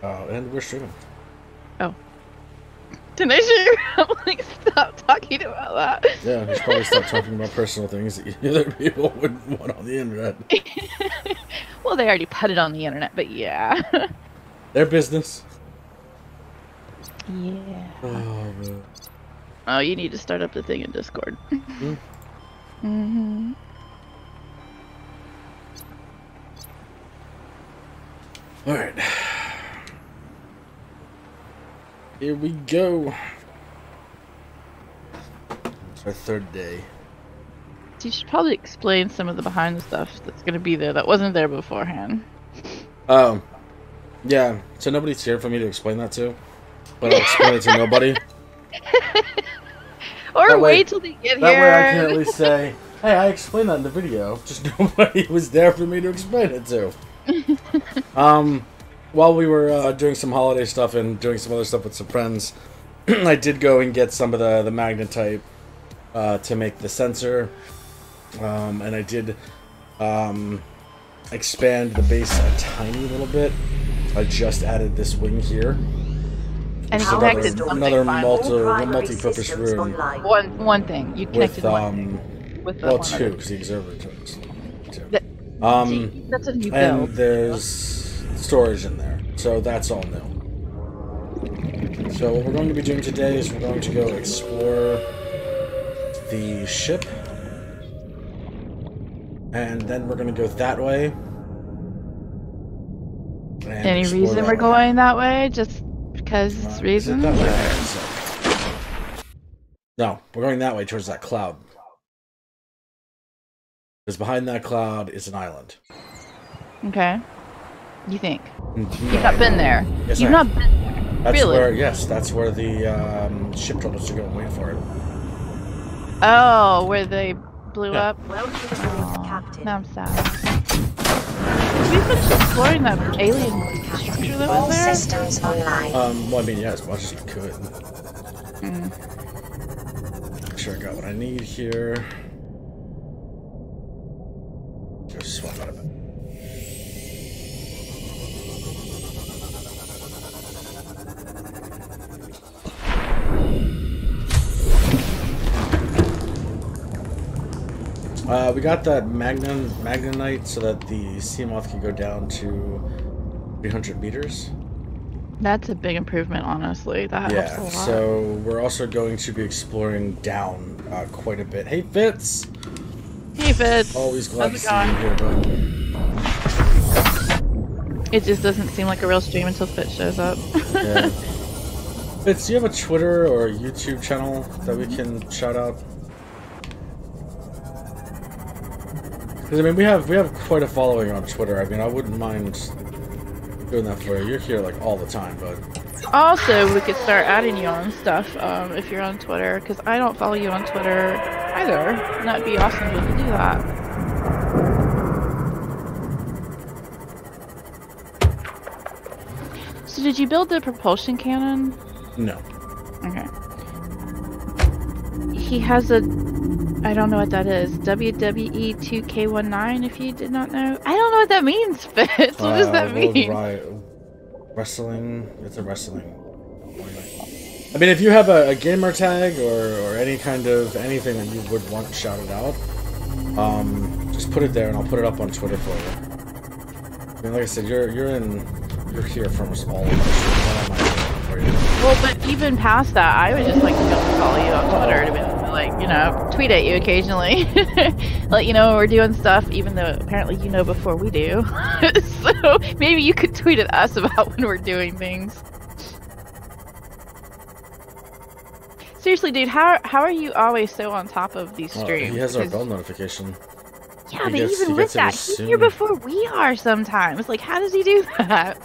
And we're streaming. Oh. Didn't I share? I'm like, stop talking about that. Yeah, we should probably stop talking about personal things that other people wouldn't want on the internet. Well, they already put it on the internet, but yeah. Their business. Yeah. Oh, man. Oh, you need to start up the thing in Discord. Mm-hmm. Alright. Here we go. It's our third day. You should probably explain some of the behind the stuff that's going to be there that wasn't there beforehand. Yeah, so nobody's here for me to explain that to. But I'll explain it to nobody. Or wait till they get here. That way I can at least say, hey, I explained that in the video. Just nobody was there for me to explain it to. While we were doing some holiday stuff and doing some other stuff with some friends, I did go and get some of the magnetite to make the sensor. And I did expand the base a tiny little bit. I just added this wing here. And you connected another multi-purpose room. One thing. You connected with well, two, because the observer took two. That's a new build. And there's storage in there, so that's all new. So what we're going to be doing today is we're going to go explore the ship, and then we're going to go that way. Any reason we're going that way? Just because it's reason? That way? No, we're going that way towards that cloud. Because behind that cloud is an island. Okay. You think? You've not been there. Yes, You've not been there. That's really? where, yes, that's where the ship told us to go and wait for it. Oh, where they blew up? Well, Captain. Now I'm sad. We finished exploring that alien structure that was there? Systems online. Well, I mean, yeah, as much as you could. Make sure I got what I need here. Just swap out a bit. We got that Magnanite so that the Seamoth can go down to 300 meters. That's a big improvement, honestly. That helps a lot. So we're also going to be exploring down quite a bit. Hey, Fitz! Hey, Fitz! Always glad to see you here, bud. It just doesn't seem like a real stream until Fitz shows up. Yeah. Fitz, do you have a Twitter or a YouTube channel that we can shout out? Because I mean, we have quite a following on Twitter. I mean, I wouldn't mind doing that for you. You're here like all the time, but also we could start adding you on stuff if you're on Twitter, because I don't follow you on Twitter either. And that'd be awesome if we could do that. So did you build the propulsion cannon? no. Okay. He has a, I don't know what that is. WWE 2K19, if you did not know. I don't know what that means, Fitz. What does that mean? Wrestling. It's a wrestling. I mean, if you have a gamer tag or any kind of anything that you would want shouted out, just put it there and I'll put it up on Twitter for you. I mean, like I said, you're here from us all. Well, but even past that, I would just like to be able to follow you on Twitter to be able to, like, you know, tweet at you occasionally. Let you know when we're doing stuff, even though apparently you know before we do. So maybe you could tweet at us about when we're doing things. Seriously, dude, how are you always so on top of these streams? He has our bell notification. Yeah, but even with that, he's here before we are sometimes. Like, how does he do that?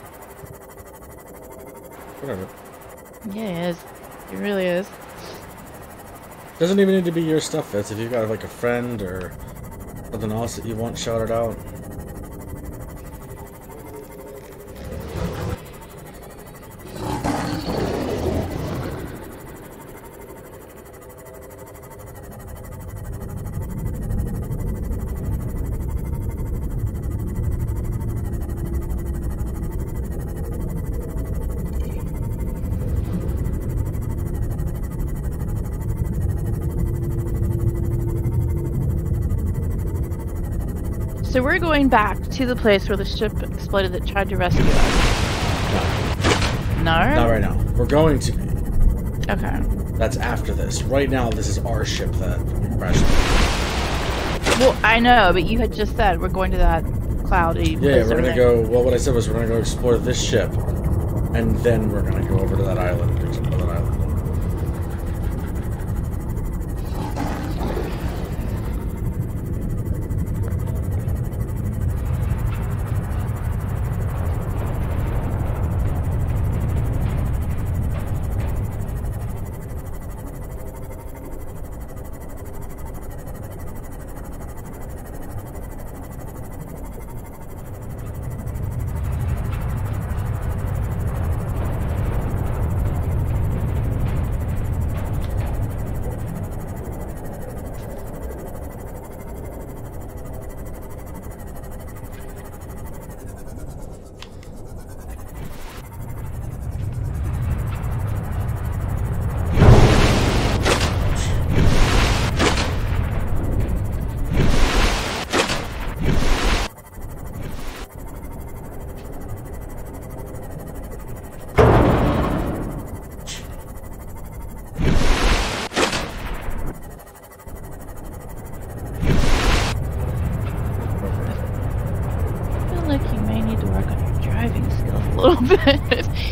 Whatever. Yeah, he is. He really is. Doesn't even need to be your stuff, Fitz. If you've got like a friend or something else that you want shouted out. So we're going back to the place where the ship exploded that tried to rescue us. No? Not right now. We're going to be. Okay. That's after this. Right now, this is our ship that we crashed. Well, I know, but you had just said we're going to that cloudy place. Yeah, we're gonna go. Well, what I said was we're gonna go explore this ship, and then we're gonna go over to that island. There's another island.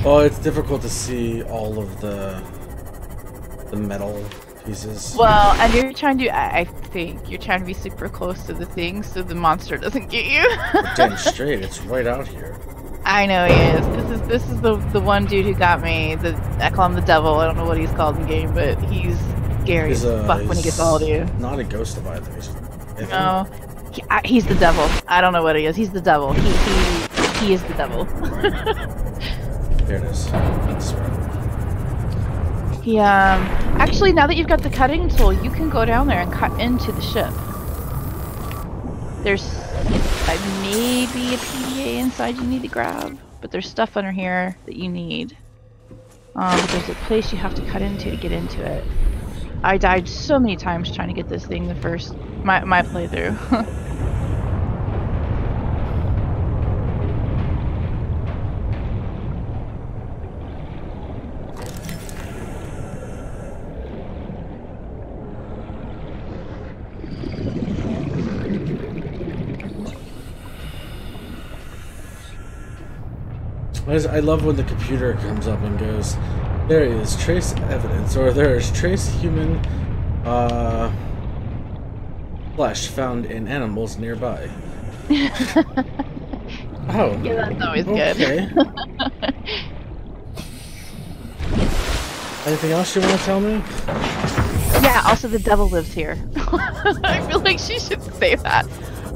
Well, it's difficult to see all of the metal pieces. Well, and you're trying to, I think, you're trying to be super close to the thing so the monster doesn't get you. Damn straight, it's right out here. I know he is. This is the one dude who got me. I call him the devil. I don't know what he's called in game, but he's scary as fuck when he gets all of you. Not a ghost of either. No, he's the devil. I don't know what he is. He's the devil. He is the devil. There it is. That's right. Yeah. Actually, now that you've got the cutting tool, you can go down there and cut into the ship. There's maybe a PDA inside you need to grab, but there's stuff under here that you need. But there's a place you have to cut into to get into it. I died so many times trying to get this thing my playthrough. I love when the computer comes up and goes, there is trace evidence, or there is trace human flesh found in animals nearby. Oh. Yeah, that's always okay. good. Anything else you want to tell me? Yeah, also the devil lives here. I feel like she should say that.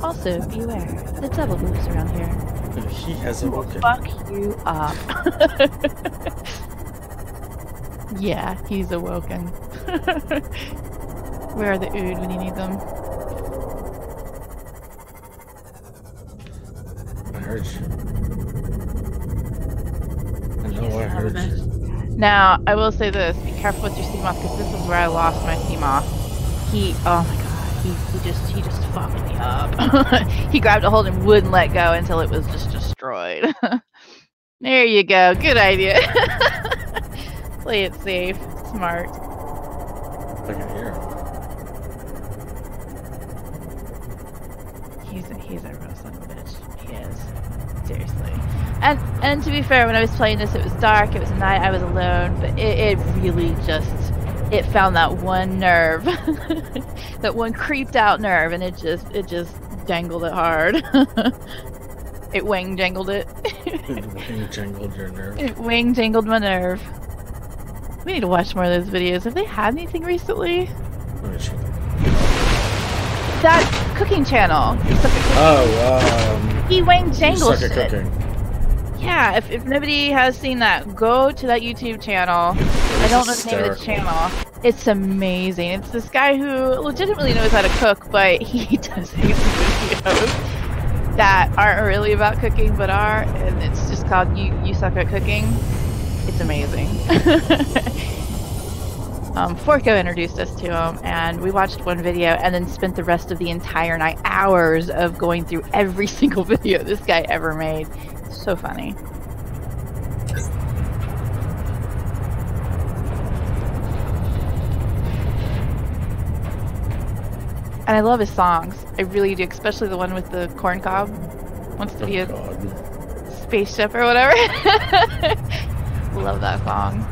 Also, beware, the devil lives around here. He has awoken. Fuck you up. Yeah, he's awoken. Where are the Ood when you need them? I heard you. I know I heard you. Now, I will say this, be careful with your Seamoth, because this is where I lost my Seamoth. Oh my god. He just fucked me up. He grabbed a hold and wouldn't let go until it was just destroyed. There you go. Good idea. Play it safe. Smart. I can hear him. He's a real son of a bitch. He is. Seriously. And to be fair, when I was playing this, it was dark, it was night, I was alone, but it really just... It found that one nerve, that one creeped out nerve, and it just jangled it hard. It wing jangled it. It wing jangled your nerve. It wing jangled my nerve. We need to watch more of those videos. Have they had anything recently? Let me show them. That cooking channel. He wing jangles suck at shit. cooking. Yeah, if nobody has seen that, go to that YouTube channel. I don't know the name of the channel. It's amazing. It's this guy who legitimately knows how to cook, but he does these videos that aren't really about cooking, but are, and it's just called You Suck at Cooking. It's amazing. Forco introduced us to him, and we watched one video and then spent the rest of the entire night, hours of going through every single video this guy ever made. It's so funny. And I love his songs. I really do, especially the one with the corn cob. Wants to be a spaceship or whatever. Love that song.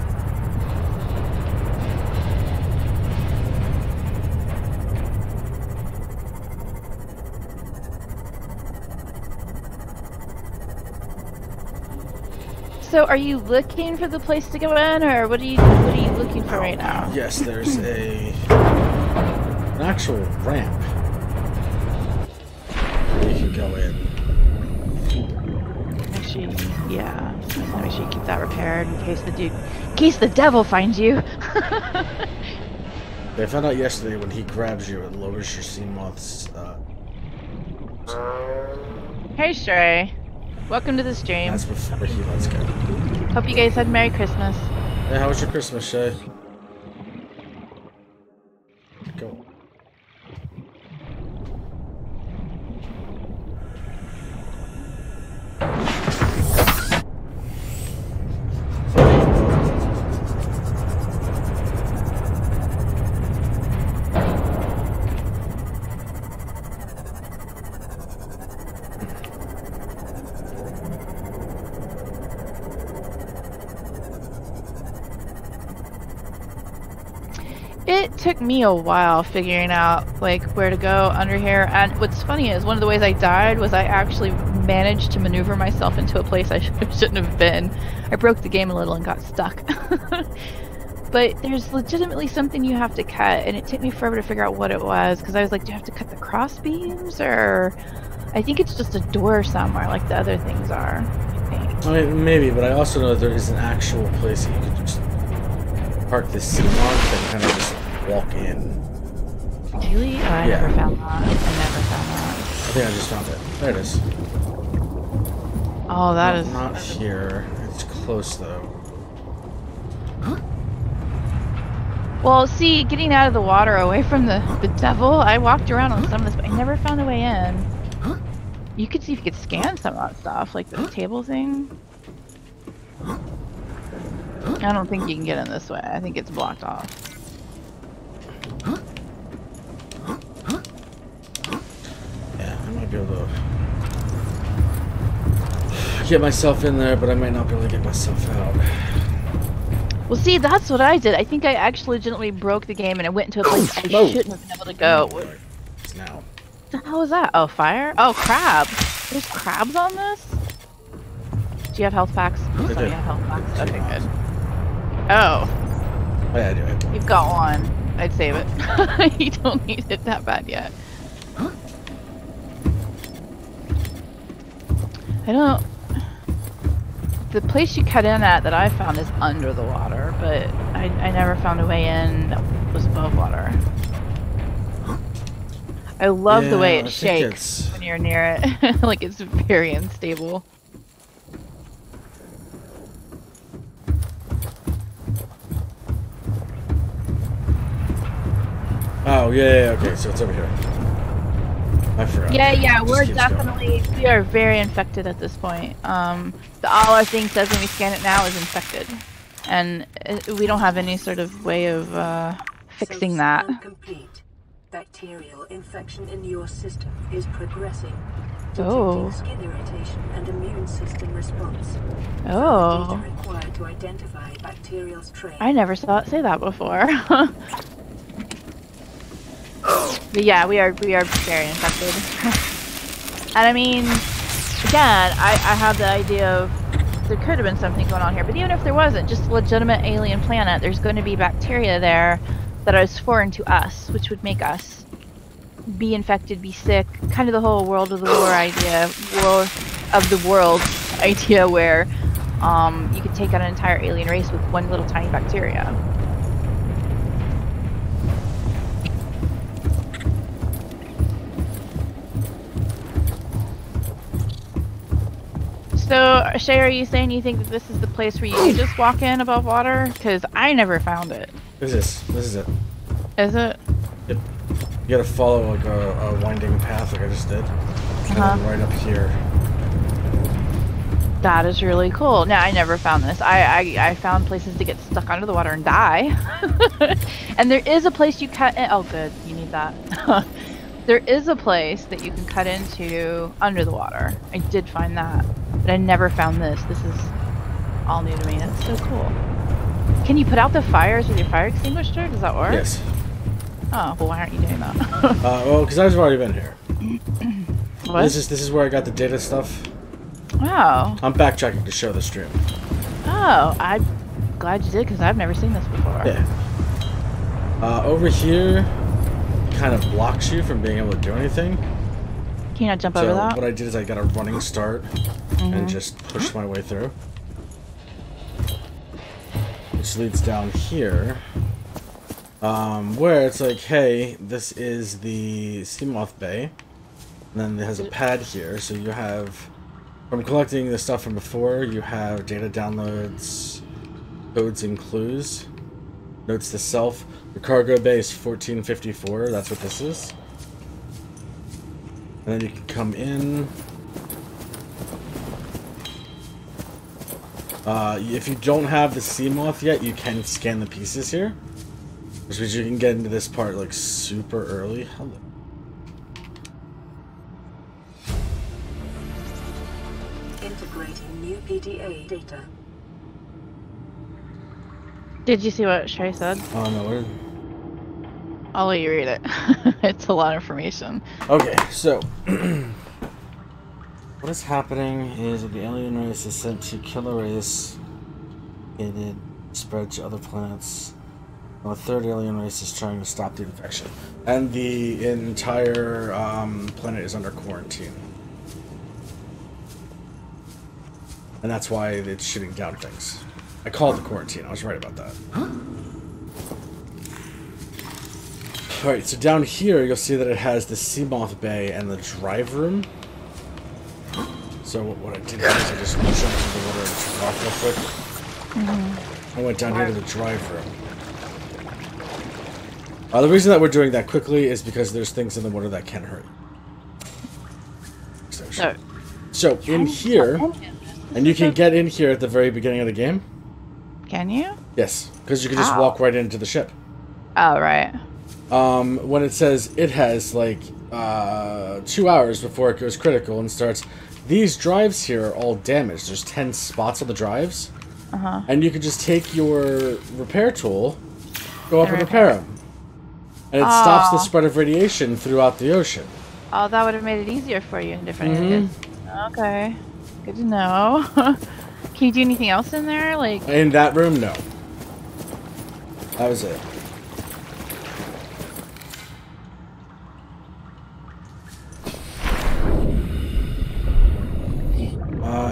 So, are you looking for the place to go in, or what are you looking for right now? Yes, there's an actual ramp where you can go in. Make sure you keep that repaired in case the devil finds you. They found out yesterday when he grabs you, it lowers your sea moth's. Hey, Stray. Welcome to the stream. That's before he lets go. Hope you guys had Merry Christmas. Hey, how was your Christmas, Shay? Go. It took me a while figuring out like where to go under here, and what's funny is one of the ways I died was I actually managed to maneuver myself into a place I shouldn't have been. I broke the game a little and got stuck. But there's legitimately something you have to cut, and it took me forever to figure out what it was, because I was like, do you have to cut the cross beams, or I think it's just a door somewhere like the other things are, I think. I mean, maybe, but I also know there is an actual place that you can just park this sea moth and kind of just walk in. Really? Oh, I never found that. I never found that. I think I just found it. There it is. Oh, that is not here. It's close though. Well, see, getting out of the water away from the devil, I walked around on some of this, but I never found a way in. You could see if you could scan some of that stuff, like the table thing. I don't think you can get in this way. I think it's blocked off. Yeah, I might be able to get myself in there, but I might not be able to get myself out. Well, see, that's what I did. I think I actually legitimately broke the game and I went into a place I shouldn't have been able to go. It's now. What the hell was that? Oh, fire? Oh, crab. There's crabs on this? Do you have health packs? Oh, you have health packs. Okay, good. Oh. Oh yeah, I do. You've got one. I'd save it. You don't need it that bad yet. I don't... The place you cut in at that I found is under the water, but I never found a way in that was above water. I love the way it shakes when you're near it. Like it's very unstable. Oh, yeah, okay, so it's over here. I forgot. Yeah, we are very infected at this point. All our thing says when we scan it now is infected. And we don't have any sort of way of fixing that. Complete. Bacterial infection in your system is progressing. Oh. Skin irritation and immune system response. Oh. Data required to identify bacterial strain. I never saw it say that before. But yeah, we are very infected. And I mean, again, I have the idea of there could have been something going on here, but even if there wasn't, just a legitimate alien planet, there's going to be bacteria there that is foreign to us, which would make us be infected, be sick, kind of the whole world of the war idea, where you could take out an entire alien race with one little tiny bacteria. So, Shay, are you saying you think that this is the place where you can just walk in above water? Because I never found it. This is this. This is it. Is it? Yep. You gotta follow like a winding path like I just did. And then right up here. That is really cool. Now, I never found this. I found places to get stuck under the water and die. And there is a place you cut in. Oh, good. You need that. There is a place that you can cut into under the water. I did find that. But I never found this. This is all new to me. That's so cool. Can you put out the fires with your fire extinguisher? Does that work? Yes. Oh, well, why aren't you doing that? Well, because I've already been here. What? This is where I got the data stuff. Oh. I'm backtracking to show the stream. Oh, I'm glad you did because I've never seen this before. Yeah. Over here kind of blocks you from being able to do anything. Can you not jump over that? What I did is I got a running start and just pushed my way through. Which leads down here. Where it's like, hey, this is the Seamoth Bay. And then it has a pad here, so you have... From collecting the stuff from before, you have data downloads, codes and clues, notes to self. The cargo bay is 1454, that's what this is. And then you can come in. If you don't have the Seamoth yet, you can scan the pieces here. Which means you can get into this part like super early. Hello. Integrating new PDA data. Did you see what Shay said? Oh no, I'll let you read it. It's a lot of information. okay, so what is happening is that the alien race is sent to kill a race. It spread to other planets. Well, a third alien race is trying to stop the infection. And the entire planet is under quarantine. And that's why it's shooting down things. I called the quarantine. I was right about that. Alright, so down here you'll see that it has the Seamoth Bay and the drive room. So what I did is I just jumped into the water and took off real quick. I went down here to the drive room. The reason that we're doing that quickly is because there's things in the water that can hurt you. So in here, and you can get in here at the very beginning of the game. Can you? Yes, because you can just walk right into the ship. Oh, right. When it says it has like 2 hours before it goes critical and starts, these drives here are all damaged. There's 10 spots on the drives. And you can just take your repair tool, go up and repair them. And it stops the spread of radiation throughout the ocean. Oh, that would have made it easier for you in different areas. Okay. Good to know. Can you do anything else in there? Like in that room, no. That was it.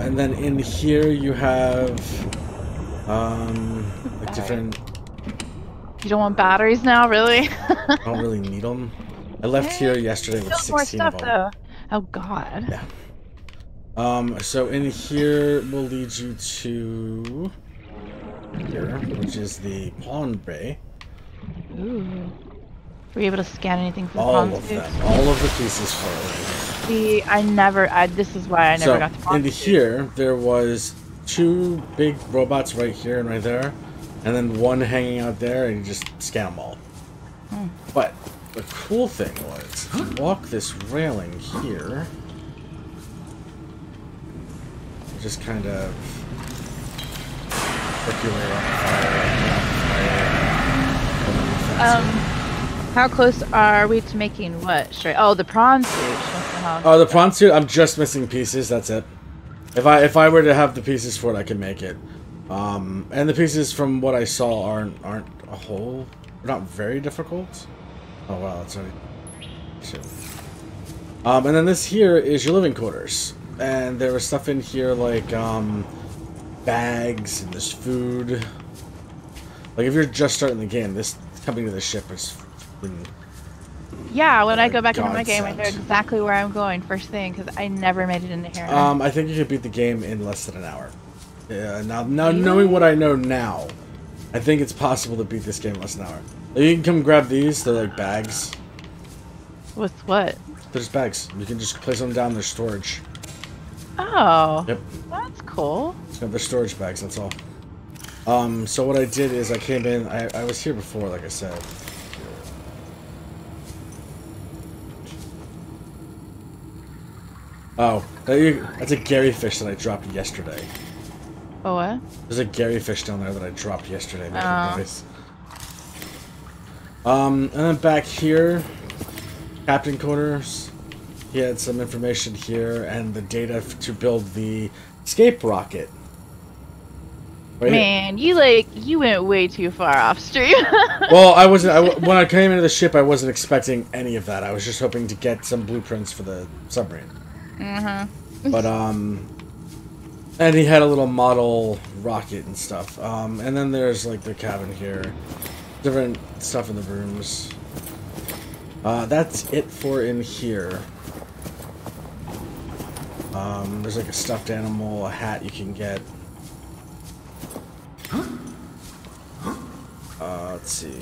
And then in here you have like different... You don't want batteries now, really? I don't really need them. I left here yesterday with 16 more stuff, of them. though. Oh, God. Yeah. So in here will lead you to here, which is the Pond Bay. Ooh. Were you able to scan anything for the All pond of suits? them. All of the pieces for it. See, this is why I never got to pond into suits. here, there was 2 big robots right here and right there. And then one hanging out there, and you just scan them all. But the cool thing was, if you walk this railing here, you just kind of work your way around the fire. How close are we to making what? Straight? Oh, the prawn suit. Oh, the prawn suit. I'm just missing pieces. That's it. If I were to have the pieces for it, I can make it. And the pieces from what I saw aren't a whole, not very difficult. Oh wow, that's already. So. And then this here is your living quarters, and there was stuff in here like bags and there's food. Like if you're just starting the game, this coming to the ship is. Yeah, when I go back into my game, I know exactly where I'm going first thing because I never made it into here. I think you could beat the game in less than an hour. Yeah, now knowing what I know now, I think it's possible to beat this game in less than an hour. You can come grab these. They're like bags. With what? There's bags. You can just place them down in their storage. Oh. Yep. That's cool. They're storage bags, that's all. So what I did is I came in, I was here before, like I said. Oh, that's a Gary fish that I dropped yesterday. Oh, what? There's a Gary fish down there that I dropped yesterday. Nice. And then back here, Captain Quarters. He had some information here and the data to build the escape rocket. Right Man, you went way too far off stream. Well, I wasn't. When I came into the ship, I wasn't expecting any of that. I was just hoping to get some blueprints for the submarine. But and he had a little model rocket and stuff. And then there's like the cabin here, different stuff in the rooms. That's it for in here. There's like a stuffed animal, a hat you can get. Let's see.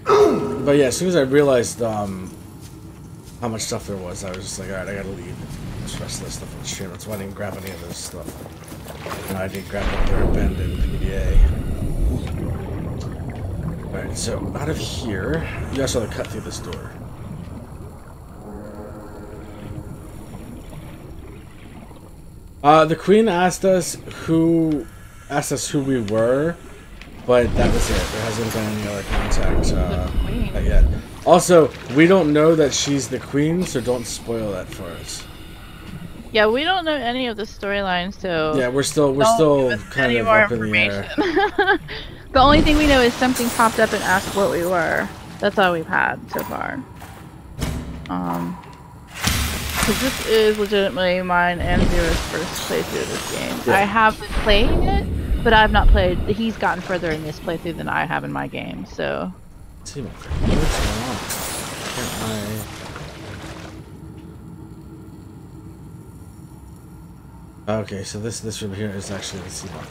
But yeah, as soon as I realized how much stuff there was, I was just like, alright, I gotta leave the rest of this stuff on the stream. That's why I didn't grab any of this stuff. And I didn't grab their abandoned PDA. Alright, so out of here, you also have to cut through this door. The Queen asked us who we were, but that was it. There hasn't been any other contact yet. Also, we don't know that she's the Queen, so don't spoil that for us. Yeah, we don't know any of the storylines, so yeah, we're still kind of up in the air. The only thing we know is something popped up and asked what we were. That's all we've had so far. Because this is legitimately mine and Zero's first playthrough of this game. Yeah. I have been playing it, but I've not played. He's gotten further in this playthrough than I have in my game, so. Let's see what's going on. Okay, so this room here is actually the sea moth.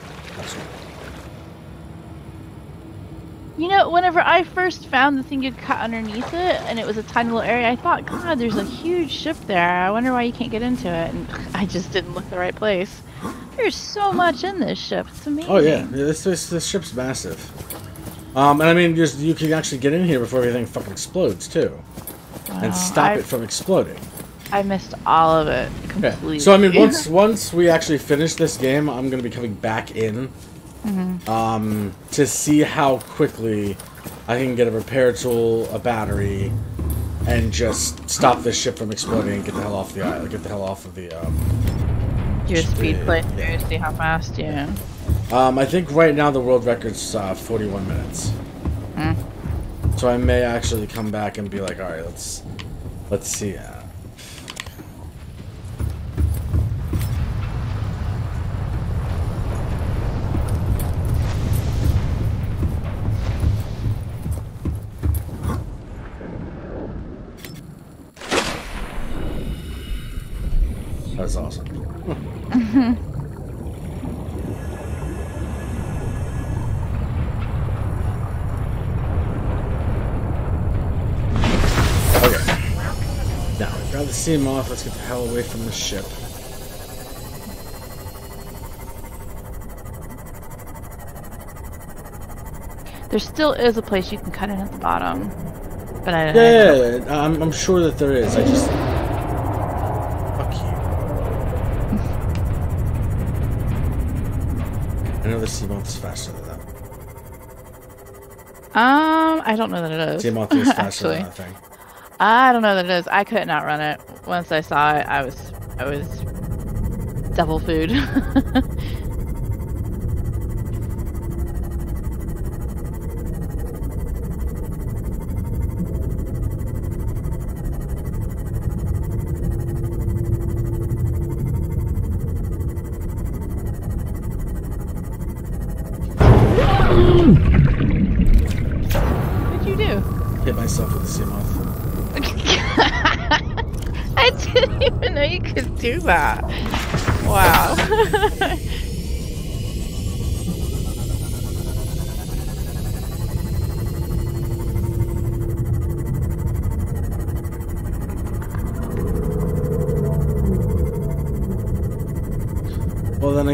You know, whenever I first found the thing you'd cut underneath it, and it was a tiny little area, I thought, God, there's a huge ship there. I wonder why you can't get into it. And I just didn't look the right place. There's so much in this ship. It's amazing. Oh yeah, this ship's massive. And I mean, you can actually get in here before everything fucking explodes too, and stop it from exploding. I missed all of it completely. Okay. So I mean, once we actually finish this game, I'm gonna be coming back in. To see how quickly I can get a repair tool, a battery, and just stop this ship from exploding and get the hell off the island. Get the hell off of the. Your speed playthrough, see how fast you. I think right now the world record's 41 minutes. So I may actually come back and be like, all right, let's see. That's awesome. Okay. Now, grab the steam off. Let's get the hell away from the ship. There still is a place you can cut in at the bottom, but I don't know. Yeah, I'm sure that there is. I just. I know the Seamoth is faster than that. I don't know that it is. Seamoth is faster than that thing. I don't know that it is. I couldn't outrun it. Once I saw it, I was devil food. Hit myself with the Seamoth. I didn't even know you could do that. Wow.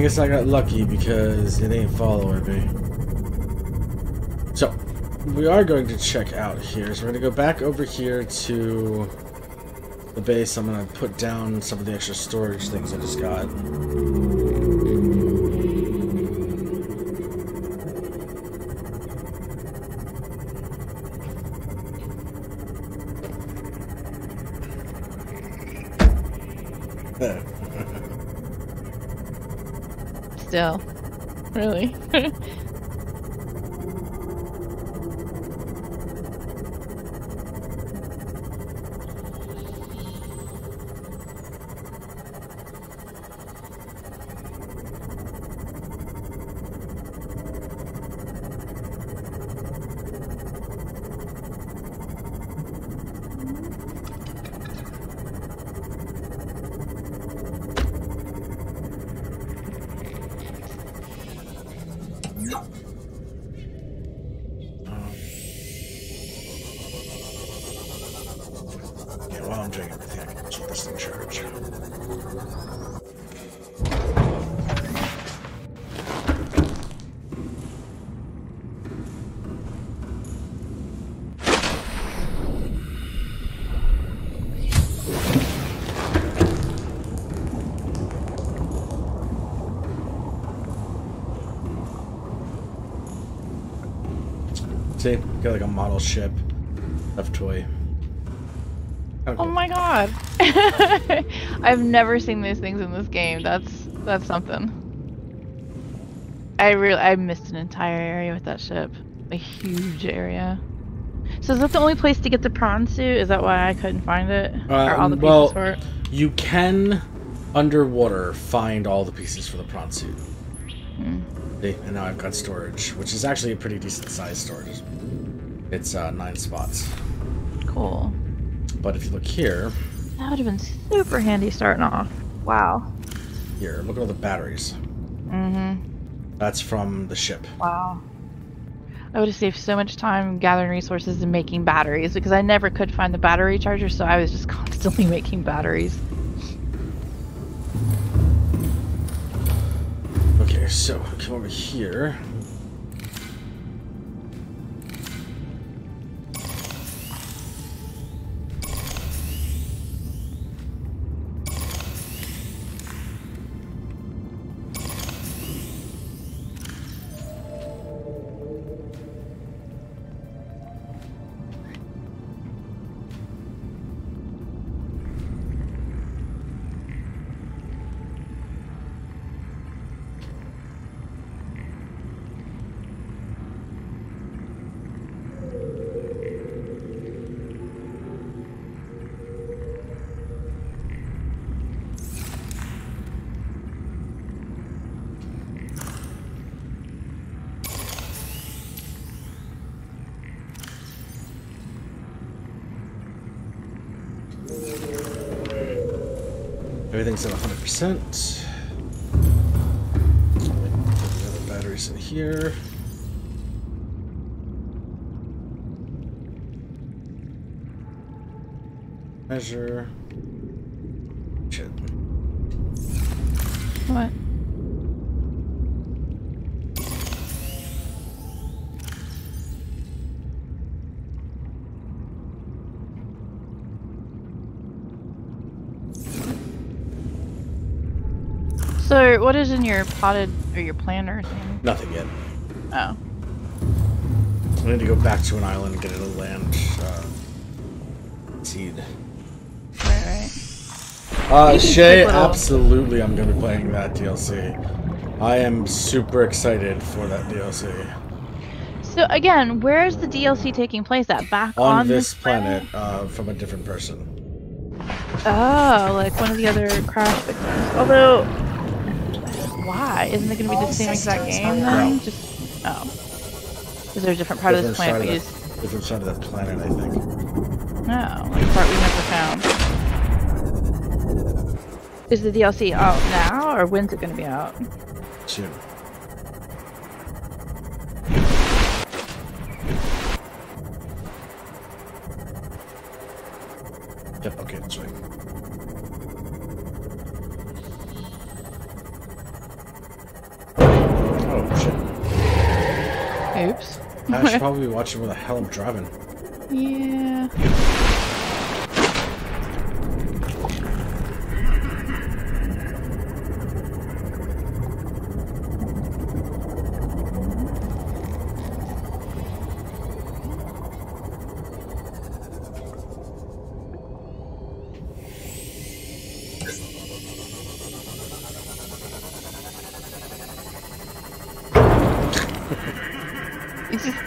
I guess I got lucky because it ain't following me. So, we are going to check out here. So we're going to go back over here to the base. I'm going to put down some of the extra storage things I just got. Still. Really? While I'm doing everything, I can keep this in charge. See, got like a model ship, stuffed toy. Oh my god. I've never seen these things in this game. That's something. I missed an entire area with that ship. A huge area. So is that the only place to get the prawn suit? Is that why I couldn't find it? Or all the pieces for it? You can underwater find all the pieces for the prawn suit. See, and now I've got storage, which is actually a pretty decent sized storage. It's 9 spots. Cool. But if you look here... That would have been super handy starting off. Wow. Here, look at all the batteries. That's from the ship. Wow. I would have saved so much time gathering resources and making batteries, because I never could find the battery charger, so I was just constantly making batteries. Okay, so come over here. Everything's at 100%. Put the other batteries in here. Measure. Shit. What? So, what is in your potted or your planter thing? Nothing yet. Oh. I need to go back to an island and get a land seed. Right. Shay, absolutely I'm going to be playing that DLC. I am super excited for that DLC. So again, where is the DLC taking place at? Back on this planet, from a different person. Oh, like one of the other crash victims. Although, why? Isn't it going to be the same exact game then? No. Just, oh. Is there a different part of this planet we just... Different side of that planet, I think. No, like a part we never found. Is the DLC out now, or when's it going to be out? Soon. Yep, okay, that's right. Oops. I should probably be watching where the hell I'm driving. Yeah. It's just...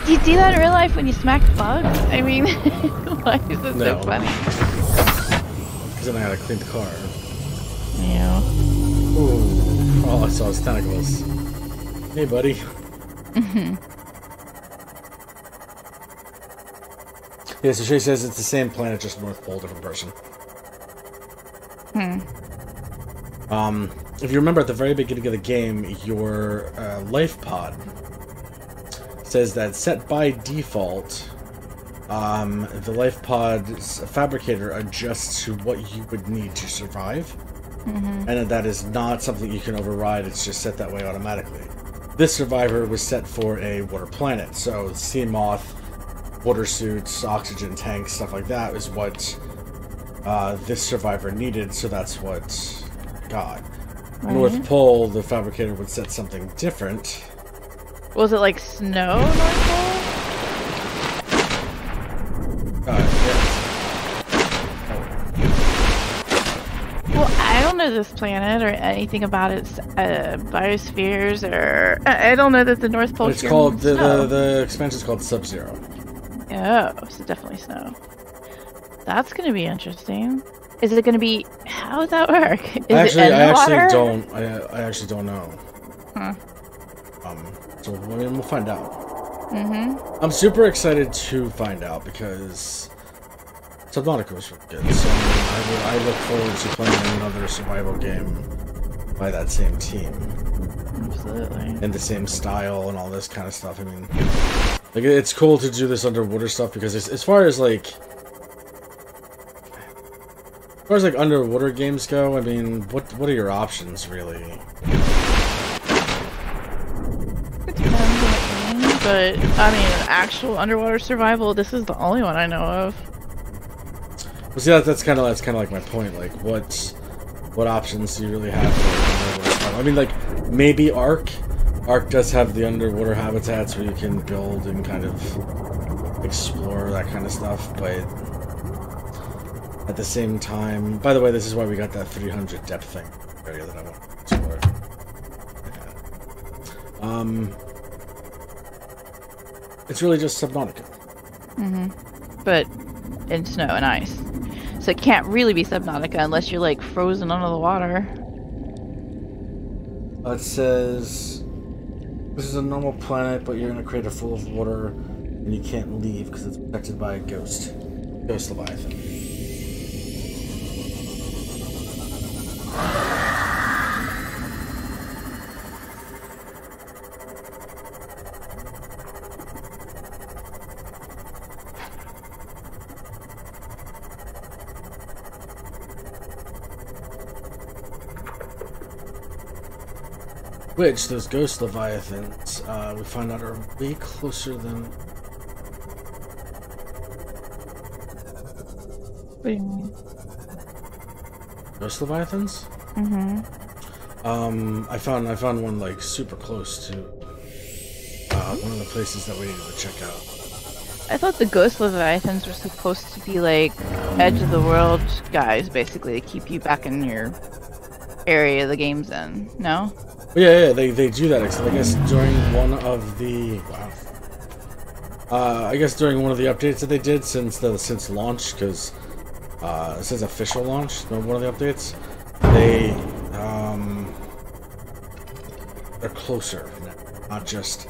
Do you do that in real life when you smack bugs? I mean, why is it so funny? Because then I gotta clean the car. Yeah. Ooh. All I saw was tentacles. Hey, buddy. Yeah, so Shay says it's the same planet, just North Pole, different person. If you remember at the very beginning of the game, your life pod says that set by default, the life pod's fabricator adjusts to what you would need to survive. And that is not something you can override, it's just set that way automatically. This survivor was set for a water planet, so sea moth, water suits, oxygen tanks, stuff like that is what this survivor needed, so that's what got. Right. North Pole, the fabricator would set something different. Was it like snow, North Pole? Yes. Well, I don't know this planet or anything about its biospheres, or I don't know that the North Pole. It's called the expansion's called Sub-Zero. Oh, so definitely snow. That's gonna be interesting. Is it gonna be? How does that work? Is it in the water? I actually don't know. Huh. So I mean, we'll find out. I'm super excited to find out because Subnautica was really good. So I look forward to playing another survival game by that same team. Absolutely. And the same style and all this kind of stuff. I mean, like it's cool to do this underwater stuff because as far as underwater games go, I mean, what are your options really? It depends on what you mean, but I mean, actual underwater survival. This is the only one I know of. Well, see, that's kind of like my point. Like, what options do you really have for underwater survival? I mean, like maybe Ark. Ark does have the underwater habitats where you can build and kind of explore that kind of stuff, but at the same time, by the way, this is why we got that 300 depth thing area that I want to explore. Yeah. It's really just Subnautica. But in snow and ice, so it can't really be Subnautica unless you're like frozen under the water. It says this is a normal planet, but you're in a crater full of water, and you can't leave because it's protected by a ghost Leviathan. Which, those ghost leviathans, we find out are way closer than... What do you mean? Ghost leviathans? I found one, like, super close to one of the places that we needed to check out. I thought the ghost leviathans were supposed to be, like, edge of the world guys, basically, to keep you back in your area the game's in, no? Yeah, they do that. Except I guess during one of the I guess during one of the updates that they did since launch, because since official launch, one of the updates, they're closer, not just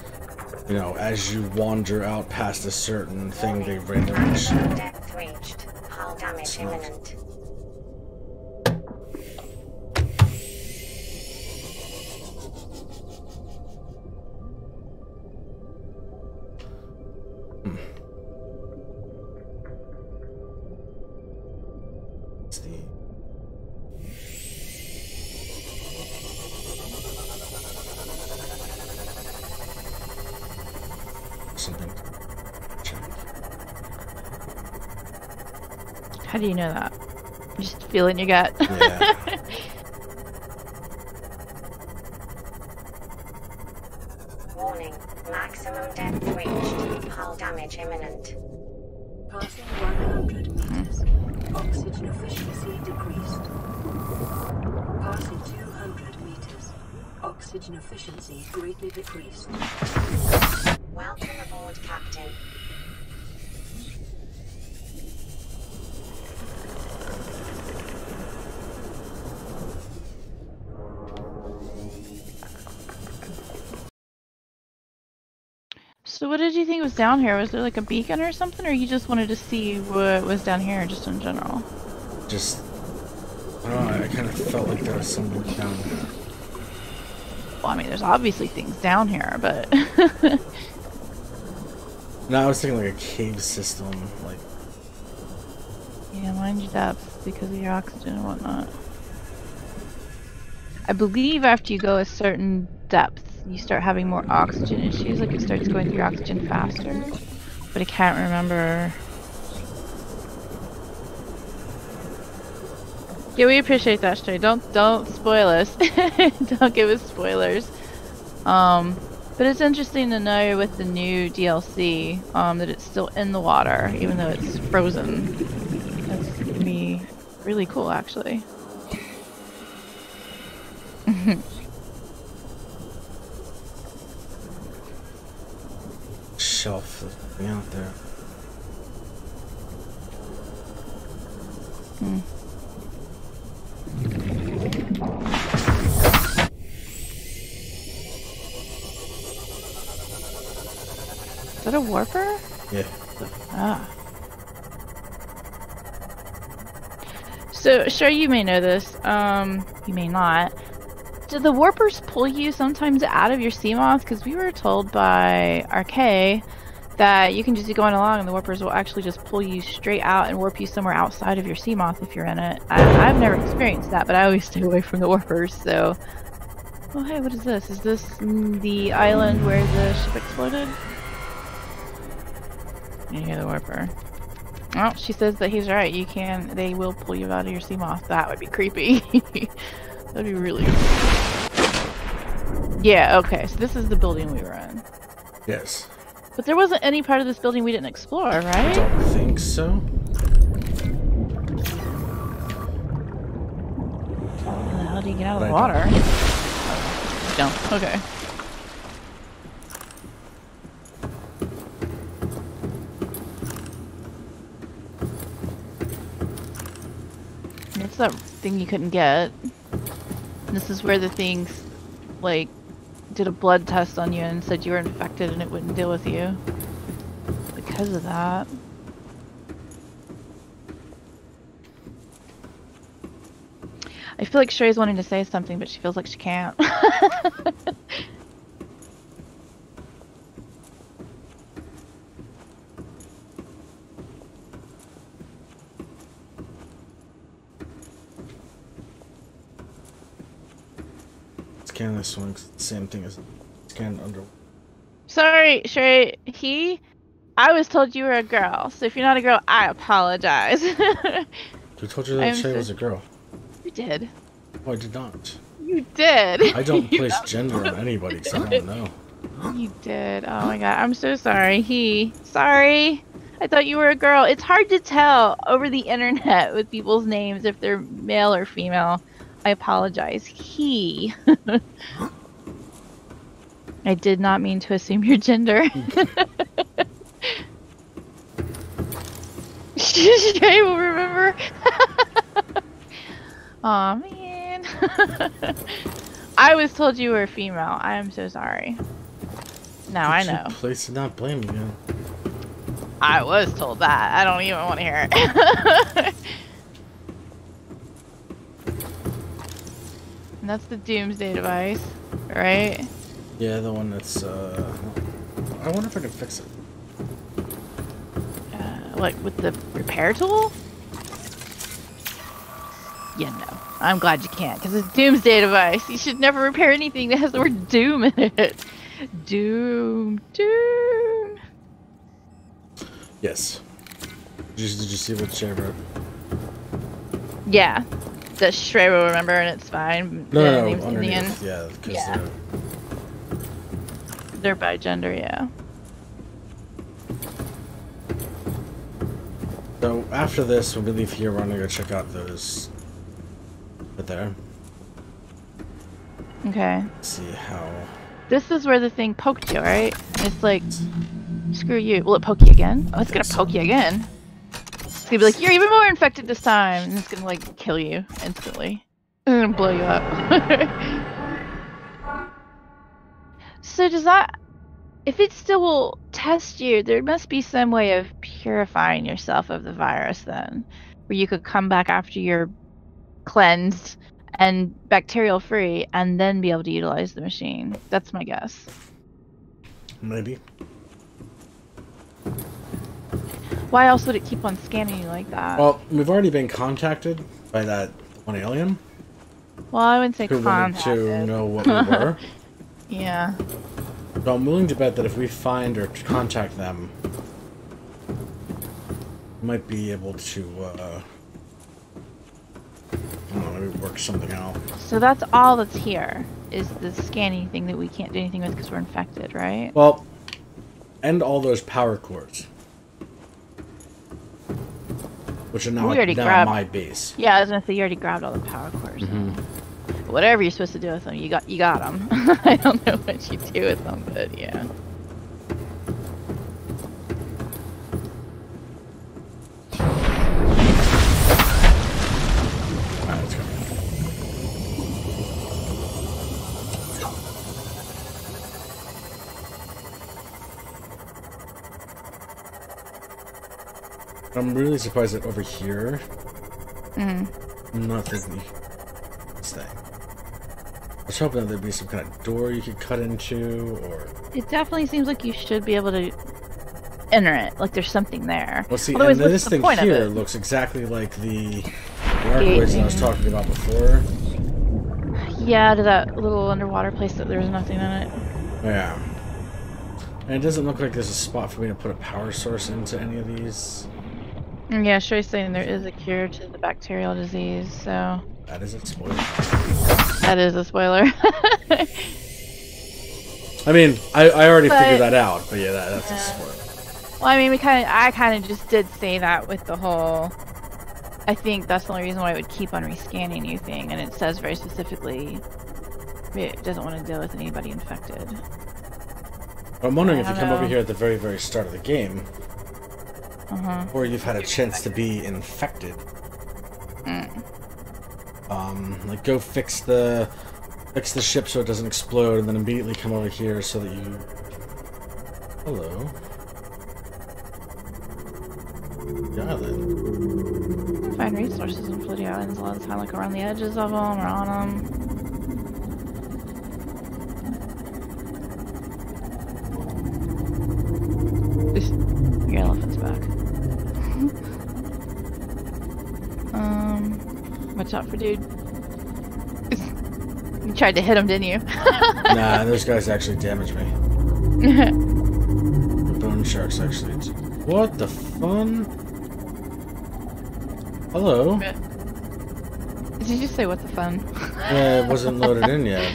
as you wander out past a certain thing they randomly show. Depth reached. Hull damage imminent. something to check. How do you know that? You just feel it in your gut. Yeah. Warning. Maximum depth reached. Hull damage imminent. Passing 100 meters. Oxygen efficiency decreased. Passing 200 meters. Oxygen efficiency greatly decreased. Welcome aboard, Captain. So what did you think was down here? Was there like a beacon or something, or you just wanted to see what was down here just in general? Just, I don't know, I kind of felt like there was something down there. Well, I mean, there's obviously things down here, but... No, I was thinking like a cave system, like... Yeah, mind your depth because of your oxygen and whatnot. I believe after you go a certain depth, you start having more oxygen issues, like it starts going through oxygen faster. But I can't remember. Yeah, we appreciate that, Stray. Don't spoil us. Don't give us spoilers. But it's interesting to know with the new DLC that it's still in the water, even though it's frozen. That's gonna be really cool, actually. Shelf is out there. Is that a warper? Yeah. Ah. So, sure, you may know this. You may not. Do the warpers pull you sometimes out of your Seamoth? Because we were told by RK that you can just be going along and the warpers will actually just pull you straight out and warp you somewhere outside of your Seamoth if you're in it. I've never experienced that, but I always stay away from the warpers, so... Oh, hey, what is this? Is this the island where the ship exploded? You hear the warper. Oh, she says that he's right. They will pull you out of your Seamoth. That would be creepy. That'd be really creepy. Yeah, okay, so this is the building we were in. Yes. But there wasn't any part of this building we didn't explore, right? I don't think so. How do you get out of the water? Don't. Okay. It's that thing you couldn't get. This is where the things, like, did a blood test on you and said you were infected and it wouldn't deal with you. Because of that. I feel like Shrey's wanting to say something, but she feels like she can't. Scan this one, 'cause it's the same thing as scan under. Sorry, Shrey. I was told you were a girl, so if you're not a girl, I apologize. Who told you that Shay was a girl? You did. Oh, I did not. You did. I don't place gender on anybody, so I don't know. You did. Oh my god, I'm so sorry. Sorry. I thought you were a girl. It's hard to tell over the internet with people's names if they're male or female. I apologize. I did not mean to assume your gender. Shay will remember. Aw, man. I was told you were a female. I am so sorry. Now I know. Please do not blame me. I was told that. I don't even want to hear it. And that's the Doomsday device, right? Yeah, the one that's, I wonder if I can fix it. Like, with the repair tool? Yeah, no. I'm glad you can't, because it's a Doomsday device. You should never repair anything that has the word Doom in it. Doom. Yes. Did you see what Shay wrote? Yeah. The Stray will remember and it's fine. No, The no, name's underneath. Indian. Yeah, because Yeah. They're by gender, yeah. So after this, when we leave here, we're gonna go check out those. Right there. Okay. See how. This is where the thing poked you, right? It's like, screw you. Will it poke you again? Oh, it's gonna poke you again. It's gonna be like, you're even more infected this time, and it's gonna like kill you instantly. And gonna blow you up. So does that, if it still will test you, there must be some way of purifying yourself of the virus then, where you could come back after you're cleansed and bacterial free, and then be able to utilize the machine. That's my guess. Maybe. Why else would it keep on scanning you like that? Well, we've already been contacted by that one alien. Well, I wouldn't say Who wanted contacted. to know what we were. Yeah. So I'm willing to bet that if we find or contact them, we might be able to, I don't know, maybe work something out. So that's all that's here, is the scanning thing that we can't do anything with because we're infected, right? Well, and all those power cores. Which are now, We already now grabbed- my base. Yeah, I was gonna say you already grabbed all the power cores. Whatever you're supposed to do with them, you got them. I don't know what you do with them, but yeah. Alright, let's go. I'm really surprised that over here, I'm not thinking this thing. I was hoping that there'd be some kind of door you could cut into, or... It definitely seems like you should be able to enter it, like there's something there. Well, see, Otherwise, and what's this the thing point of here it? looks exactly like the archways that I was talking about before. Yeah, to that little underwater place that there was nothing in it. Yeah. And it doesn't look like there's a spot for me to put a power source into any of these. Yeah, Shoy's saying there is a cure to the bacterial disease, so... That is a spoiler. That is a spoiler. I mean, I already But- figured that out, but yeah, that's a spoiler. Well, I mean, I kind of just did say that with the whole... I think that's the only reason why it would keep on rescanning you thing, and it says very specifically it doesn't want to deal with anybody infected. I'm wondering if I you don't come over know. here at the very, very start of the game, Uh-huh. or you've had a chance to be infected. Like go fix the ship so it doesn't explode, and then immediately come over here so that you... Hello. The island. Find resources in floating islands a lot of the time, like around the edges of them or on them. Your elephant's back. Watch out for dude. You tried to hit him, didn't you? Nah, those guys actually damaged me. The bone sharks actually... What the fun? Hello? Did you just say what the fun? Yeah, it wasn't loaded in yet.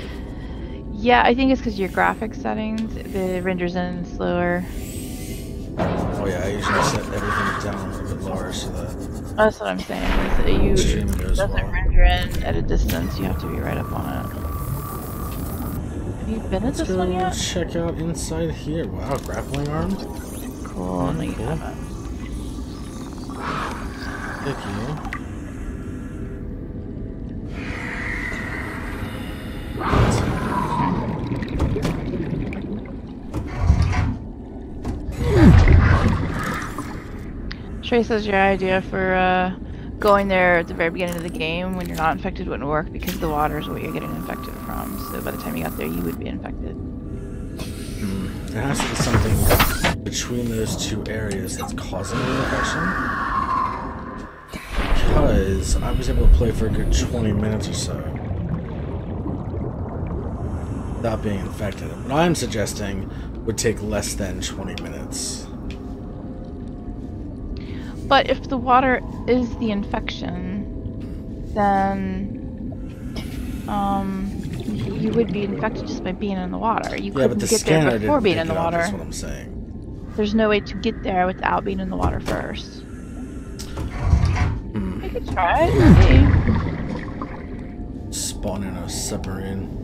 Yeah, I think it's because your graphics settings, it renders in slower. Oh yeah, I usually set everything down a little bit lower so that... That's what I'm saying. Is that you Stream goes doesn't well. render in at a distance. You have to be right up on it. Have you been at Let's this go one yet? check out inside here. Wow, grappling arm? Cool. No, you Cool. haven't. Thank you. Trey says your idea for going there at the very beginning of the game when you're not infected wouldn't work because the water is what you're getting infected from. So by the time you got there, you would be infected. There has to be something between those two areas that's causing the infection. Because I was able to play for a good 20 minutes or so without being infected. What I'm suggesting would take less than 20 minutes. But if the water is the infection, then you would be infected just by being in the water. You couldn't get there before being in the water. That's what I'm saying. There's no way to get there without being in the water first. I could try. Maybe. Spawn in a submarine.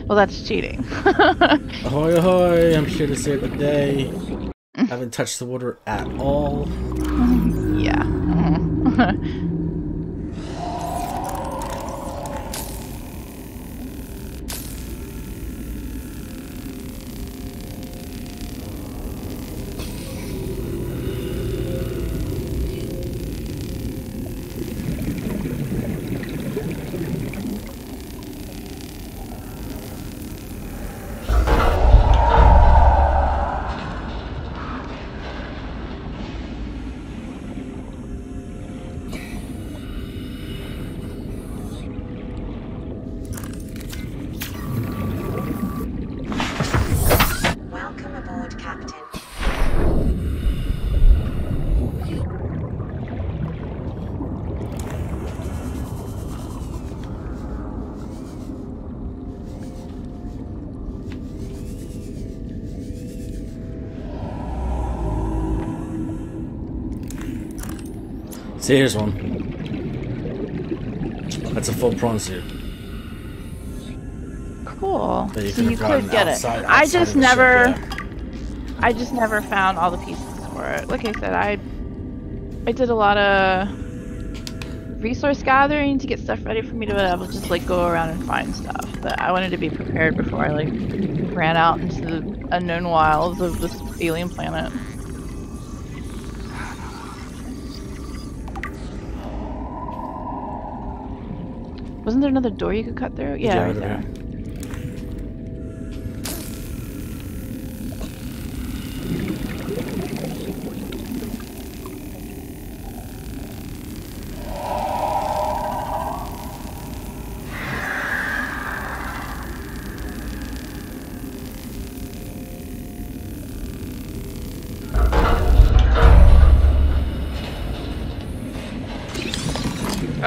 Well, that's cheating. Ahoy, ahoy! I'm here to save the day. I haven't touched the water at all. Yeah. See, here's one. That's a full prawn suit. Cool. So you could get it. I just never found all the pieces for it. Like I said, I did a lot of resource gathering to get stuff ready for me to be able to just like go around and find stuff. But I wanted to be prepared before I like ran out into the unknown wilds of this alien planet. Wasn't there another door you could cut through? Yeah, right there.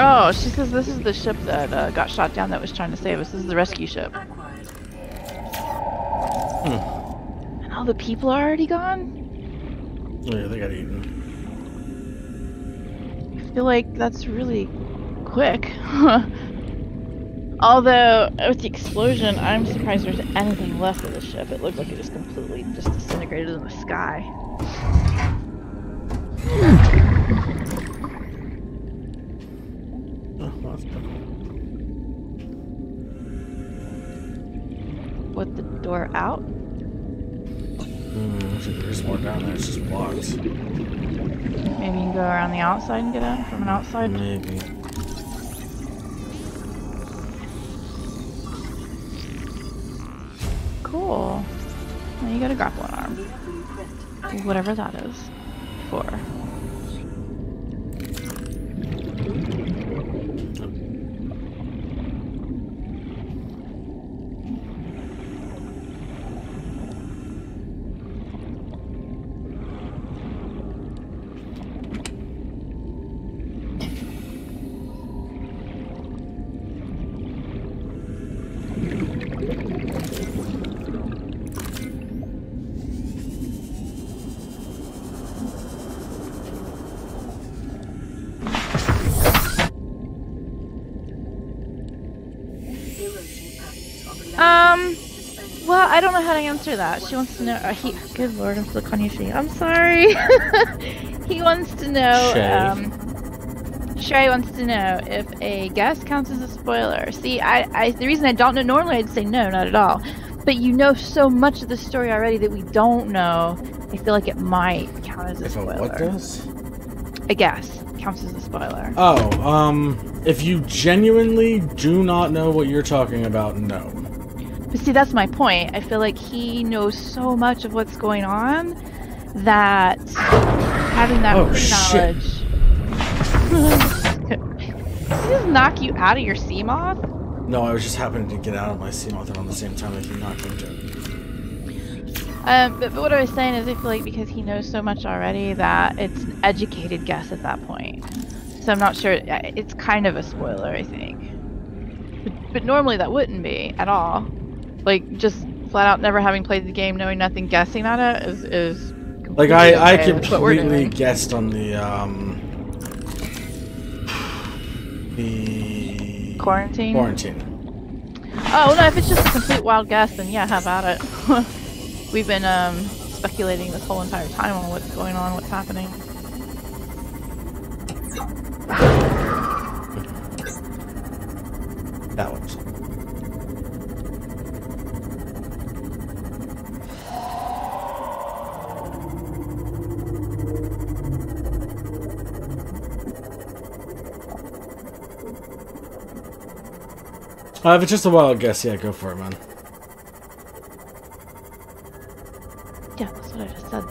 Oh, she says this is the ship that got shot down that was trying to save us. This is the rescue ship. And all the people are already gone? Yeah, they got eaten. I feel like that's really quick. Although, with the explosion, I'm surprised there's anything left of the ship. It looked like it was completely just disintegrated in the sky. With the door out? There's more down there, it's just blocks. Maybe you can go around the outside and get in from an outside? Maybe. Cool. Now you got a grappling arm. Whatever that is. For. Well, I don't know how to answer that. She wants to know. Good lord, I'm still calling you she. I'm sorry. He wants to know. Shay wants to know if a guess counts as a spoiler. See, the reason I don't know. Normally, I'd say no, not at all. But you know so much of the story already that we don't know. I feel like it might count as a spoiler. What does? A guess counts as a spoiler. Oh, if you genuinely do not know what you're talking about, no. But see, that's my point. I feel like he knows so much of what's going on that having that pre-knowledge... Did he just knock you out of your Seamoth? No, I was just happening to get out of my Seamoth around the same time that he knocked into it. But what I was saying is I feel like because he knows so much already that it's an educated guess at that point. So I'm not sure. It's kind of a spoiler, I think. But normally that wouldn't be at all. Like, just flat out never having played the game, knowing nothing, guessing at it is like I completely guessed on the quarantine. Oh no, if it's just a complete wild guess, then yeah, have at it. We've been speculating this whole entire time on what's going on, what's happening. That was. If it's just a wild guess, yeah, go for it, man. Yeah, that's what I just said.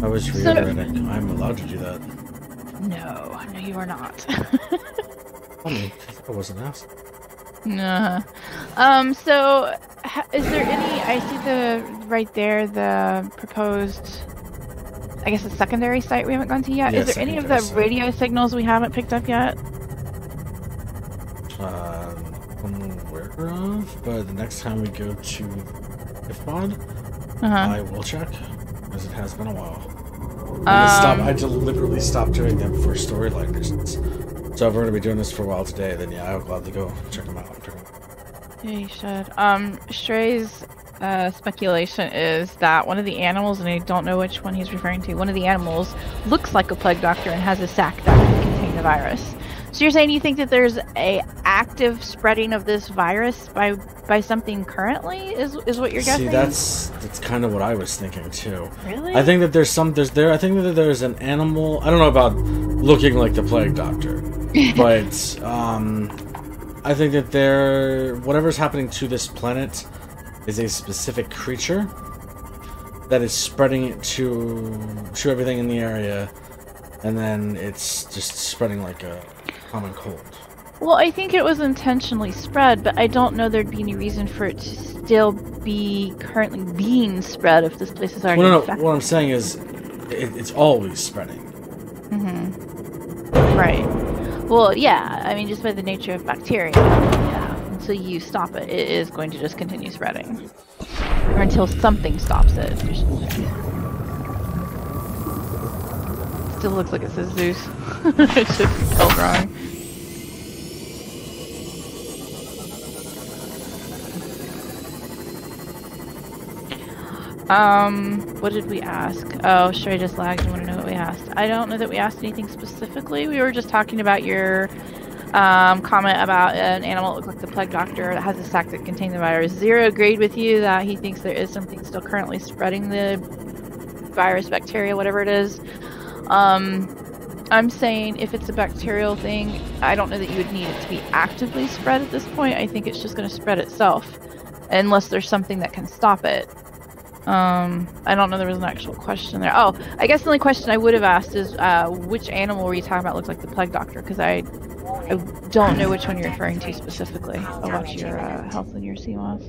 I was reiterating. I'm allowed to do that. No, you are not. Funny, I wasn't asked. Nah. So, is there any? I see right there the proposed. I guess the secondary site we haven't gone to yet. Yeah, is there any of the radio signals we haven't picked up yet? I'm aware of, but the next time we go to the pod, I will check, as it has been a while. I deliberately stopped doing them for storyline reasons. So if we're going to be doing this for a while today, then yeah, I'll gladly go check them out. Yeah, you should. Stray's speculation is that one of the animals, and I don't know which one he's referring to, one of the animals looks like a plague doctor and has a sac that can contain the virus. So you're saying you think that there's a active spreading of this virus by something currently? Is what you're guessing? See, that's kind of what I was thinking too. Really? I think that I think that there's an animal. I don't know about looking like the plague doctor, but I think that whatever's happening to this planet is a specific creature that is spreading it to everything in the area, and then it's just spreading like a common cold. Well, I think it was intentionally spread, but I don't know there'd be any reason for it to still be currently being spread if this place is already infected. What I'm saying is it's always spreading. Right. Well, yeah, I mean, just by the nature of bacteria, yeah. Until you stop it, it is going to just continue spreading. Or until something stops it. Still looks like it says Zeus. It's just spelled wrong. What did we ask? Oh, Stray just lagged. I want to know what we asked. I don't know that we asked anything specifically. We were just talking about your comment about an animal that looked like the plague doctor that has a sac that contained the virus. Zero agreed with you that he thinks there is something still currently spreading the virus, bacteria, whatever it is. I'm saying if it's a bacterial thing, I don't know that you would need it to be actively spread at this point. I think it's just going to spread itself, unless there's something that can stop it. I don't know there was an actual question there. Oh, I guess the only question I would have asked is, which animal were you talking about looks like the plague doctor? Because I don't know which one you're referring to specifically. I'll watch your health and your CMOS.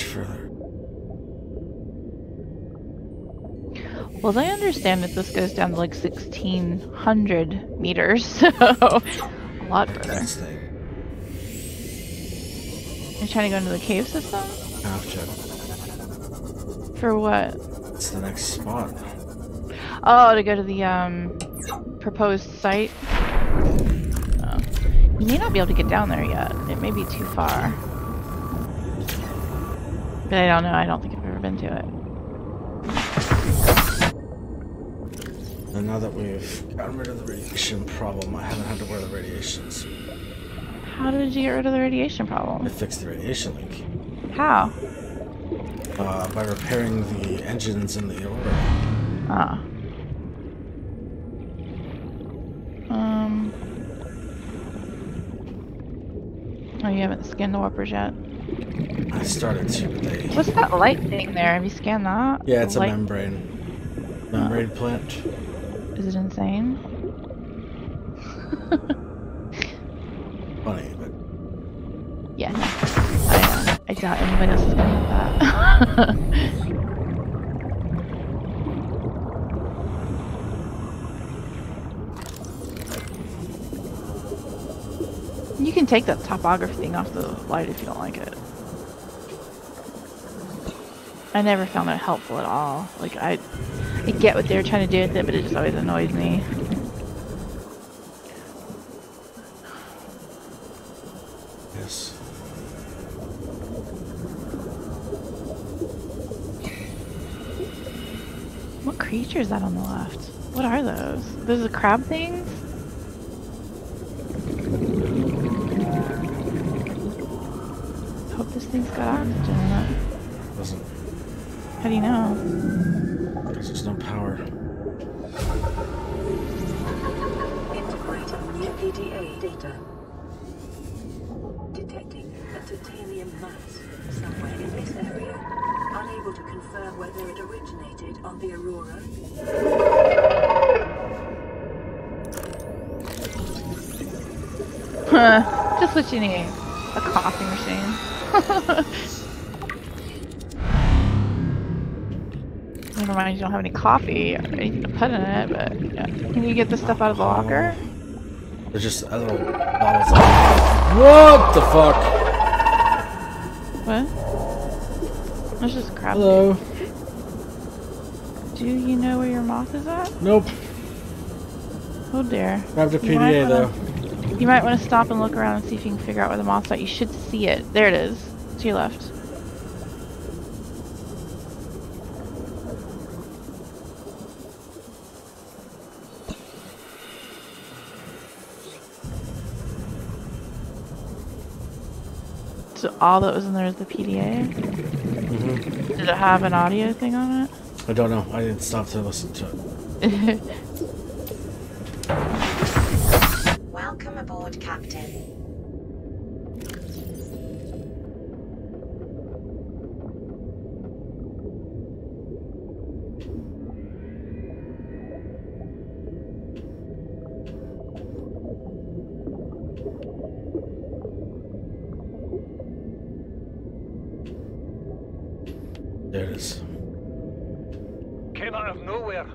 Further. Well, I understand that this goes down to like 1,600 meters, so a lot further. You're trying to go into the cave system? Have to. For what? It's the next spot. Oh, to go to the proposed site? Oh. You may not be able to get down there yet. It may be too far. But I don't know. I don't think I've ever been to it. And now that we've gotten rid of the radiation problem, I haven't had to wear the radiation suit. How did you get rid of the radiation problem? I fixed the radiation leak. How? By repairing the engines in the order. Ah. Oh, you haven't scanned the warpers yet? I started to, but they... What's that light thing there? Have you scanned that? Yeah, it's a membrane. Membrane plant. Is it insane? funny, but Yeah, no. I doubt anybody else is gonna have that. You can take that topography thing off the light if you don't like it. I never found that helpful at all. Like, I get what they were trying to do with it, but it just always annoys me. yes. What creature is that on the left? What are those? Those are crab things? Hope this thing's got oxygen in it. Doesn't. How do you know? There's just no power. Integrating new PDA data. Detecting a titanium mass somewhere in this area. Unable to confirm whether it originated on the Aurora. Just what you need. A coffee machine. Never mind, you don't have any coffee or anything to put in it, but yeah. Can you get this stuff out of the locker? There's just a little bottles of. What the fuck? What? There's just a crab. Hello. Do you know where your moth is at? Nope. Oh dear. Grabbed a PDA though. You might want to stop and look around and see if you can figure out where the moth's at. You should see it. There it is. To your left. So all that was in there is the PDA? Mm-hmm. Did it have an audio thing on it? I don't know. I didn't stop to listen to it. Welcome aboard, Captain. There it is. Came out of nowhere.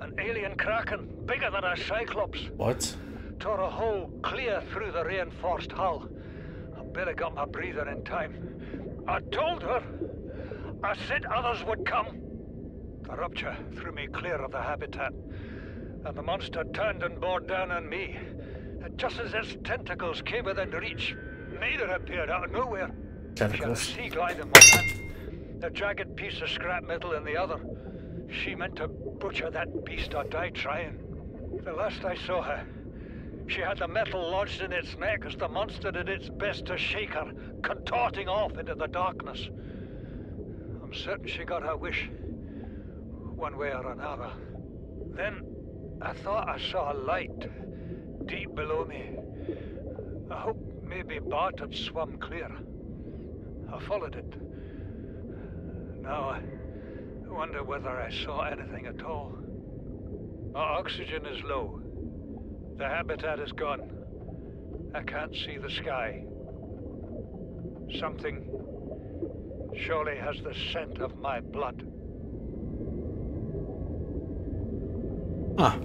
An alien kraken, bigger than a cyclops. What? Tore a hole clear through the reinforced hull. I barely got my breather in time. I told her. I said others would come. The rupture threw me clear of the habitat, and the monster turned and bore down on me. And just as its tentacles came within reach, neither appeared out of nowhere. Tentacles. She had a sea glide in one hand, a jagged piece of scrap metal in the other. She meant to butcher that beast or die trying. The last I saw her, she had the metal lodged in its neck as the monster did its best to shake her, contorting off into the darkness. I'm certain she got her wish, one way or another. Then I thought I saw a light deep below me. I hoped maybe Bart had swum clear. I followed it. Now I wonder whether I saw anything at all. Our oxygen is low. The habitat is gone. I can't see the sky. Something surely has the scent of my blood. Huh.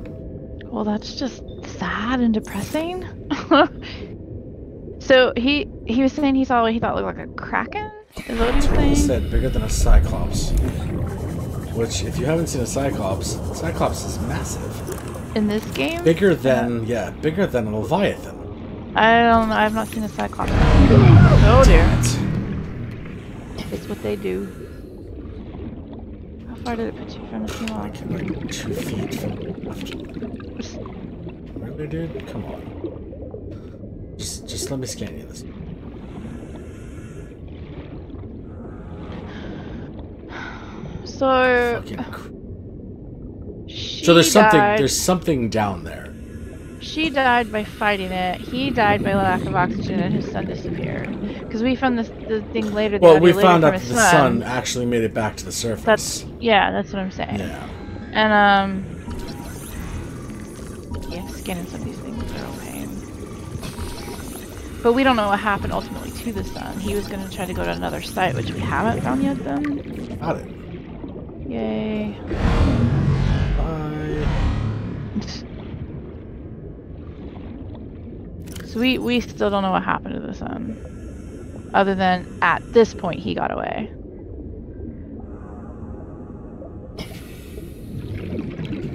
Well, that's just sad and depressing. So he was saying he saw what he thought looked like a kraken? Is that what he was saying? He said bigger than a cyclops. Which, if you haven't seen a cyclops is massive. In this game? Bigger than, yeah, bigger than a leviathan. I don't know. I've not seen a cyclops. Oh dear. It's what they do. How far did it put you from the sea wall? Like 2 feet from left. Really, dude? Come on. Just let me scan you this. So There's something down there. She died by fighting it. He died by lack of oxygen, and his son disappeared. Because we found the thing later. Well, we found out that the sun actually made it back to the surface. That's what I'm saying. Yeah. And yeah, scanning some of these things are a pain. But we don't know what happened ultimately to the sun. He was going to try to go to another site, which we haven't found yet then. Got it. Yay. Bye. So we still don't know what happened to the sun. Other than at this point he got away.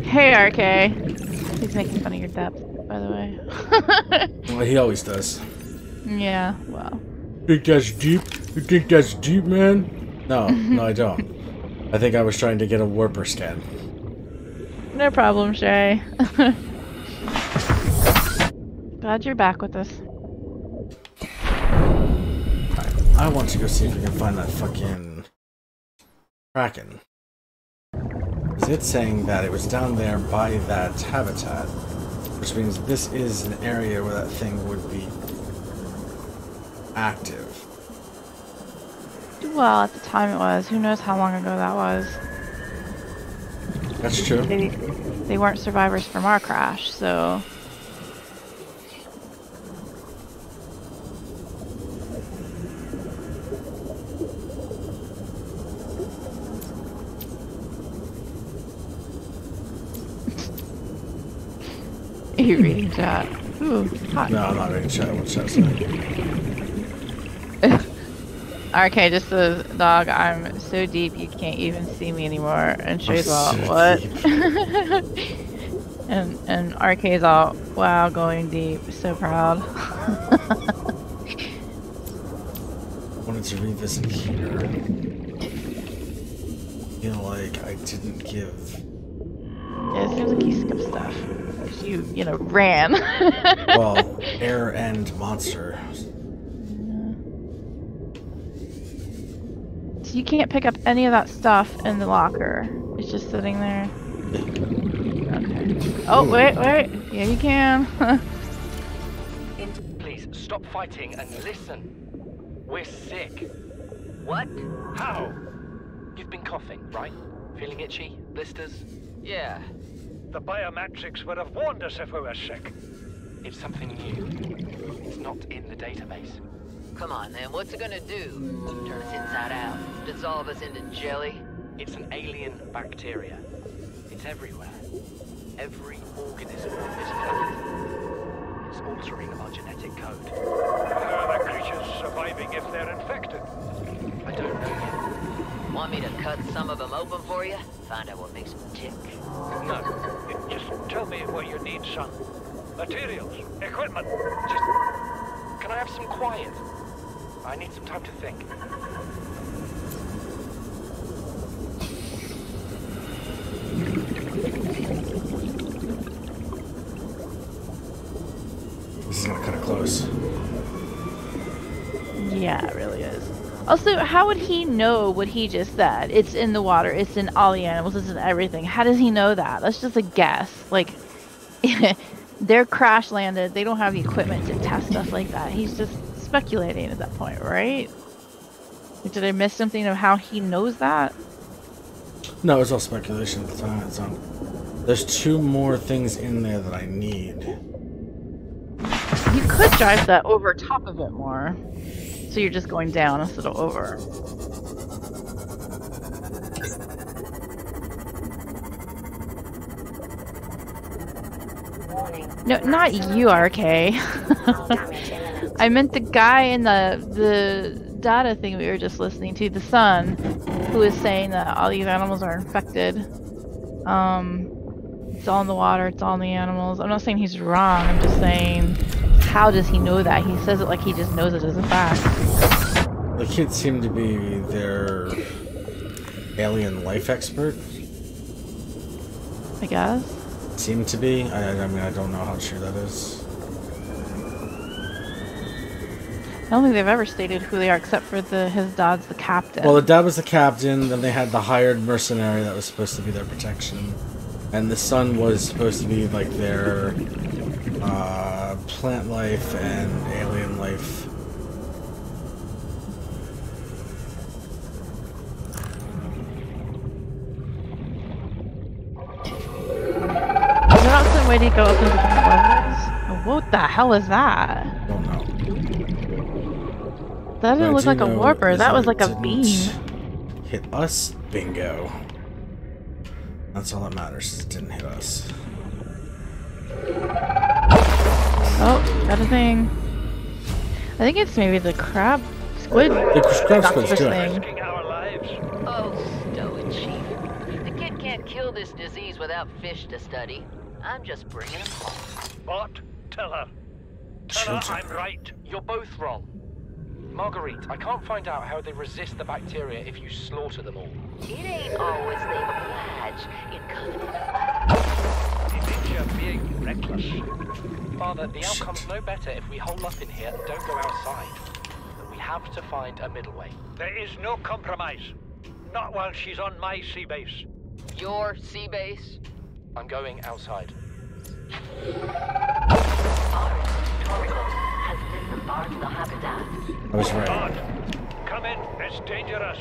Hey RK. He's making fun of your depth, by the way. Well, he always does. Yeah, well. Think that's deep? You think that's deep, man? No, no, I don't. I think I was trying to get a warper scan. No problem, Shay. Glad you're back with us. I want to go see if we can find that fucking Kraken. It's saying that it was down there by that habitat, which means this is an area where that thing would be active. Well, at the time it was. Who knows how long ago that was. That's true. They weren't survivors from our crash, so... Are you reading chat? Ooh, hot. No, I'm not reading chat. What's chat saying? RK just says, dog, I'm so deep you can't even see me anymore. And Shay's all, so what? and RK's all, wow, going deep. So proud. I wanted to revisit here. I feel like I didn't give... Yeah, it seems like you skipped stuff. You know, ran. Well, air and monster. So you can't pick up any of that stuff in the locker. It's just sitting there. Okay. Oh, wait. Yeah, you can. Please, stop fighting and listen. We're sick. What? How? You've been coughing, right? Feeling itchy? Blisters? Yeah. The biometrics would have warned us if we were sick. It's something new. It's not in the database. Come on, then. What's it gonna do? Turn us inside out? Dissolve us into jelly? It's an alien bacteria. It's everywhere. Every organism on this planet. It's altering our genetic code. How are the creatures surviving if they're infected? I don't know yet. Want me to cut some of them open for you? Find out what makes them tick. No. Just tell me what you need, son. Materials, equipment. Just... Can I have some quiet? I need some time to think. This is gonna cut it close. Yeah, it really is. Also, how would he know what he just said? It's in the water, it's in all the animals, it's in everything. How does he know that? That's just a guess. Like, they're crash landed, they don't have the equipment to test stuff like that. He's just speculating at that point, right? Like, did I miss something of how he knows that? No, it's all speculation at the time. It's on. There's 2 more things in there that I need. You could drive that over top of it more. So you're just going down instead of over. No, not you, RK. I meant the guy in the data thing we were just listening to, the sun, who was saying that all these animals are infected. It's all in the water, it's all in the animals. I'm not saying he's wrong, I'm just saying, how does he know that? He says it like he just knows it as a fact. The kid seemed to be their alien life expert. I guess. Seemed to be. I mean, I don't know how true that is. I don't think they've ever stated who they are except for his dad's the captain. Well, the dad was the captain, then they had the hired mercenary that was supposed to be their protection. And the son was supposed to be like their plant life and alien life. Is there not some way to go up into different levels? What the hell is that? Don't know. That didn't look like a warper. That was like a didn't beam. hit us. Bingo. That's all that matters. Is it didn't hit us. Oh, got a thing. I think it's maybe the crab squid. The crab squid's good. Risking our lives. Oh, stow it, Chief. The kid can't kill this disease without fish to study. I'm just bringing him home. What? Tell her. Tell her I'm right. You're both wrong. Marguerite, I can't find out how they resist the bacteria if you slaughter them all. It ain't always they oblige in covenant. It means you're being reckless. Father, the outcome's no better if we hole up in here and don't go outside. We have to find a middle way. There is no compromise. Not while she's on my sea base. Your sea base? I'm going outside. Has disembarked the habitat. I was right. God, come in. It's dangerous.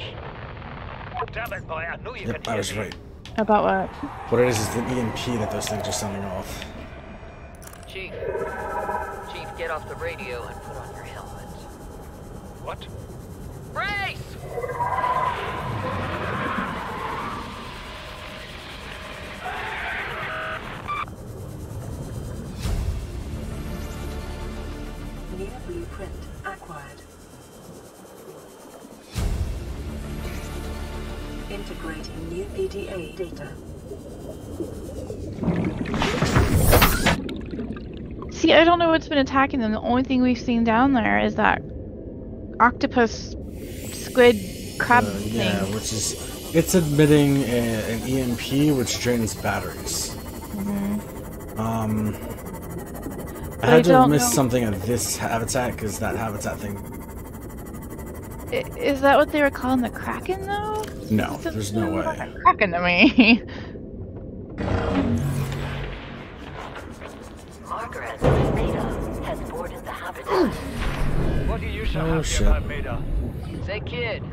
Damn it, boy. I knew you Yep, could I hear was E me. right. About what? What it is the EMP that those things are sending off. Chief. Chief, get off the radio and put on your helmet. What? Brace! New blueprint acquired. Integrating new PDA data. See, I don't know what's been attacking them. The only thing we've seen down there is that octopus, squid, crab thing. Yeah, which is it's emitting an EMP which drains batteries. I had to have missed something at this habitat because that habitat thing. Is that what they were calling the Kraken, though? No, there's no way. Kraken to me. Margaret, Beta has boarded the habitat. What do you so Oh, happy shit. about, Maida? Say, kid.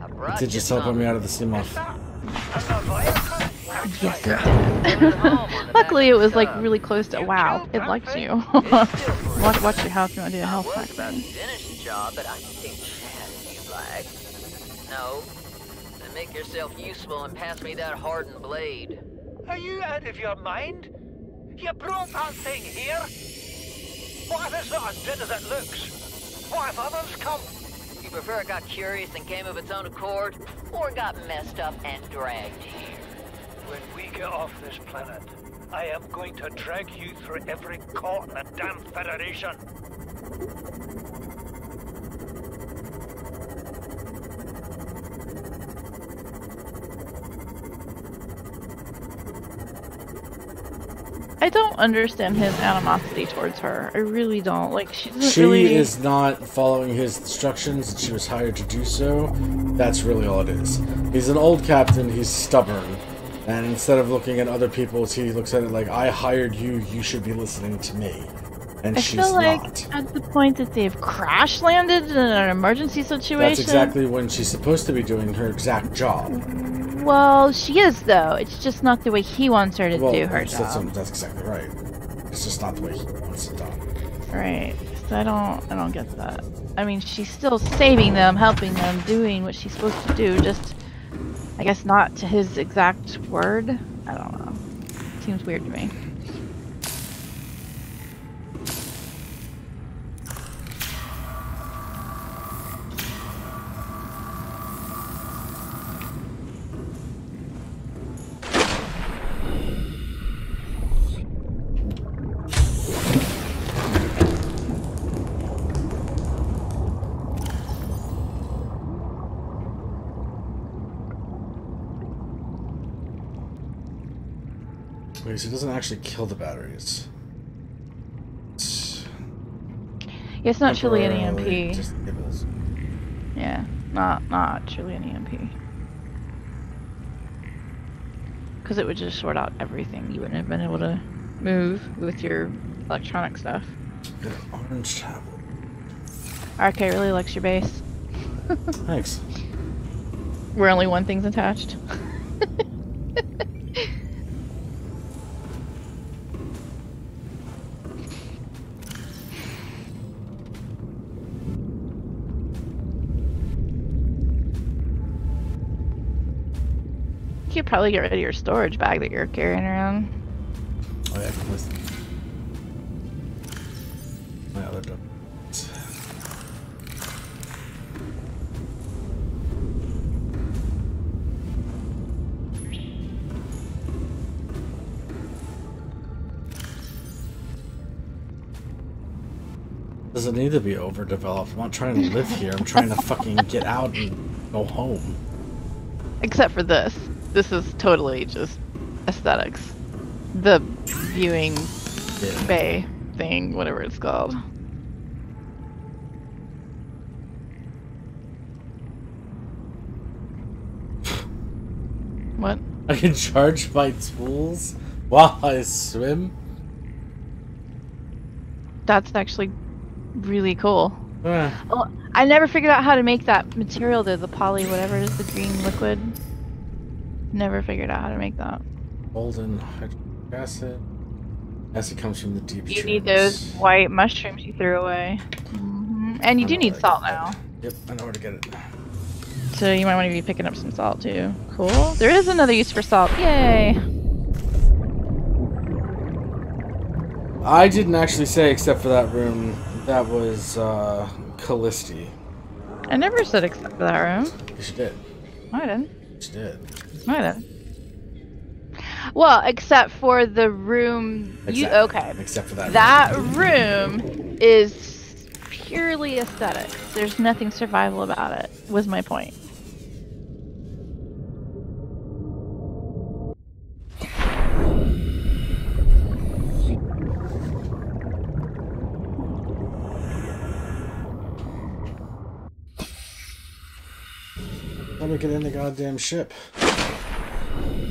I brought Did you just teleport me something. out of the steam off. Luckily, it was like really close to. Wow, it likes you. watch your health. You want to do a health pack about to thing. finish the job, but I can take chat if you'd like. No. Then make yourself useful and pass me that hardened blade. Are you out of your mind? You brought that thing here? What if it's not as dead as it looks? What if others come? You prefer it got curious and came of its own accord, or got messed up and dragged here? When we get off this planet, I am going to drag you through every court in the damn Federation. I don't understand his animosity towards her. I really don't. Like, she doesn't She really. is not following his instructions, and she was hired to do so. That's really all it is. He's an old captain, he's stubborn. And instead of looking at other people's, he looks at it like, I hired you, you should be listening to me. And I she's feel like not. at the point that they've crash landed in an emergency situation. That's exactly when she's supposed to be doing her exact job. Well, she is though. It's just not the way he wants her to do her job. That's exactly right. It's just not the way he wants it done. Right. So I don't get that. I mean, she's still saving them, helping them, doing what she's supposed to do. Just, I guess, not to his exact word. I don't know. Seems weird to me. Wait, so it doesn't actually kill the batteries. Yeah, it's not truly an Temporarily EMP. disables. Yeah, not truly an EMP. Because it would just sort out everything. You wouldn't have been able to move with your electronic stuff. Got an orange tablet. RK really likes your base. Thanks. Where only one thing's attached. think you'd probably get rid of your storage bag that you're carrying around. Oh yeah, listen. My other dog. Does it need to be overdeveloped? I'm not trying to live here. I'm trying to fucking get out and go home. Except for this. This is totally just aesthetics. The viewing bay thing, whatever it's called. What? I can charge my tools while I swim? That's actually really cool. Ah. Well, I never figured out how to make that material though, the poly whatever it is, the green liquid. Never figured out how to make that. Golden hydrochloric acid. Acid comes from the deep You trees. need those white mushrooms you threw away. And you do need salt now. Yep, I know where to get it. So you might want to be picking up some salt too. Cool. There is another use for salt. Yay! I didn't actually say, except for that room, that was Kallisti. I never said except for that room. Yes, you did. No, I didn't. Yes, you did. No, I didn't. Well, except for the room. You okay? Except for that. That room is purely aesthetic. There's nothing survival about it. Was my point. Let me get in the goddamn ship.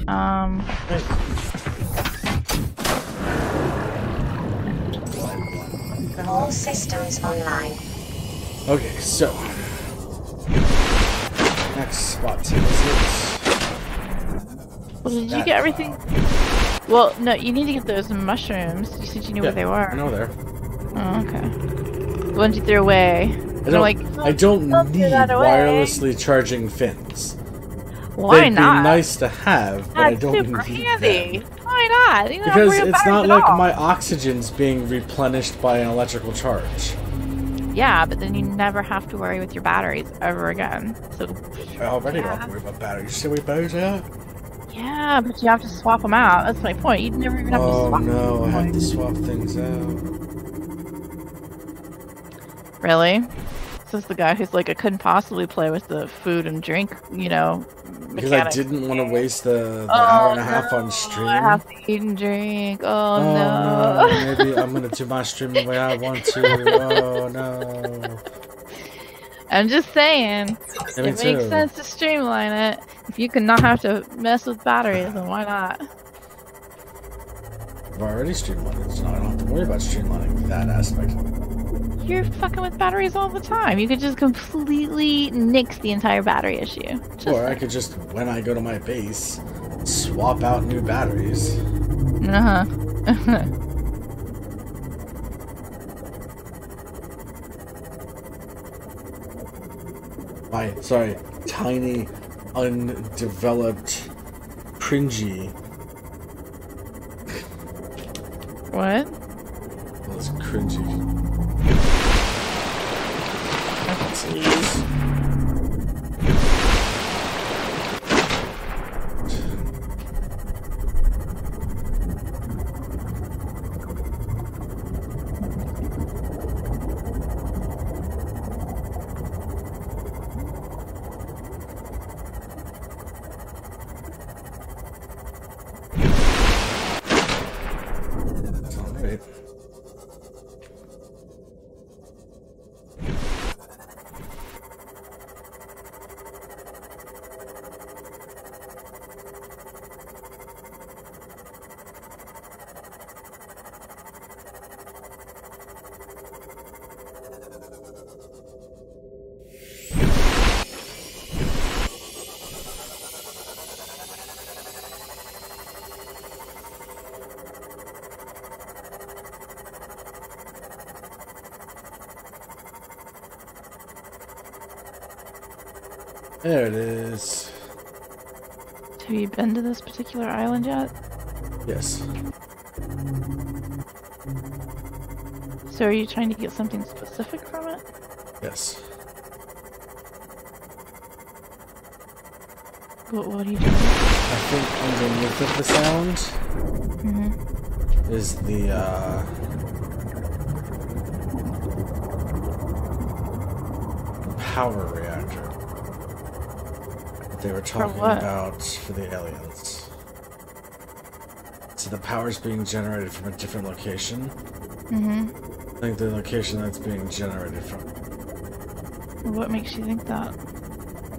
Hey. All systems online. Okay, so next spot is it? Well, did you get everything? Well, no, you need to get those mushrooms. You said you knew where they were. I know there. Oh, okay. The ones you threw away. I don't need wirelessly charging fins. Why They'd not? be nice to have, but I don't super need handy. them. Why not? You don't have to Because worry it's about not it like at all. my oxygen's being replenished by an electrical charge. Yeah, but then you never have to worry with your batteries ever again. So I already don't have to worry about batteries. You see what batteries out? yeah, but you have to swap them out. That's my point. You'd never even have to swap Oh no, I them. have to swap things out. Really? This is the guy who's like, I couldn't possibly play with the food and drink, you know, Because I mechanics. didn't want to waste the hour and a half on stream. I have to eat and drink. Oh, no. no. Maybe I'm gonna do my stream the way I want to. Oh no. I'm just saying, Yeah, me it makes too. sense to streamline it. If you can not have to mess with batteries, then why not? I've already streamlined it, so I don't have to worry about streamlining that aspect. You're fucking with batteries all the time. You could just completely nix the entire battery issue. Just Or I could just, when I go to my base, swap out new batteries. uh-huh. My, sorry, tiny, undeveloped, cringy. What? Well, it's cringy. Alright. There it is. Have you been to this particular island yet? Yes. So are you trying to get something specific from it? Yes. What are you doing? I think underneath of the sound is the power reactor that they were talking about for the aliens. So the power's being generated from a different location. I think the location that's being generated from. What makes you think that?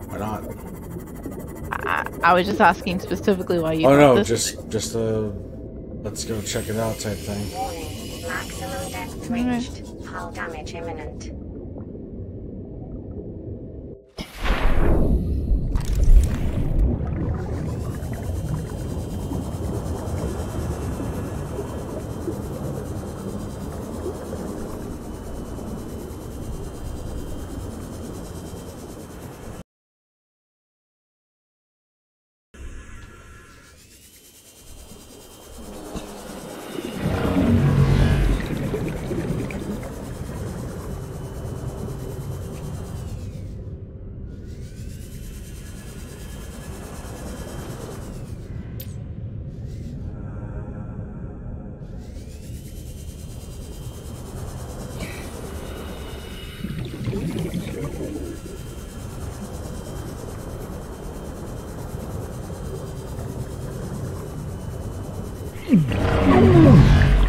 Why not? I was just asking specifically why you. Oh no, this. just let's go check it out type thing. Warning. Maximum depth reached. Hull damage imminent.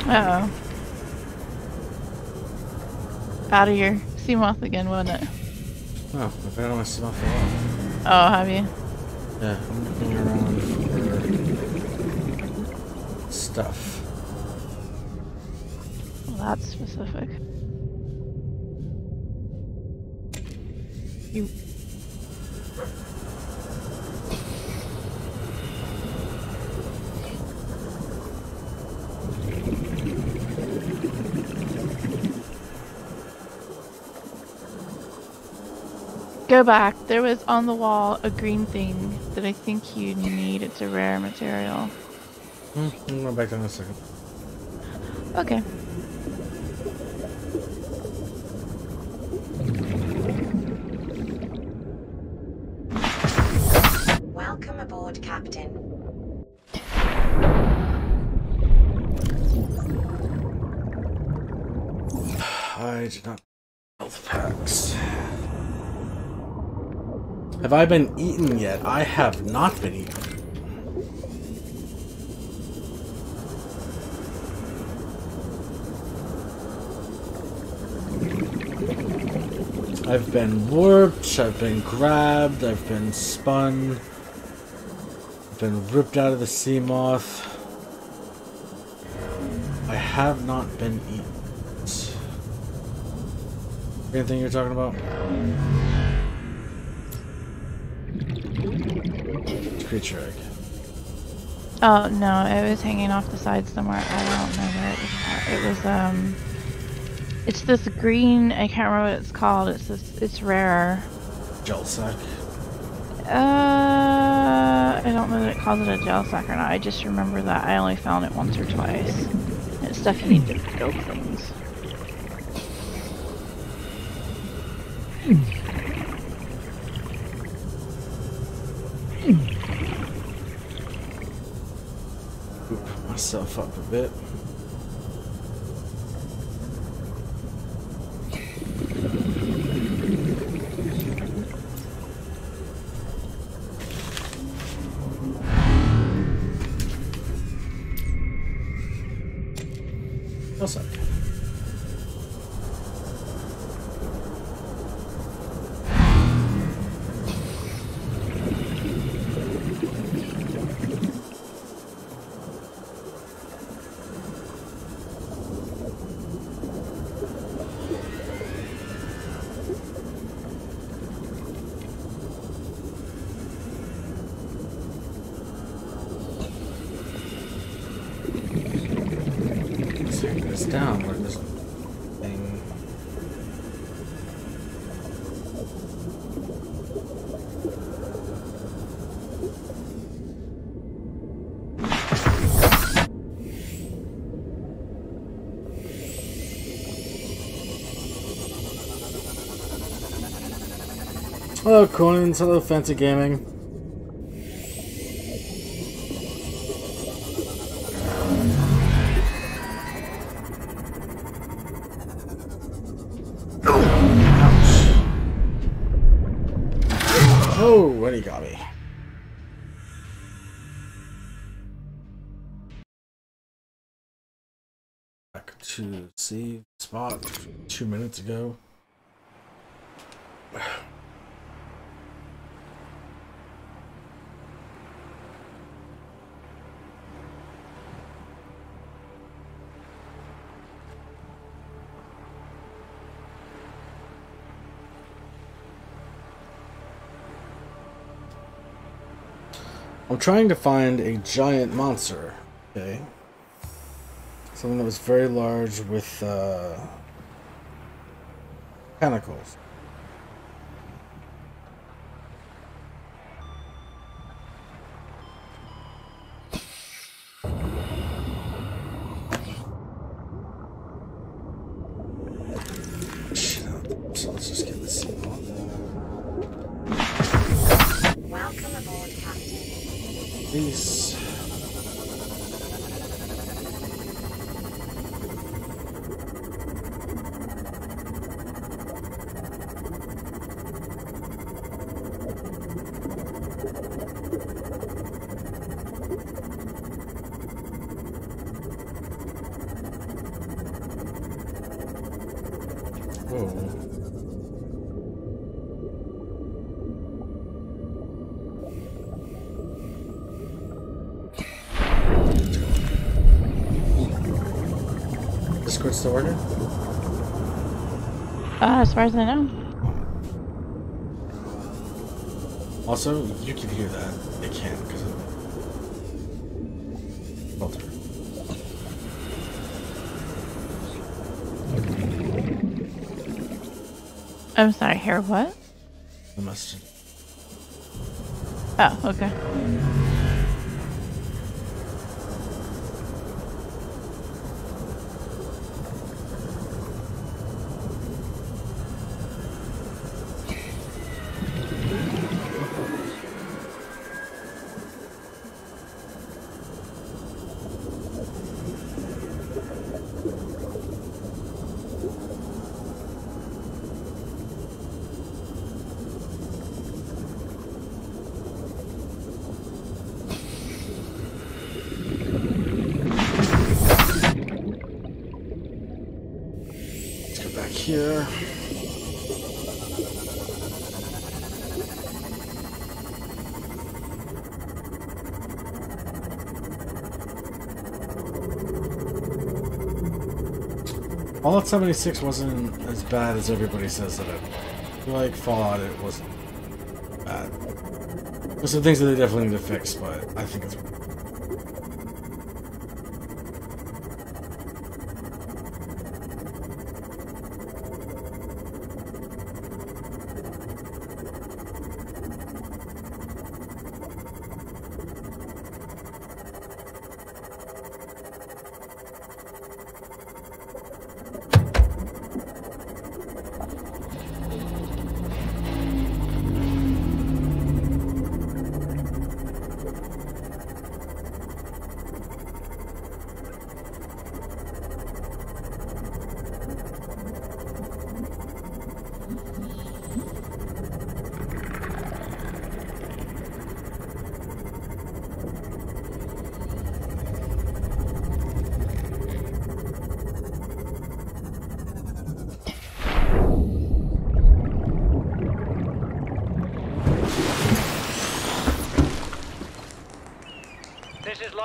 Uh-oh. Out of your Seamoth again, wasn't it? Oh, I've been on my Seamoth for a while. Oh, have you? Yeah, I'm looking around for stuff. Well, that's specific. You... Go back. There was on the wall a green thing that I think you need. It's a rare material. I'm going back down in a second. Okay. Welcome aboard, Captain. I did not health packs. Have I been eaten yet? I have not been eaten. I've been warped, I've been grabbed, I've been spun, I've been ripped out of the Seamoth. I have not been eaten. Anything you're talking about? Creature egg. Oh no, it was hanging off the side somewhere. I don't know where it was at. It was it's this green, I can't remember what it's called. It's rare. Gel sack. I don't know that it calls it a gel sack or not. I just remember that I only found it once or twice. It's stuff you need to build things. Boop myself up a bit. Also. Down where this thing. Hello, Coins. Hello, Fancy Gaming. Oh, what he got me. Back to save spot 2 minutes ago. I'm trying to find a giant monster, okay? Something that was very large with tentacles. So let's just get this scene on. Welcome aboard, Captain. Peace. Discord's still working? As far as I know. Also, you can hear that. It can't because of filter. I'm sorry, hear what? The message. Oh, okay. Here. Fallout 76 wasn't as bad as everybody says that it was. I feel like Fallout, it wasn't bad. There's some things that they definitely need to fix, but I think it's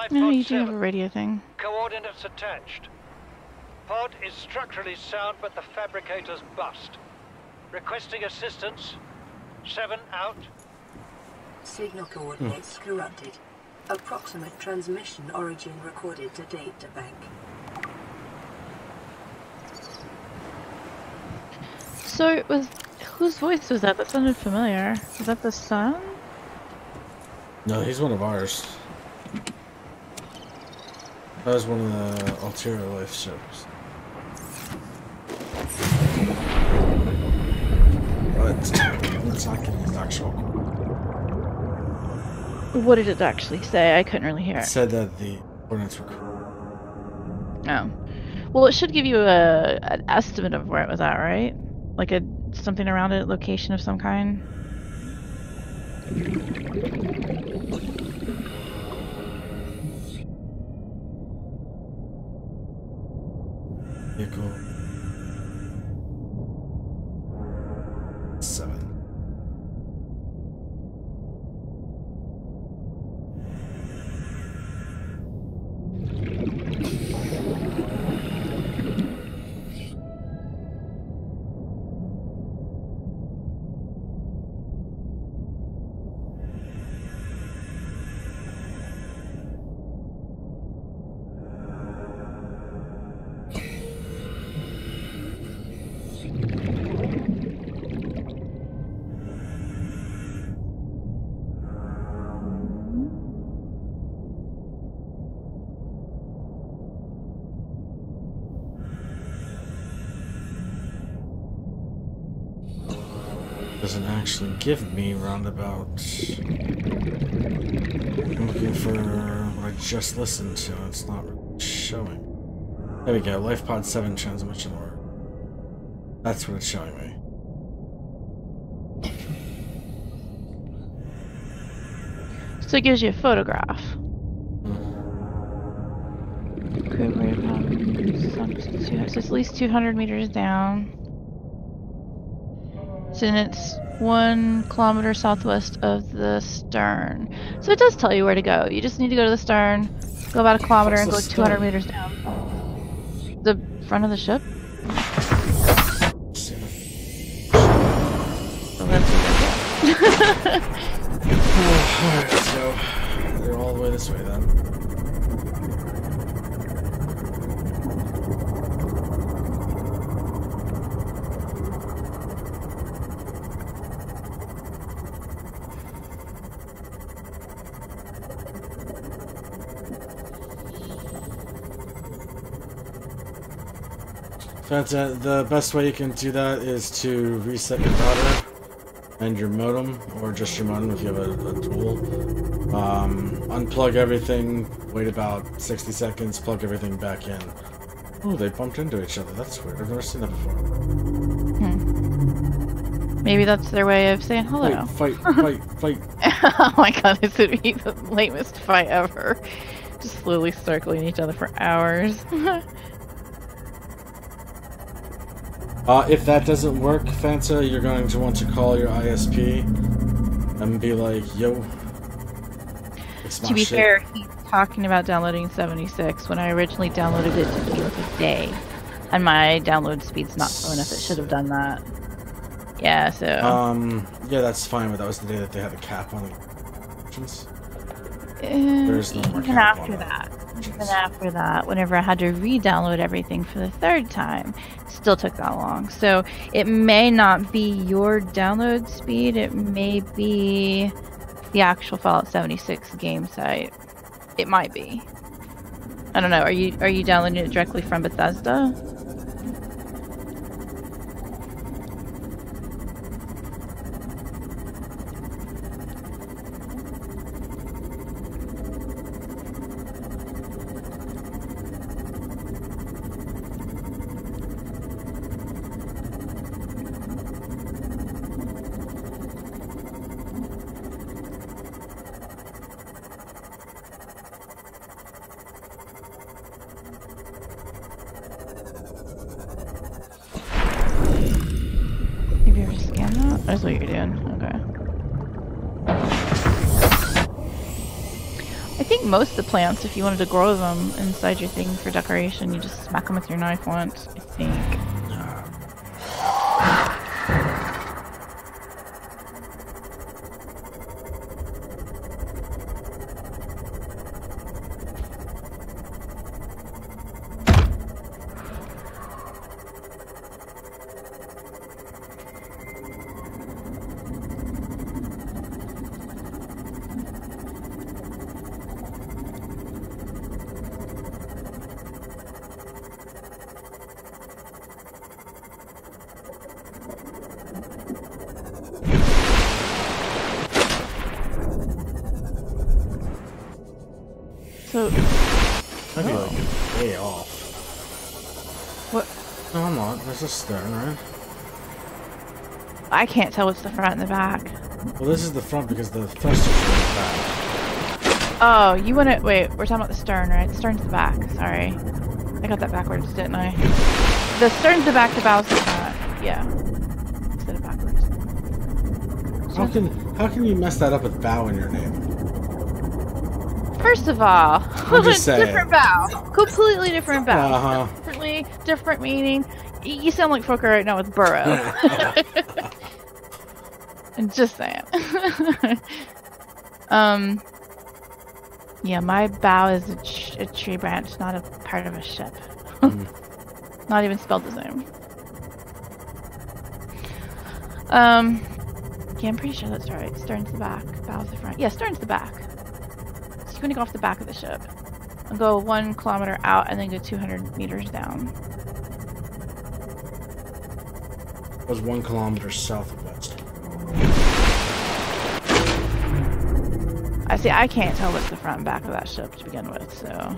No, you do have a radio thing. Coordinates attached. Pod is structurally sound, but the fabricator's bust. Requesting assistance. 7 out. Signal coordinates corrupted. Approximate transmission origin recorded to data bank. So it was whose voice was that? That sounded familiar. Was that the son? no, he's one of ours. That was one of the Ulterior Life shows. But it's not giving us actual. What did it actually say? I couldn't really hear It it. said that the coordinates were correct. Oh. Well, it should give you an estimate of where it was at, right? Like something around it, location of some kind. Vehicle 7. Doesn't actually give me roundabout. I'm looking for what I just listened to, and it's not really showing. There we go, LifePod 7 transmission order. That's what it's showing me. So it gives you a photograph. So it's at least 200 meters down. So it's 1 kilometer southwest of the stern. So it does tell you where to go. You just need to go to the stern, go about a kilometer, and go 200 meters down. The front of the ship? So that's Alright, let's go. They're all the way this way then. The best way you can do that is to reset your router and your modem, or just your modem if you have a dual. Unplug everything, wait about 60 seconds, plug everything back in. Oh, they bumped into each other. That's weird. I've never seen that before. Maybe that's their way of saying hello. Wait, fight. Oh my god, this would be the lamest fight ever. Just slowly circling each other for hours. If that doesn't work, Fanta, you're going to want to call your ISP and be like, yo. To be fair, he's talking about downloading 76. When I originally downloaded it, it took me like a day. And my download speed's not slow enough. It should have done that. Yeah, so... yeah, that's fine, but that was the day that they had a cap on the options. There's no more even cap after on that. Even after that, whenever I had to re-download everything for the 3rd time, it still took that long. So it may not be your download speed, it may be the actual Fallout 76 game site. It might be. I don't know. Are you downloading it directly from Bethesda? That's what you're doing. Okay. I think most of the plants, if you wanted to grow them inside your thing for decoration, you just smack them with your knife once, I think. I'd be like way off. What? No, I'm not. There's a stern, right? I can't tell what's the front and the back. Well, this is the front because the thrusters are in the back. Oh, you want to wait? We're talking about the stern, right? The stern's the back. Sorry, I got that backwards, didn't I? The stern's the back, the bow's the front. Yeah, instead of backwards. How can you mess that up with bow in your name? First of all, I'm just saying. different bow, completely different bow, Uh-huh. completely different meaning. You sound like Fooker right now with burrow. I'm just saying. Yeah, my bow is a tree branch, not a part of a ship. Not even spelled the same. Yeah, I'm pretty sure that's right. Stern's the back, bow's the front. Yeah, stern's the back. So you're gonna go off the back of the ship and go 1 kilometer out and then go 200 meters down. It was 1 kilometer southwest. I see. I can't tell what's the front and back of that ship to begin with, so.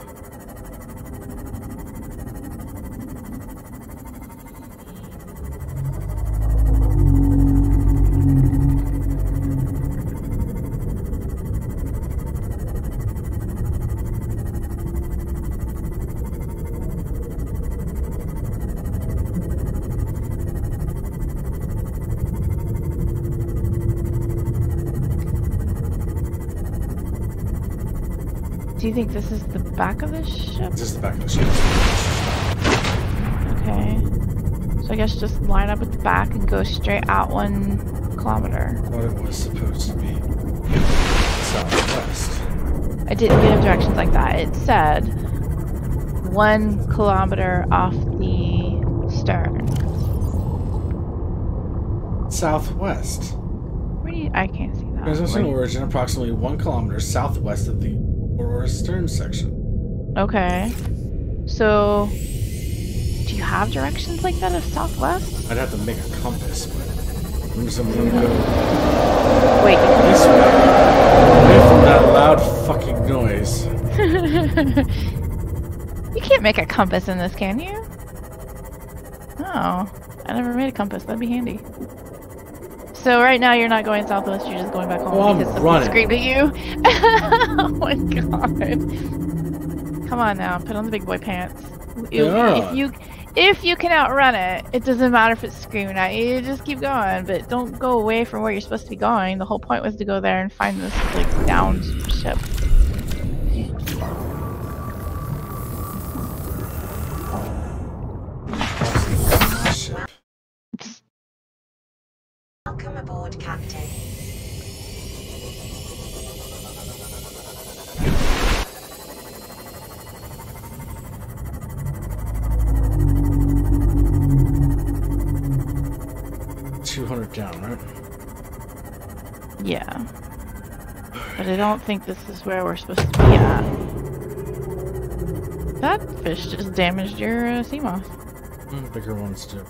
Do you think this is the back of the ship? This is the back of the ship. Okay. So I guess just line up with the back and go straight out 1 kilometer. What it was supposed to be. Southwest. I didn't give directions like that. It said 1 kilometer off the stern. Southwest. Where do you? I can't see that. Transmission origin approximately 1 kilometer southwest of the Aurora's stern section. Okay. So, do you have directions like that of southwest? I'd have to make a compass, but I'm just gonna go Wait. this way. Away from that loud fucking noise. You can't make a compass in this, can you? Oh, I never made a compass. That'd be handy. So right now you're not going southwest, you're just going back home Well, because I'm someone running. screamed at you? Oh my god. Come on now, put on the big boy pants. If you can outrun it, it doesn't matter if it's screaming at you, just keep going, but don't go away from where you're supposed to be going. The whole point was to go there and find this like downed ship. Ship. Welcome aboard, Captain. Down, right? Yeah. But I don't think this is where we're supposed to be at. That fish just damaged your sea moth. Bigger ones too.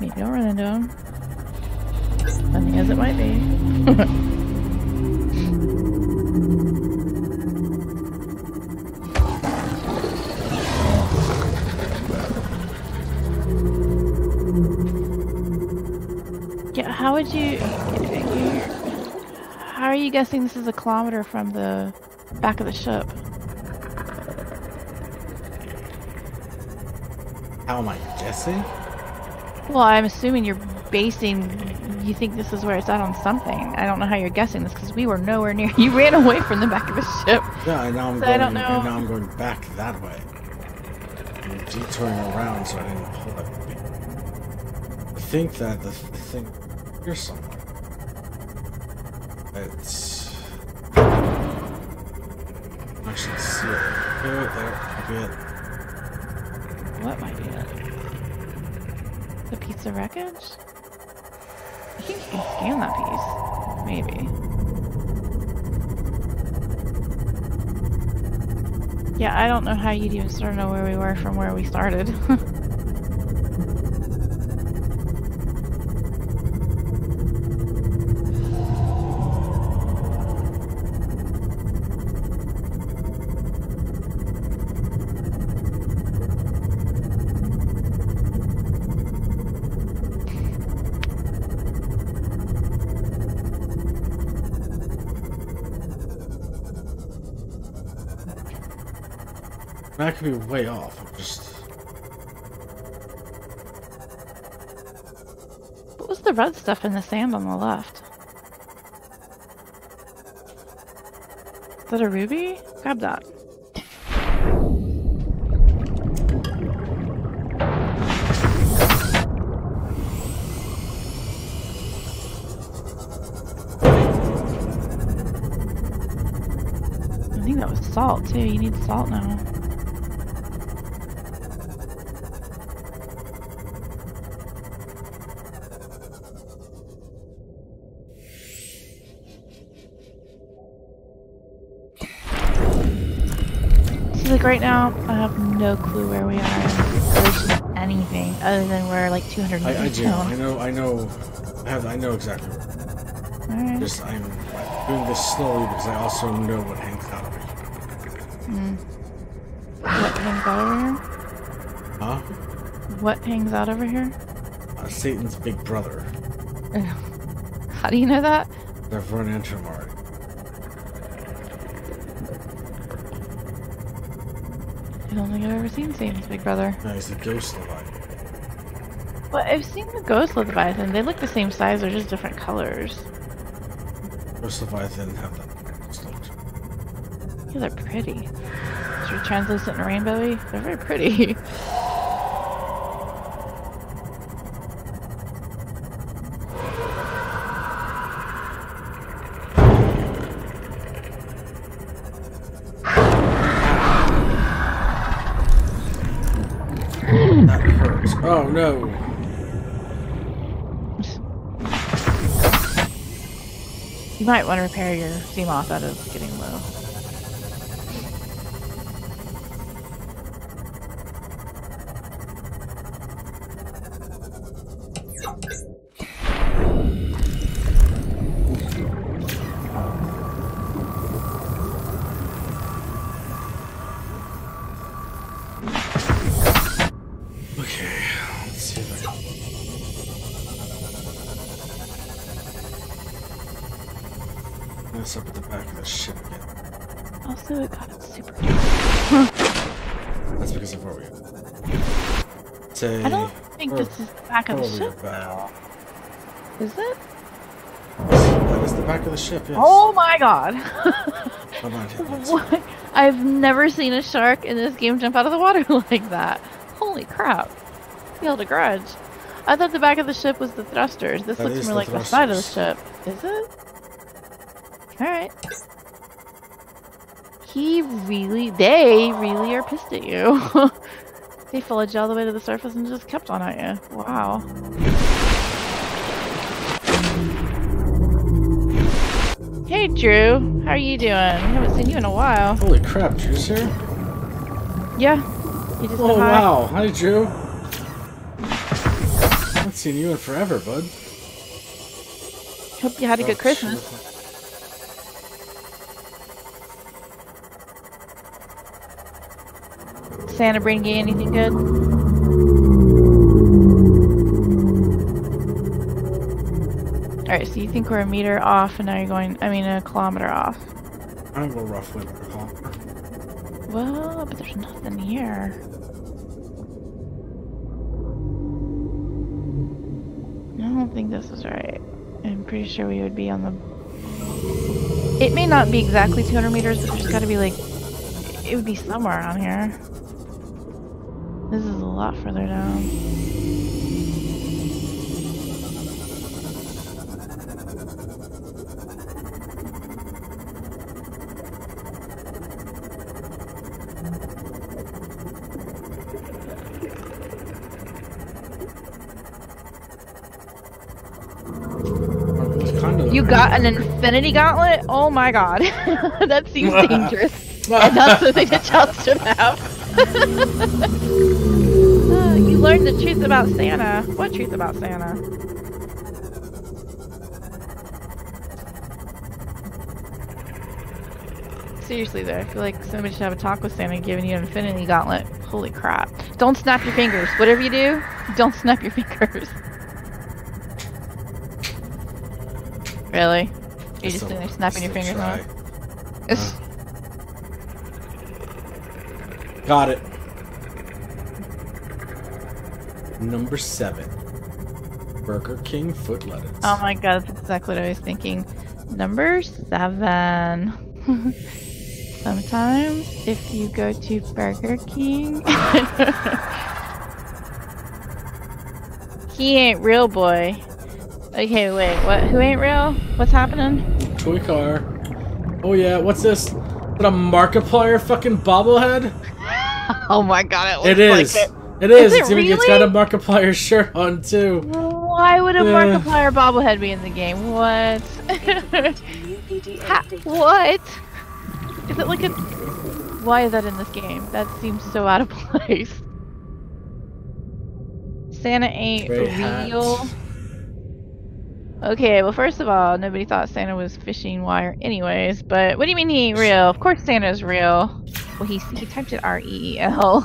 Maybe I'll run into him. Funny as it might be. Yeah, how would you... How are you guessing this is a kilometer from the back of the ship? How am I guessing? Well, I'm assuming you're basing... You think this is where it's at on something. I don't know how you're guessing this because we were nowhere near... You ran away from the back of the ship. Yeah, and now I'm So going. I don't know. And now I'm going back that way. I'm detouring around so I didn't pull that. I think that the thing here somewhere. It's. I should see it. There, might be it. What might be it? The pizza wreckage? I think you can scan that piece. Maybe. Yeah, I don't know how you'd even sort of know where we were from where we started. I could be way off. I'm just... What was the red stuff in the sand on the left? Is that a ruby? Grab that. I think that was salt too. You need salt now. Like right now, I have no clue where we are in relation to anything other than we're like 200 meters I do. down. I know exactly where. Alright. Just I'm doing this slowly because I also know what hangs out of it. What hangs out over here? Huh? What hangs out over here? Satan's big brother. How do you know that? I've run into him already. I don't think I've ever seen Satan's big brother. No, he's a ghost Leviathan. Well, I've seen the ghost Leviathan. They look the same size, they're just different colors. Ghost Leviathan have that ghost look. Yeah, they're pretty. Sort of translucent and rainbowy. They're very pretty. That hurts. Oh no! You might want to repair your Seamoth, that is getting low. Okay, let's see if I can... This up at the back of the ship again. Also, it got super That's because of where we are. Say... I don't think this is the back of the where we ship. are. Is it? That is the back of the ship, yes. Oh my god! Come on, What? I've never seen a shark in this game jump out of the water like that. Holy crap. He held a grudge. I thought the back of the ship was the thrusters. This That looks is more the like the side of the thrusters. ship. Is it? Alright. They really are pissed at you. They followed you all the way to the surface and just kept on at you. Wow. Hey Drew, how are you doing? I haven't seen you in a while. Holy crap, Drew's here? Yeah. You just Oh said hi. wow, hi Drew. I haven't seen you in forever, bud. Hope you had a good Christmas. Santa bring you anything good? Alright, so you think we're a meter off and now you're going, a kilometer off. I'm a roughly a kilometer. Well, but there's nothing here. I don't think this is right. I'm pretty sure we would be on the... It may not be exactly 200 meters, but there's gotta be like... It would be somewhere on here. This is a lot further down. You got an infinity gauntlet? Oh my god. That seems dangerous. And not something a child should have. You learned the truth about Santa. What truth about Santa? Seriously though, I feel like somebody should have a talk with Santa giving you an infinity gauntlet. Holy crap. Don't snap your fingers. Whatever you do, don't snap your fingers. Really? You're just sitting there snapping your fingers now? Got it. Number 7. Burger King foot lettuce. Oh my god, that's exactly what I was thinking. Number 7. Sometimes, if you go to Burger King... He ain't real, boy. Okay, wait, what? Who ain't real? What's happening? Toy car. Oh yeah, what's this? Is it a Markiplier fucking bobblehead? Oh my god, It is. Like it. It is. Is it really? It's got a Markiplier shirt on too. Why would a Markiplier bobblehead be in the game? What? What? Is it like a... Why is that in this game? That seems so out of place. Santa ain't real. Okay, well first of all, nobody thought Santa was fishing wire anyways, but what do you mean he ain't real? Of course Santa's real. Well, he typed it R-E-E-L.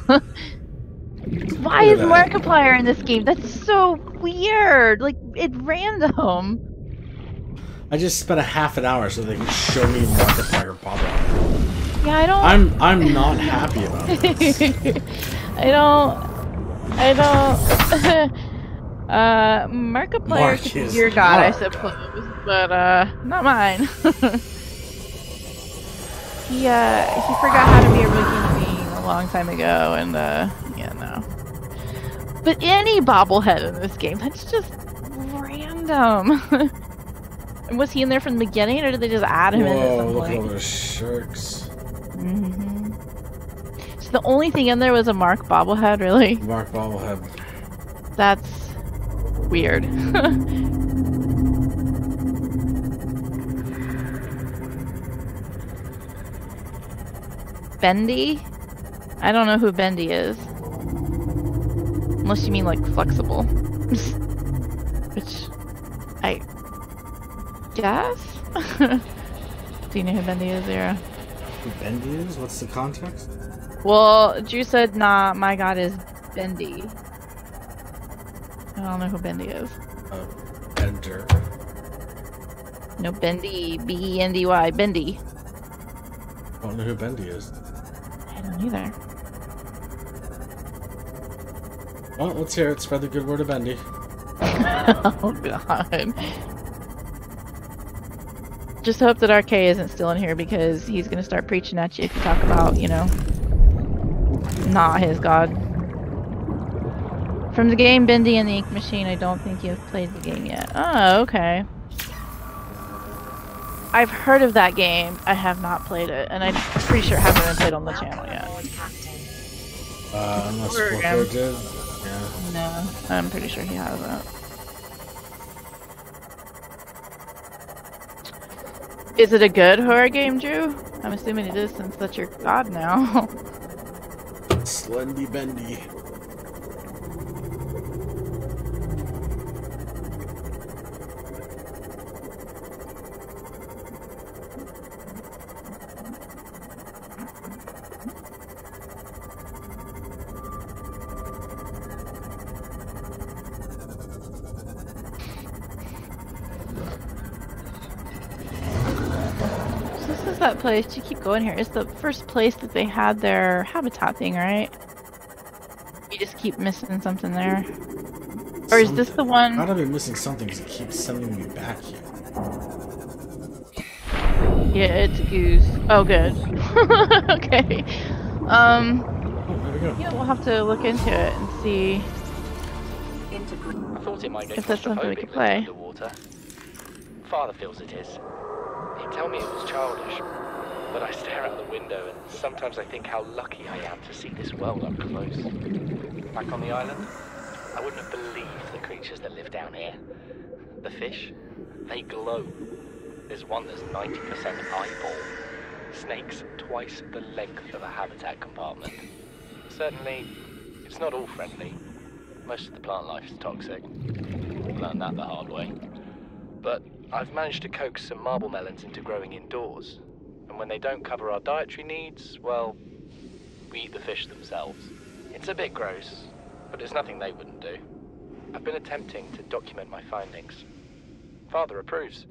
Why is Markiplier in this game? That's so weird. Like, it's random. I just spent a half an hour so they can show me Markiplier bobblehead. Yeah, I don't... I'm not happy about this. I don't... Markiplier could be your god, I suppose, but not mine. He forgot how to be a real human being a long time ago, and yeah, no. But any bobblehead in this game, that's just random. And was he in there from the beginning, or did they just add him in at some point? Look at all those sharks. So the only thing in there was a Mark bobblehead, really? Mark bobblehead. That's weird. Bendy? I don't know who Bendy is. Unless you mean like flexible. Which I guess? Do you know who Bendy is, Zero? Who Bendy is? What's the context? Well, Drew said, nah, my god is Bendy. I don't know who Bendy is. Bender. No, Bendy. B-E-N-D-Y. Bendy. I don't know who Bendy is. I don't either. Well, let's hear it. Spread the good word of Bendy. Oh, God. Just hope that RK isn't still in here, because he's going to start preaching at you if you talk about, you know, not his god. From the game Bendy and the Ink Machine, I don't think you've played the game yet. Oh, okay. I've heard of that game. I have not played it, and I'm pretty sure it hasn't been played on the channel yet. Unless Scorpio did. Yeah. No, I'm pretty sure he hasn't. Is it a good horror game, Drew? I'm assuming it is, since that's your god now. Slendy Bendy. That place, you keep going here. It's the first place that they had their habitat thing, right? You just keep missing something there. Or is this the one? Gotta be missing something because it keeps sending me back here. Yeah, it's a goose. Oh, good. Okay. There we go. Yeah, we'll have to look into it and see I thought it might get if that's something we could play. Underwater. Father feels it is. He'd tell me it was childish, but I stare out the window and sometimes I think how lucky I am to see this world up close. Back on the island, I wouldn't have believed the creatures that live down here. The fish, they glow. There's one that's 90% eyeball. Snakes twice the length of a habitat compartment. Certainly, it's not all friendly. Most of the plant life is toxic. Learned that the hard way. But I've managed to coax some marble melons into growing indoors, and when they don't cover our dietary needs, well, we eat the fish themselves. It's a bit gross, but there's nothing they wouldn't do. I've been attempting to document my findings. Father approves.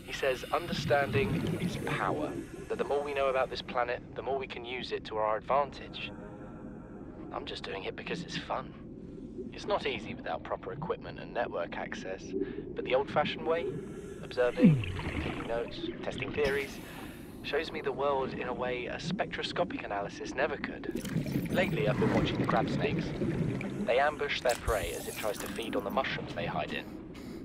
He says understanding is power, that the more we know about this planet, the more we can use it to our advantage. I'm just doing it because it's fun. It's not easy without proper equipment and network access, but the old-fashioned way, observing, taking notes, testing theories, shows me the world in a way a spectroscopic analysis never could. Lately, I've been watching the crab snakes. They ambush their prey as it tries to feed on the mushrooms they hide in.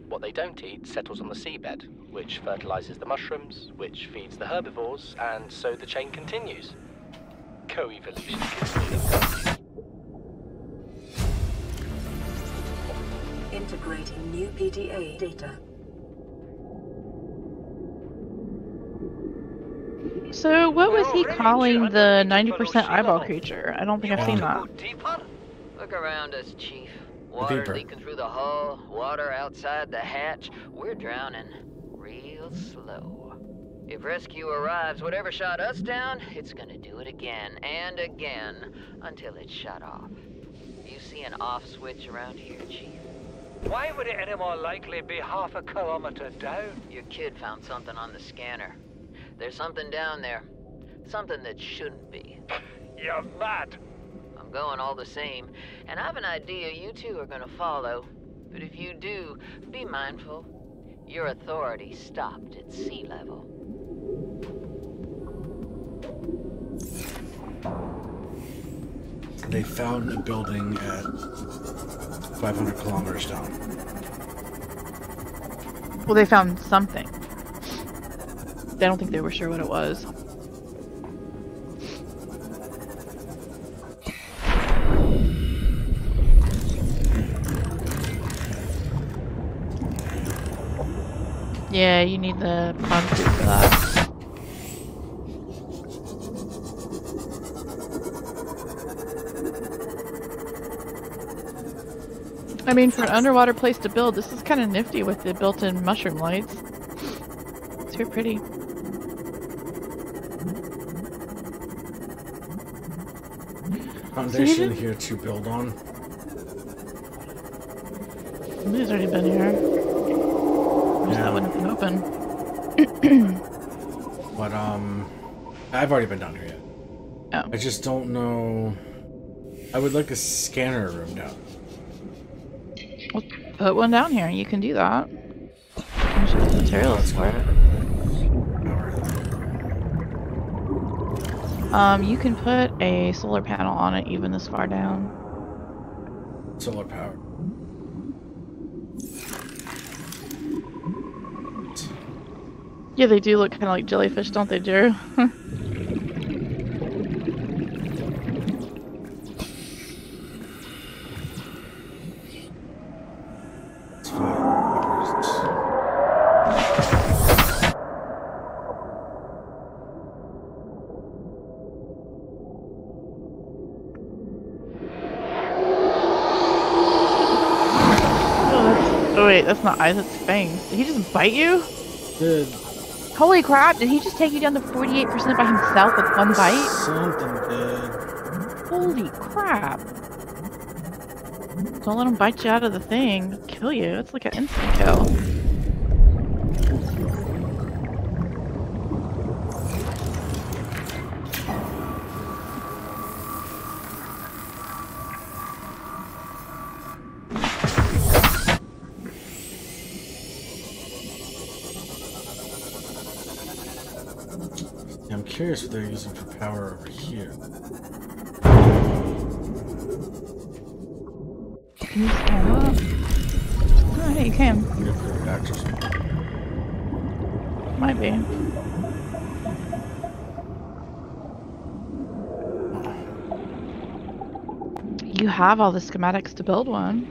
What they don't eat settles on the seabed, which fertilizes the mushrooms, which feeds the herbivores, and so the chain continues. Co-evolution gives me the Integrating new PDA data. So what was he calling the 90% eyeball creature? I don't think I've seen that. Look around us, Chief. Water leaking through the hull, water outside the hatch. We're drowning real slow. If rescue arrives, whatever shot us down, it's gonna do it again and again until it's shut off. You see an off switch around here, Chief? Why would it any more likely be half a kilometer down? Your kid found something on the scanner. There's something down there. Something that shouldn't be. You're mad. I'm going all the same, and I've an idea you two are gonna follow. But if you do, be mindful. Your authority stopped at sea level. They found a building at 500 kilometers down. Well, they found something. I don't think they were sure what it was. Yeah, you need the concrete for that. I mean, for an underwater place to build, this is kind of nifty with the built-in mushroom lights. It's very pretty. Foundation here to build on. Somebody's already been here. Yeah. That wouldn't have been open. But I've already been down here yet. Oh. I just don't know. I would like a scanner room down. Well, put one down here. You can do that. There's just materials for it. You can put a solar panel on it even this far down. Solar power. Yeah, they do look kind of like jellyfish, don't they, Drew? Wait, that's not eyes, that's fangs. Did he just bite you? Did Holy crap, did he just take you down to 48% by himself with one bite? something did. Holy crap. Don't let him bite you out of the thing. He'll kill you. It's like an instant kill. I'm curious what they're using for power over here. Can you stand up? Oh, yeah, you can. Nuclear reactors. Might be. You have all the schematics to build one.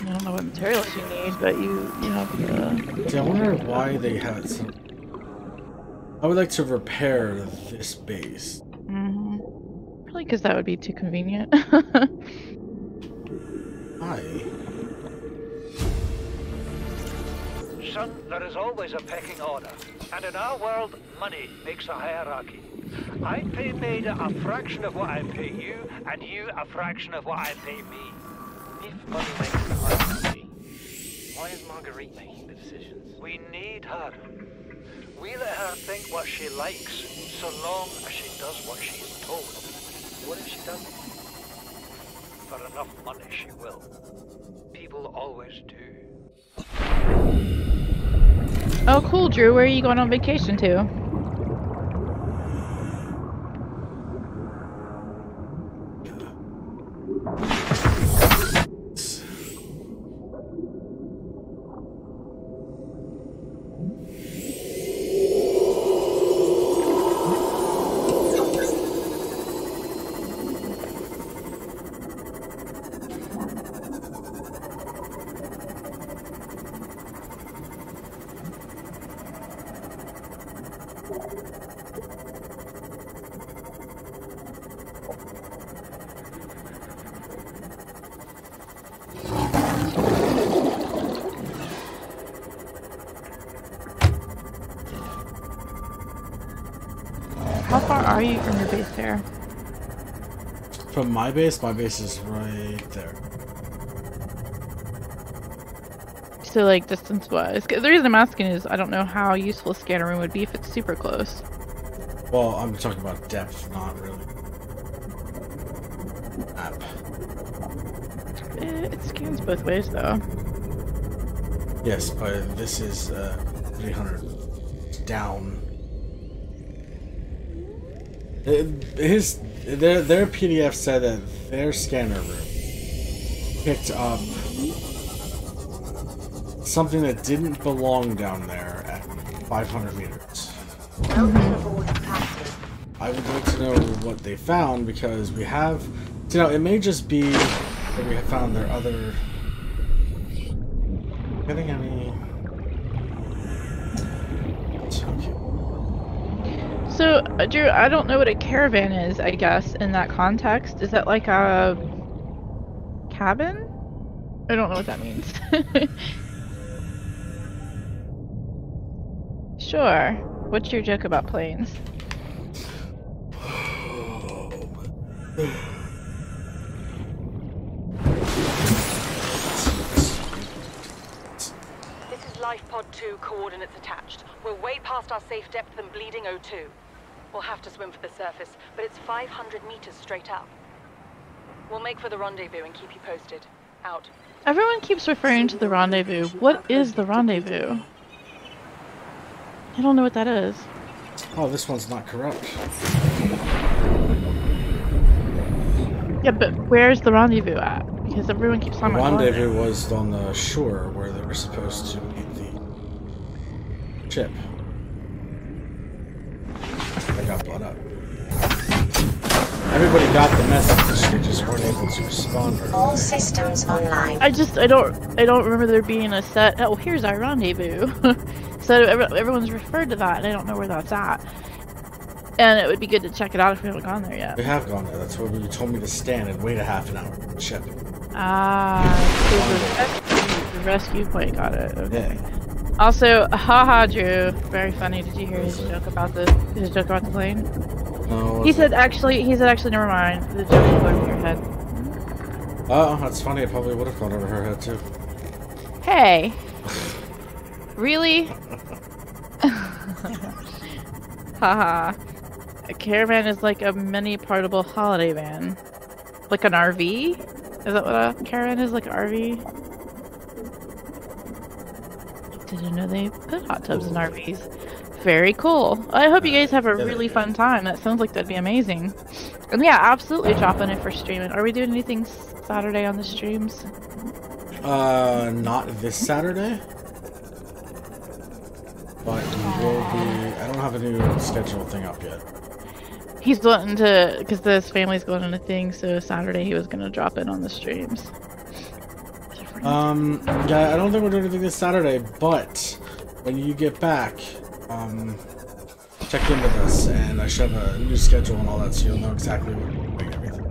I don't know what materials you need, but you have the... See, I wonder why they had some... I would like to repair this base. Mm-hmm. Probably because that would be too convenient. Hi. Son, there is always a pecking order. And in our world, money makes a hierarchy. I pay Maida a fraction of what I pay you, and you a fraction of what I pay me. If money makes the hierarchy, why is Marguerite making the decisions? We need her. We let her think what she likes, so long as she does what she's told. What has she done? For enough money, she will. People always do. Oh, cool, Drew. Where are you going on vacation to? How far are you from your base there? From my base is right there. So, like, distance-wise. The reason I'm asking is I don't know how useful a scanner room would be if it's super close. Well, I'm talking about depth, not really. Map. It scans both ways, though. Yes, but this is 300 down. Their PDF said that their scanner room picked up something that didn't belong down there at 500 meters. I would like to know what they found, because we have, you know, it may just be that we have found their other. Getting any? Okay. So, Drew, I don't know what a caravan is, I guess, in that context. Is that like a cabin? I don't know what that means. Sure. What's your joke about planes? This is Life Pod 2, coordinates attached. We're way past our safe depth and bleeding O2. We'll have to swim for the surface, but it's 500 meters straight up. We'll make for the rendezvous and keep you posted. Out. Everyone keeps referring to the rendezvous. What is the rendezvous? I don't know what that is. Oh, this one's not corrupt. Yeah, but where's the rendezvous at? Because everyone keeps talking The about rendezvous was on the shore where they were supposed to meet the ship. They got blown up. Everybody got the message, they just weren't able to respond. All systems online. I don't remember there being a set. Oh, here's our rendezvous. So everyone's referred to that, and I don't know where that's at. And it would be good to check it out if we haven't gone there yet. We have gone there. That's where you told me to stand and wait a half an hour for the ship. Ah, so the rescue point. Got it. Okay. Yeah. Also, haha, Drew. Very funny. Did you hear his joke about the plane? No. He said actually, never mind. The joke will go over your head. Oh, that's funny. It probably would have gone over her head too. Hey. Really? Haha. A caravan is like a mini portable holiday van. Like an RV? Is that what a caravan is? Like an RV? Didn't know they put hot tubs in RVs. Very cool. I hope you guys have a really fun time. That sounds like that'd be amazing. And yeah, absolutely drop in it for streaming. Are we doing anything Saturday on the streams? Not this Saturday. But we will be. I don't have a new schedule thing up yet. He's wanting to, because his family's going on a thing, so Saturday he was going to drop in on the streams. Yeah, I don't think we're doing anything this Saturday, but when you get back, check in with us, and I should have a new schedule and all that, so you'll know exactly what we're doing, everything.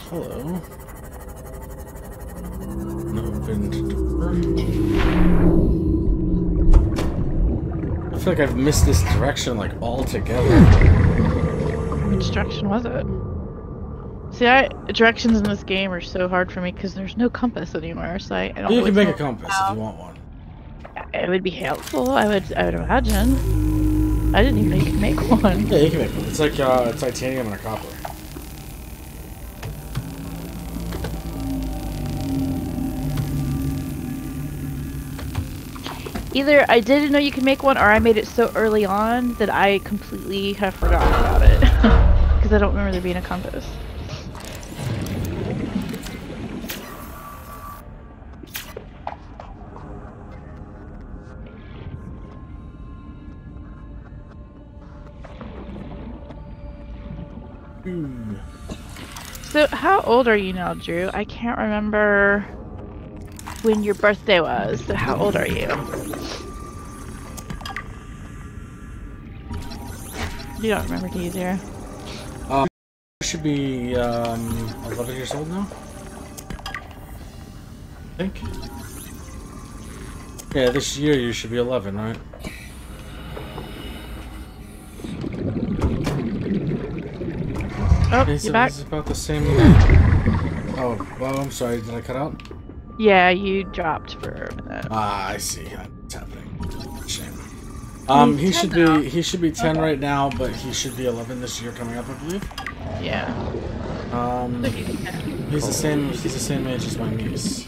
hello. An opened door. I feel like I've missed this direction like altogether. Which direction was it? See, directions in this game are so hard for me because there's no compass anymore, so I don't. You can make a know compass if you want one. It would be helpful. I would imagine. I didn't even know you could make one. Yeah, you can make one. It's like titanium and a copper. Either I didn't know you could make one, or I made it so early on that I completely have forgotten about it. Because I don't remember there being a compass. So, how old are you now, Drew? I can't remember when your birthday was. So, how old are you? You don't remember, do you, Zero? I should be 11 years old now. I think. Yeah, this year you should be 11, right? Oh, you're back. It's about the same. Oh, well, I'm sorry. Did I cut out? Yeah, you dropped for a minute. Ah, I see. What's happening? Shame. He should be 10 right now, but he should be 11 this year coming up, I believe. Yeah. He's the same age as my niece.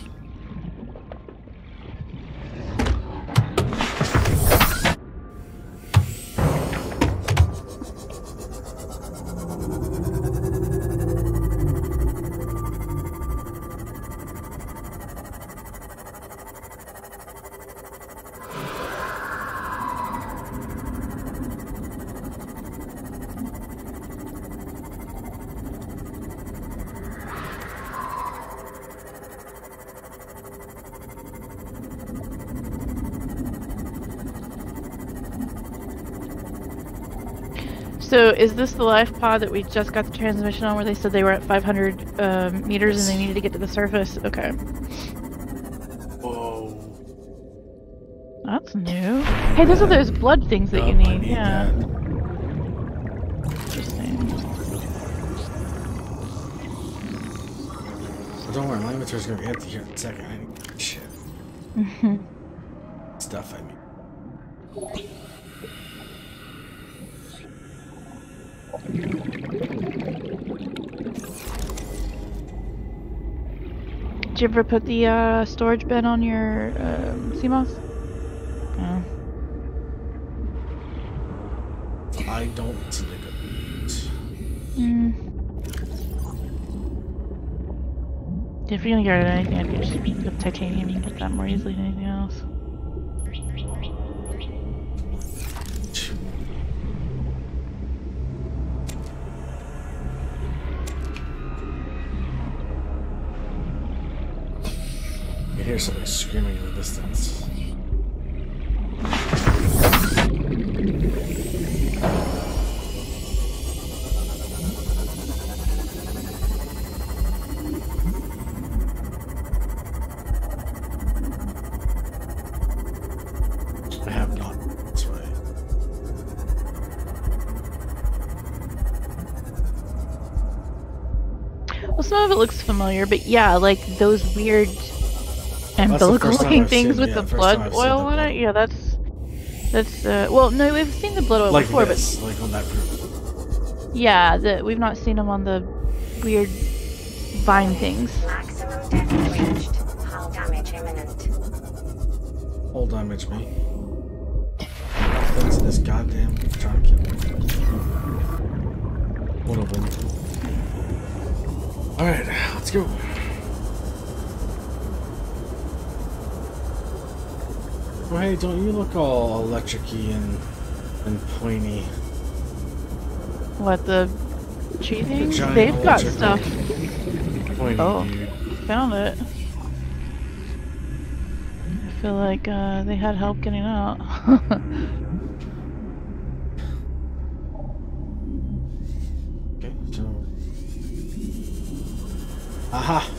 So, is this the life pod that we just got the transmission on where they said they were at 500 meters and they needed to get to the surface? Okay. Whoa. That's new. Hey, those are those blood things that you need. Yeah. That. Interesting. So don't worry, my inventory's gonna be empty here in a second. I need shit. Stuff, I mean. Did you ever put the storage bin on your CMOS? No. I don't think it. If you're gonna get rid of anything, I think just the titanium. You can get that more easily than anything else. I hear somebody screaming in the distance. I have not. That's right. Well, some of it looks familiar, but yeah, like those weird umbilical looking things with the blood oil on it. Yeah, that's well, no, we've seen the blood oil like before, this, but like on that group. yeah, we've not seen them on the weird vine things. Maximum depth reached. Hull damage imminent. Hull damage me. Thanks to this goddamn trying to kill me. One of them. Alright, let's go. Oh hey, don't you look all electric-y and pointy? What, the tree things? giant They've got electric stuff. Pointy Oh, dude. found it. I feel like they had help getting out. Okay, so Aha!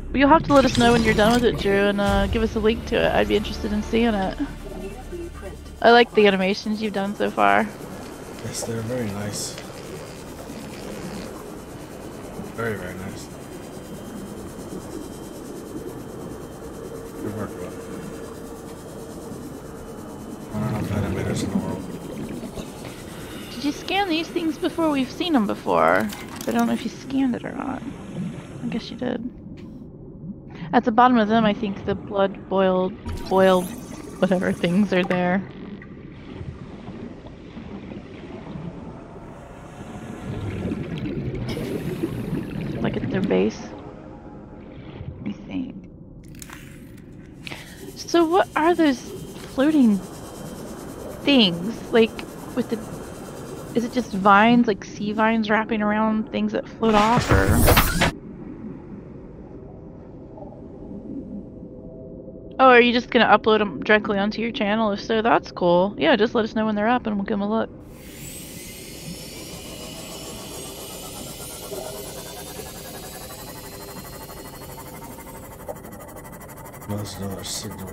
Well, you'll have to let us know when you're done with it, Drew, and give us a link to it. I'd be interested in seeing it. I like the animations you've done so far. Yes, they're very nice. Very, very nice. Good work, bud. One of the animators in the world. Did you scan these things before? We've seen them before. But I don't know if you scanned it or not. I guess you did. At the bottom of them, I think the blood boiled, whatever things are there. Like at their base. Let me think. So what are those floating things? Like with the... Is it just vines, like sea vines wrapping around things that float off, or...? Oh, are you just gonna upload them directly onto your channel? If so, that's cool. Yeah, just let us know when they're up and we'll give them a look. Well, there's another signal.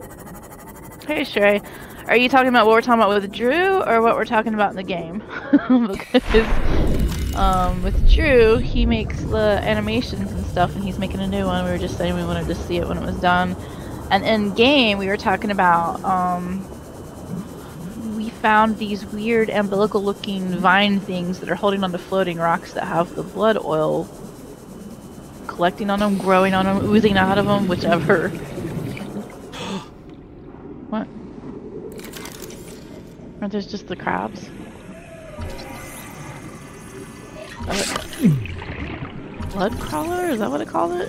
Hey, Shrey. Are you talking about what we're talking about with Drew, or what we're talking about in the game? Because, with Drew, he makes the animations and stuff, and he's making a new one. We were just saying we wanted to see it when it was done. And in game, we were talking about, we found these weird umbilical-looking vine things that are holding onto floating rocks that have the blood oil collecting on them, growing on them, oozing out of them, whichever. What? Or there's just the crabs? Blood crawler? Is that what it called it?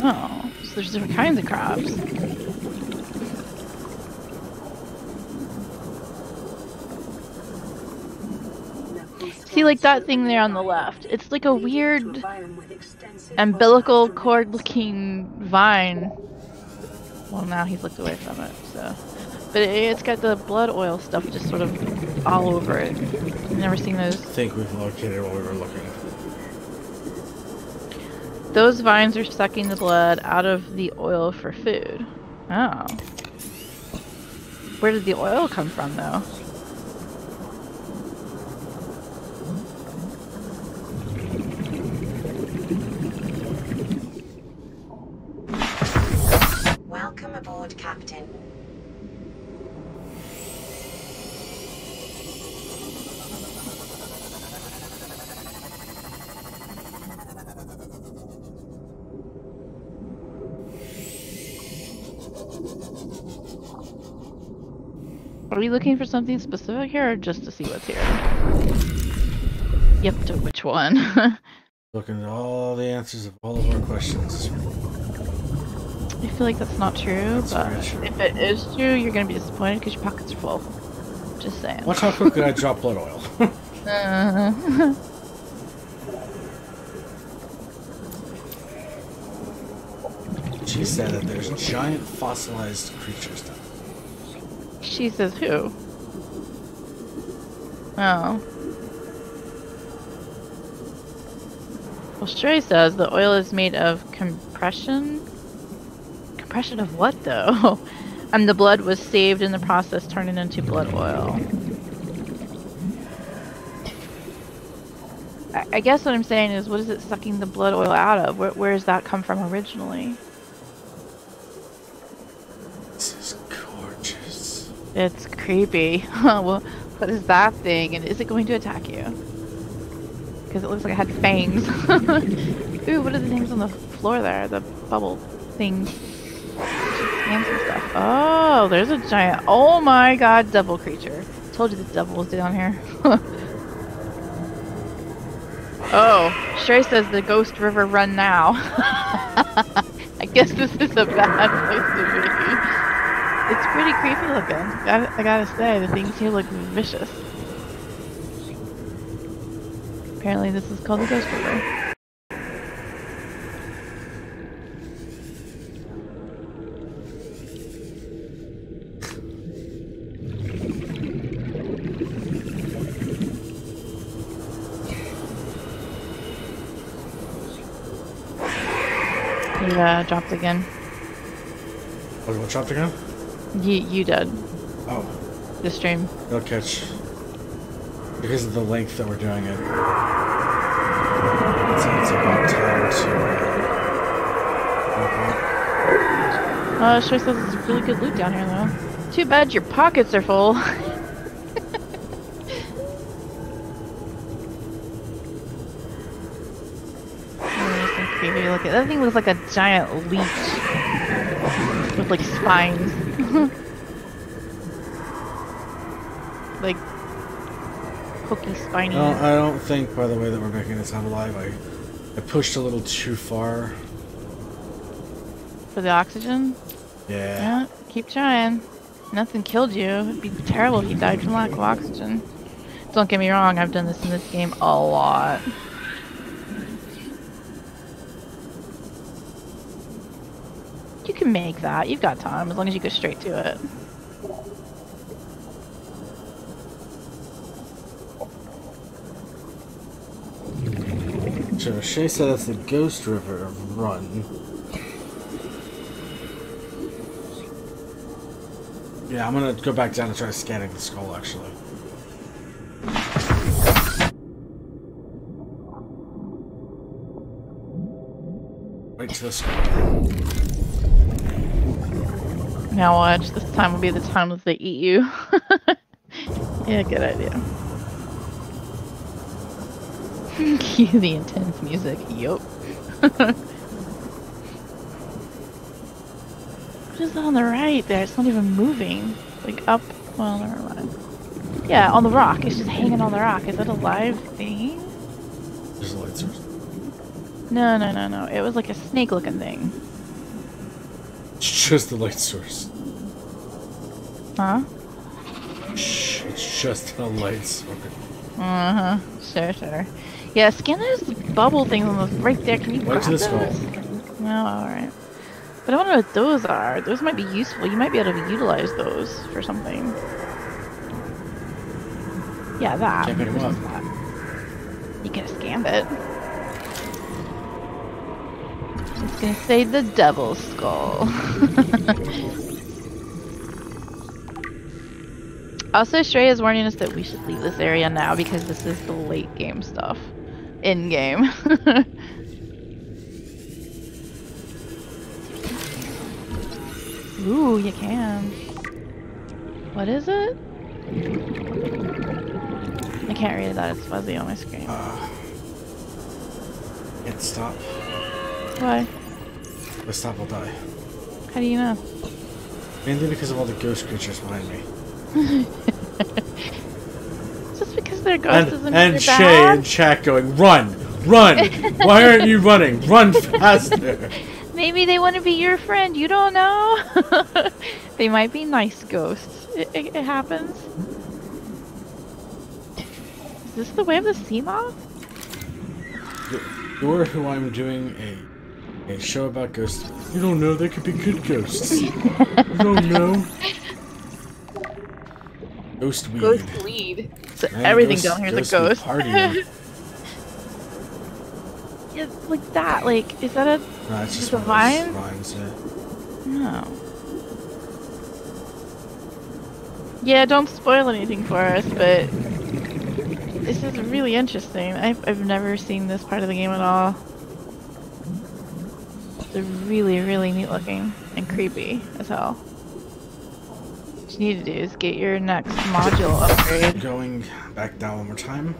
Oh, so there's different kinds of crabs. See, like that thing there on the left. It's like a weird umbilical cord looking vine. Well, now he's looked away from it, so. But it's got the blood oil stuff just sort of all over it. I've never seen those. I think we've located what we were looking at. Those vines are sucking the blood out of the oil for food. Oh. Where did the oil come from, though? Welcome aboard, Captain. Are we looking for something specific here, or just to see what's here? Yep, to which one? Looking at all the answers of all of our questions. I feel like that's not true, That's but very true. if it is true, you're gonna be disappointed because your pockets are full. Just saying. Watch how quickly I drop blood oil. She said that there's giant fossilized creatures down there. She says who? Oh. Well, Stray says the oil is made of compression. Compression of what, though? And the blood was saved in the process, turning into blood oil. I guess what I'm saying is, what is it sucking the blood oil out of? Where does that come from originally? This is gorgeous. It's creepy. Well, what is that thing? And is it going to attack you? Because it looks like it had fangs. Ooh, what are the things on the floor there? The bubble things. Hands and stuff. Oh, there's a giant. Oh my god, devil creature. Told you the devil was down here. Oh, Stray says the Ghost River run now. I guess this is a bad place to be. It's pretty creepy looking. I gotta say, the things here look vicious. Apparently this is called the Ghost River. dropped again. What dropped again? You did. Oh. The stream. No catch. Because of the length that we're doing it. It's about time to... Sure says it's really good loot down here, though. Too bad your pockets are full. Creepy looking. That thing looks like a giant leech with like spines. Like hooky spiny. No, I don't think, by the way that we're making it sound alive, I pushed a little too far. For the oxygen? Yeah. Keep trying. Nothing killed you. It'd be terrible if you died from lack of oxygen. Don't get me wrong, I've done this in this game a lot. You can make that. You've got time, as long as you go straight to it. So Shay said that's the Ghost River run. Yeah, I'm gonna go back down and try scanning the skull, actually. Right to the skull. Now watch, this time will be the time that they eat you. Yeah, good idea. Cue the intense music, yup. What is that on the right there? It's not even moving. Like up, well, never mind. Yeah, on the rock. It's just hanging on the rock. Is that a live thing? There's a light source. No. It was like a snake-looking thing. It's just the light source. Huh? Shh, it's just a light source. Uh-huh. Sure. Yeah, scan those bubble things on those right there. Can you grab those? No, alright. But I wonder what those are. Those might be useful. You might be able to utilize those for something. Yeah, that. Can't pick them up. You can scan it. It's gonna say the Devil's Skull. Also, Stray is warning us that we should leave this area now because this is the late game stuff. In game. Ooh, you can. What is it? I can't read that, it's fuzzy on my screen. Can't stop. Why? If I stop, I'll die. How do you know? Mainly because of all the ghost creatures behind me. Just because they're ghosts doesn't mean and they're Shay bad. in chat going, run! Why aren't you running? Run faster! Maybe they want to be your friend, you don't know? They might be nice ghosts. It happens. Is this the way of the sea moth? You're who I'm doing a show about ghosts. You don't know, they could be good ghosts. You don't know. Ghost weed. Ghost weed. So Man, everything down here is a ghost. Partying. Yeah, like that. Like, is that a... No, it's just a vine? Vines, yeah. No. Yeah, don't spoil anything for us, but this is really interesting. I've never seen this part of the game at all. It's really, really neat looking and creepy as hell. What you need to do is get your next module upgrade. Going back down one more time.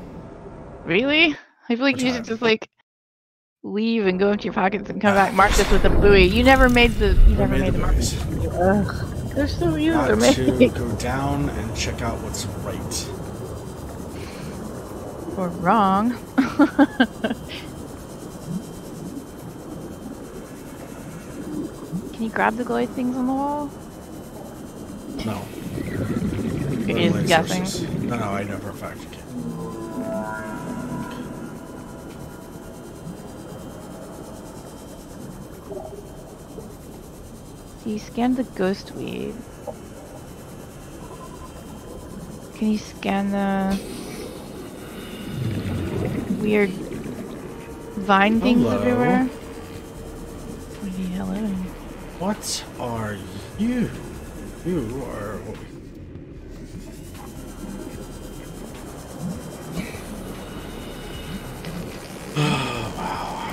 Really? I feel like you should just like leave and go into your pockets and come back. Mark this with a buoy. You never made the. You never made the buoys. Ugh, they're so easy Got to to make. go down and check out what's right. Or wrong. Can you grab the glowy things on the wall? No. You're just guessing. No, I know for a fact you can. So you scanned the ghost weed. Can you scan the weird vine things everywhere? What do hello. What are you? You are...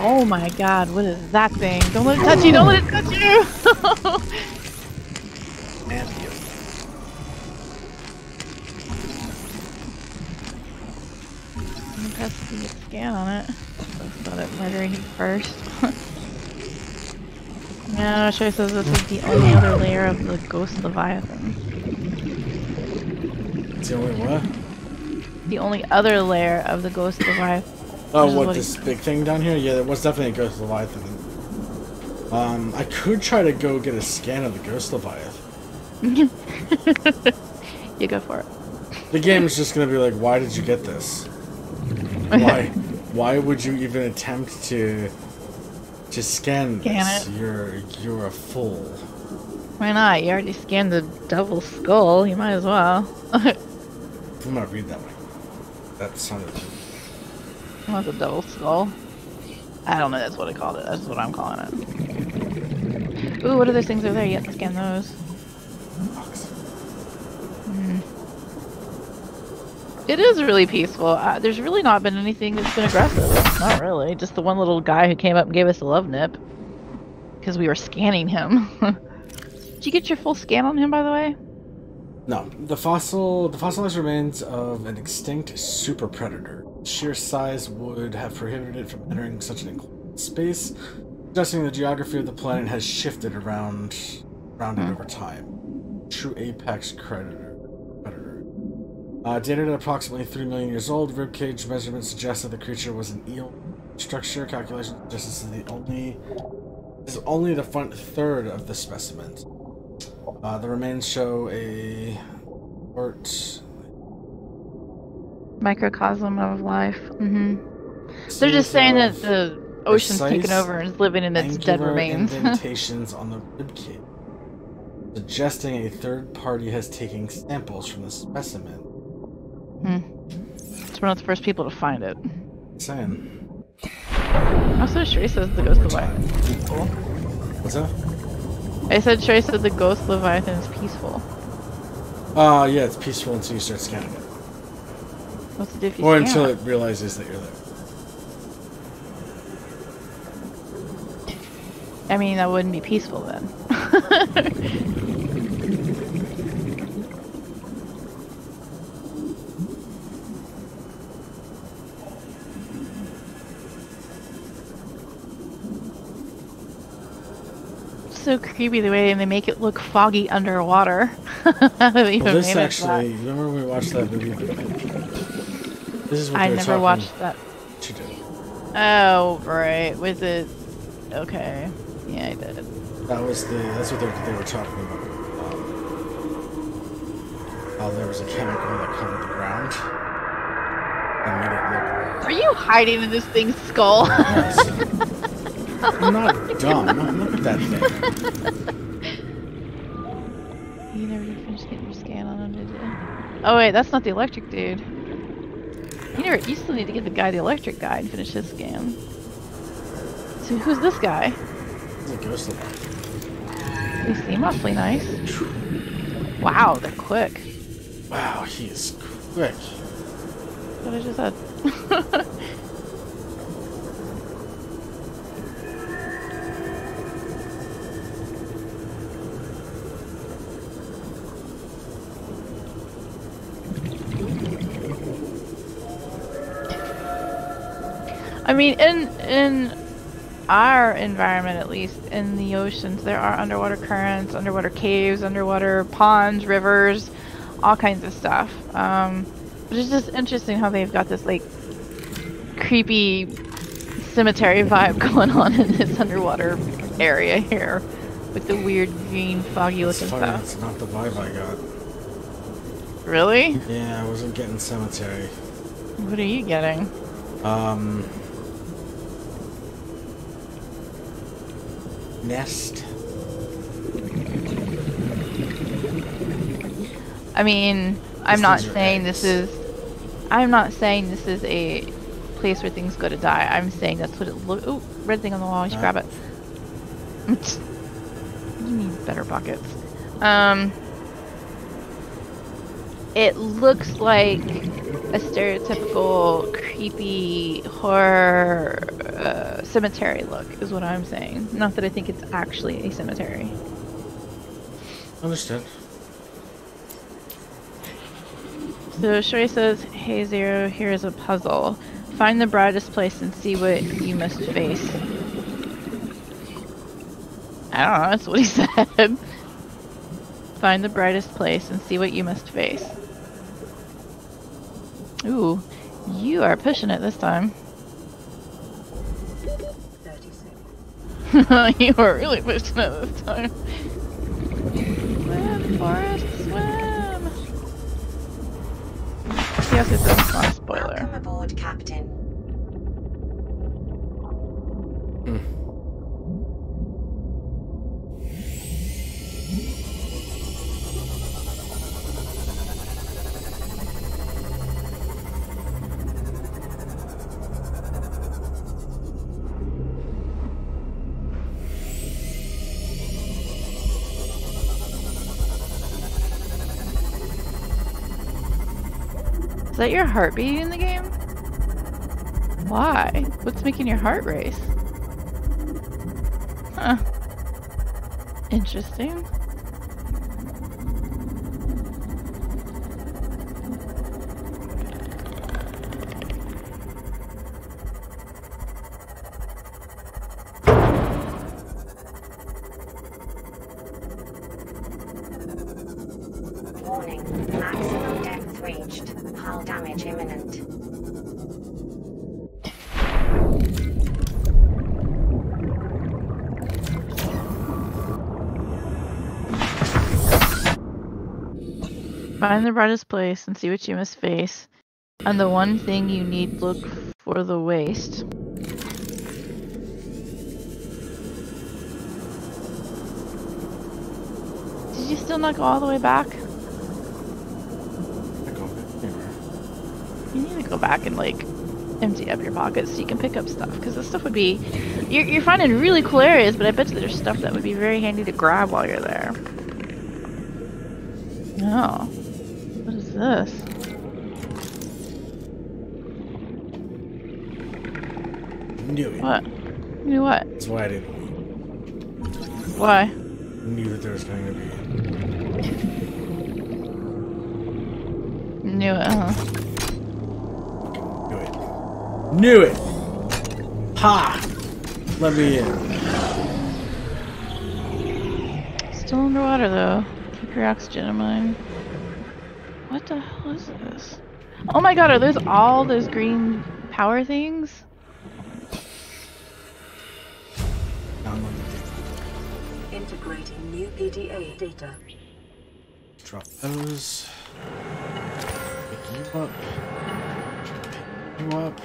Oh my god, what is that thing? Don't let it touch you! Don't let it touch you! Ambience. I'm gonna press the scan on it. Thought it murdering him first. No, Shay says this is the only other layer of the ghost leviathan. It's the only what? The only other layer of the ghost leviathan. Oh, what, this big thing down here? Yeah, there was definitely a ghost leviathan. I could try to go get a scan of the ghost leviathan. You go for it. The game's just gonna be like, why did you get this? Why would you even attempt to scan this? You're a fool. Why not? You already scanned the double skull. You might as well. I'm gonna read that one. That sounded. What's a double skull? I don't know. That's what I called it. That's what I'm calling it. Ooh, what are those things over there? You have to scan those. It is really peaceful. There's really not been anything that's been aggressive. Not really. Just the one little guy who came up and gave us a love nip. Because we were scanning him. Did you get your full scan on him, by the way? No. The fossilized remains of an extinct super predator. Sheer size would have prohibited it from entering such an enclosed space, suggesting the geography of the planet has shifted around it over time. True apex predator. Dated at approximately 3 million years old, ribcage measurements suggest that the creature was an eel structure. Calculation suggests this is only the front third of the specimen. The remains show a microcosm of life. They're just saying that the ocean's taken over and is living in its dead remains. Indentations on the ribcage, suggesting a third party has taken samples from the specimen. It's one of the first people to find it. Saying. Also, Sherry says the ghost leviathan is peaceful. What's that? I said Sherry said the ghost leviathan is peaceful. Yeah, it's peaceful until you start scanning it. What's the difference? Or until it realizes that you're there. I mean, that wouldn't be peaceful then. So creepy the way they make it look foggy underwater. Well, this actually, remember when we watched that movie? This is what I never watched that. You did. Oh, right. Was it? Okay. Yeah, I did. That's what they were talking about. How there was a chemical that covered the ground and made it look. Are you hiding in this thing's skull? Yes. I'm not dumb. Look at that thing. You never did finish getting your scan on him, did you? Oh wait, that's not the electric dude. You still need to get the electric guy, and finish his scan. So who's this guy? He's a ghost leviathan. They seem awfully nice. Wow, they're quick. Wow, he is quick. What I just said. I mean, in our environment, at least, in the oceans, there are underwater currents, underwater caves, underwater ponds, rivers, all kinds of stuff. But it's just interesting how they've got this, like, creepy cemetery vibe going on in this underwater area here. With the weird green, foggy looking stuff. That's not the vibe I got. Really? Yeah, I wasn't getting cemetery. What are you getting? Nest. I mean, I'm not saying this is a place where things go to die. I'm saying that's what it looks. Oh, red thing on the wall. You should grab it. You need better pockets. It looks like a stereotypical creepy horror cemetery look, is what I'm saying. Not that I think it's actually a cemetery. Understood. So Sherry says, "Hey Zero, here is a puzzle. Find the brightest place and see what you must face." I don't know, that's what he said. Find the brightest place and see what you must face. Ooh, you are pushing it this time. 30 seconds. You are really pushing it this time. Swim, Forrest, swim! Yes, it's a small spoiler. Welcome aboard, Captain. Is that your heartbeat in the game? Why? What's making your heart race? Huh. Interesting. Warning. Maximum depth reached. Hull damage imminent. Find the brightest place and see what you must face. And the one thing you need, look for the waste. Did you still not go all the way back? You need to go back and like empty up your pockets so you can pick up stuff, because this stuff would be you're finding really cool areas, but I bet you there's stuff that would be very handy to grab while you're there. Oh, what is this? Knew it. What? You knew what? That's why I didn't. Why? Knew that there was going to be. Knew it, huh? Knew it. Knew it! Ha! Let me in. Still underwater though. Keep your oxygen in mind. What the hell is this? Oh my god, are those all those green power things? Integrating new PDA data. Drop those. Pick you up. Pick you up.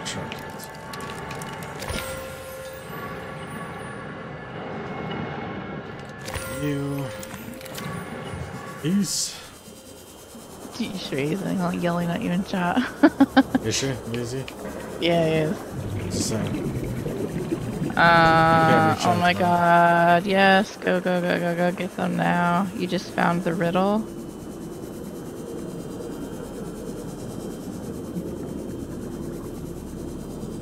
Charges. You. Peace. You sure he's like yelling at you in chat? Is she? Is he? Yeah, he is. It's the same. Oh my god, yes, go, go, go, go, go, get them now. You just found the riddle.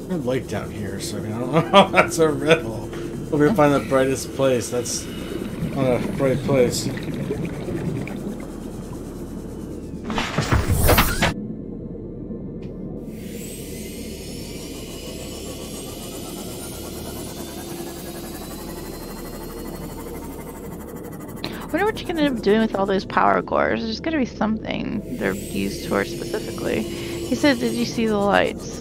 There's a light down here, so I mean, I don't know how that's a riddle. We're gonna find the brightest place. That's not a bright place. I wonder what you can end up doing with all those power cores. There's gotta be something they're used for specifically. He said, did you see the lights?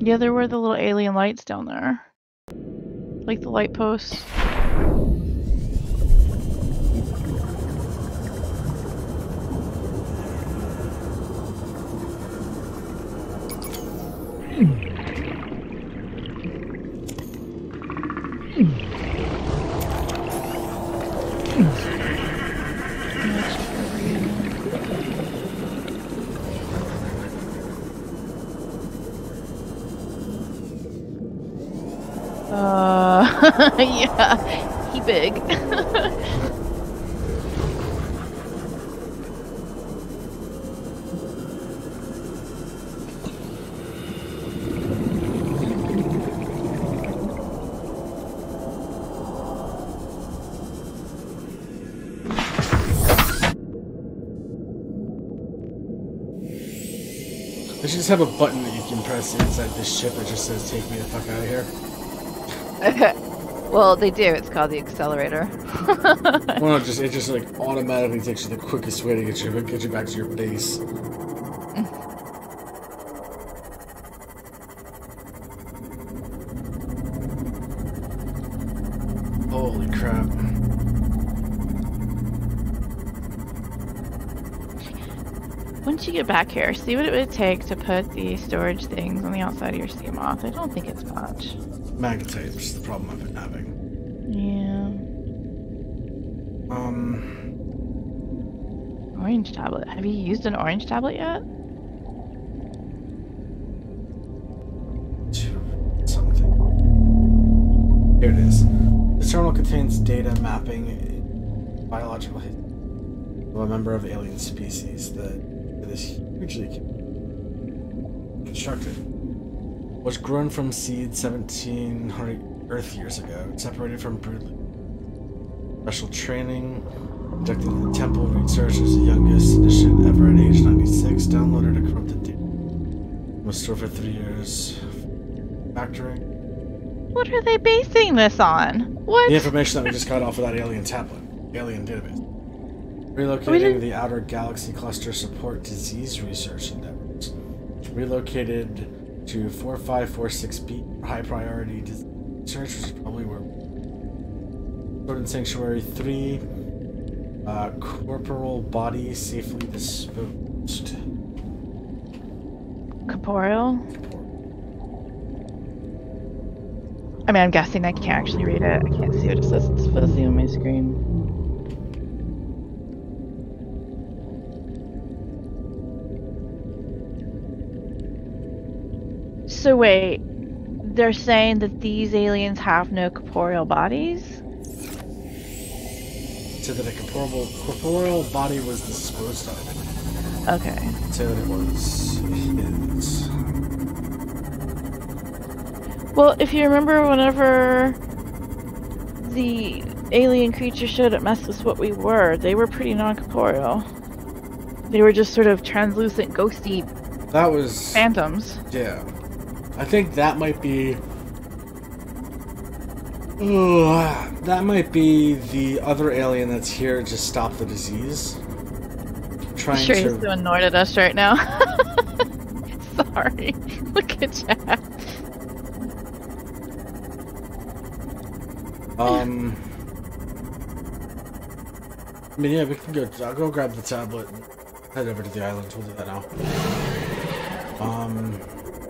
Yeah, there were the little alien lights down there. Like the light posts. Yeah, he big. They should just have a button that you can press inside this ship that just says, take me the fuck out of here. Well, they do. It's called the accelerator. Well, no, it just like automatically takes you the quickest way to get you back to your base. Holy crap. Once you get back here, see what it would take to put the storage things on the outside of your sea moth. I don't think it's much. Magnetite's the problem I've been having. Yeah. Orange tablet. Have you used an orange tablet yet? Something. Here it is. This terminal contains data mapping biological history of a member of alien species that is hugely constructed. Was grown from seed 1700 Earth years ago, separated from broodling. Special training, conducting the temple research as the youngest edition ever at age 96, downloaded a corrupted data. Was stored for 3 years. Factoring. What are they basing this on? What? The information that we just got off of that alien tablet. Alien database. Relocating the outer galaxy cluster support disease research endeavors. Relocated to 4546B for high priority disease research, which is probably where stored in Sanctuary 3. Corporal body safely disposed. Corporeal? I mean, I'm guessing I can't actually read it. I can't see what it says. It's fuzzy on my screen. So wait, they're saying that these aliens have no corporeal bodies? So that a corporeal body was disposed of. Okay. So that it was his. Well, if you remember whenever the alien creature showed up messed with what we were, they were pretty non-corporeal. They were just sort of translucent, ghosty phantoms. Yeah. I think that might be... that might be the other alien that's here to stop the disease. Trying He's so annoyed at us right now. Sorry. Look at Jack. I mean, yeah, we can go. I'll go grab the tablet and head over to the island. We'll do that now.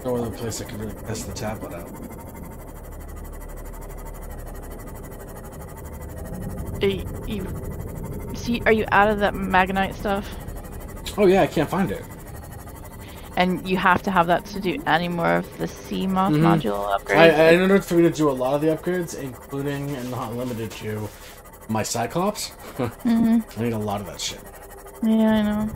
No other place I can really test the tablet out. Are you out of that Magnite stuff? Oh yeah, I can't find it. And you have to have that to do any more of the CMOS module upgrades? I in order for me to do a lot of the upgrades, including and not limited to my Cyclops, I need a lot of that shit. Yeah, I know.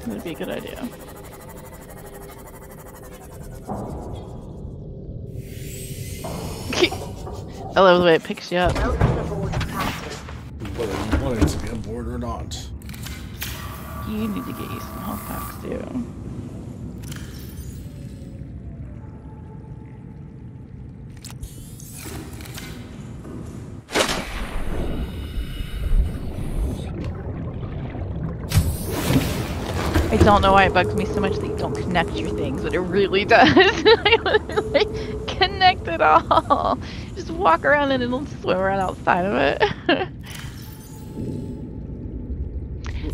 That'd be a good idea. I love the way it picks you up. Whether you want it to be on board or not. You need to get you some health packs too. I don't know why it bugs me so much that you don't connect your things, but it really does. Like, connect it all. Just walk around and it'll swim right outside of it.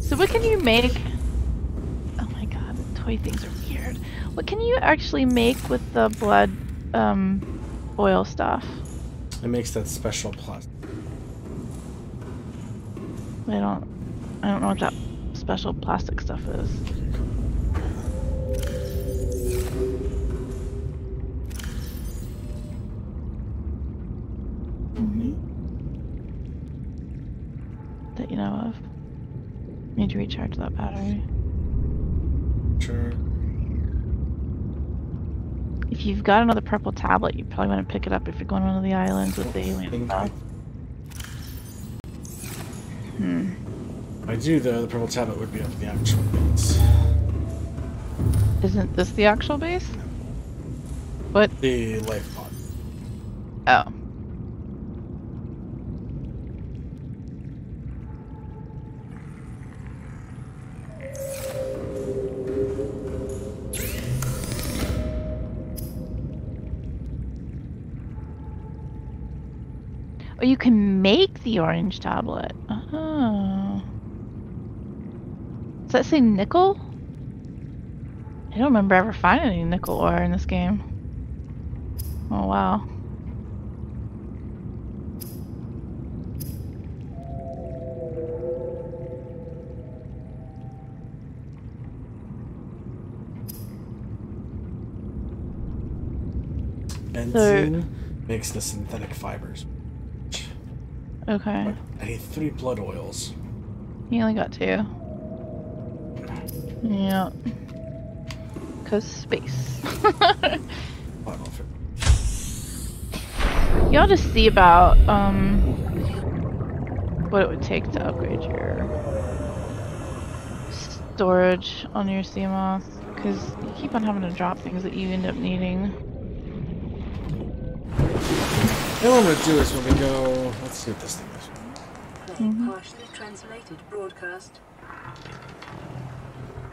So what can you make? Oh my god, the toy things are weird. What can you actually make with the blood oil stuff? It makes that special plastic. I don't know what that special plastic stuff is. That you know of. Need to recharge that battery. Sure. If you've got another purple tablet, you probably want to pick it up if you're going to one of the islands with the alien stuff. I do, though. The purple tablet would be up the actual base. Isn't this the actual base? What? The life pod. Oh. Oh, you can make the orange tablet. Oh. Does that say nickel? I don't remember ever finding any nickel ore in this game. Oh, wow. Benzene makes the synthetic fibers. Okay. I need 3 blood oils. You only got 2. Yeah. 'Cause space. Y'all just see about what it would take to upgrade your storage on your CMOS, because you keep on having to drop things that you end up needing. What I'm gonna do is when we go, let's see what this thing is. Partially translated broadcast.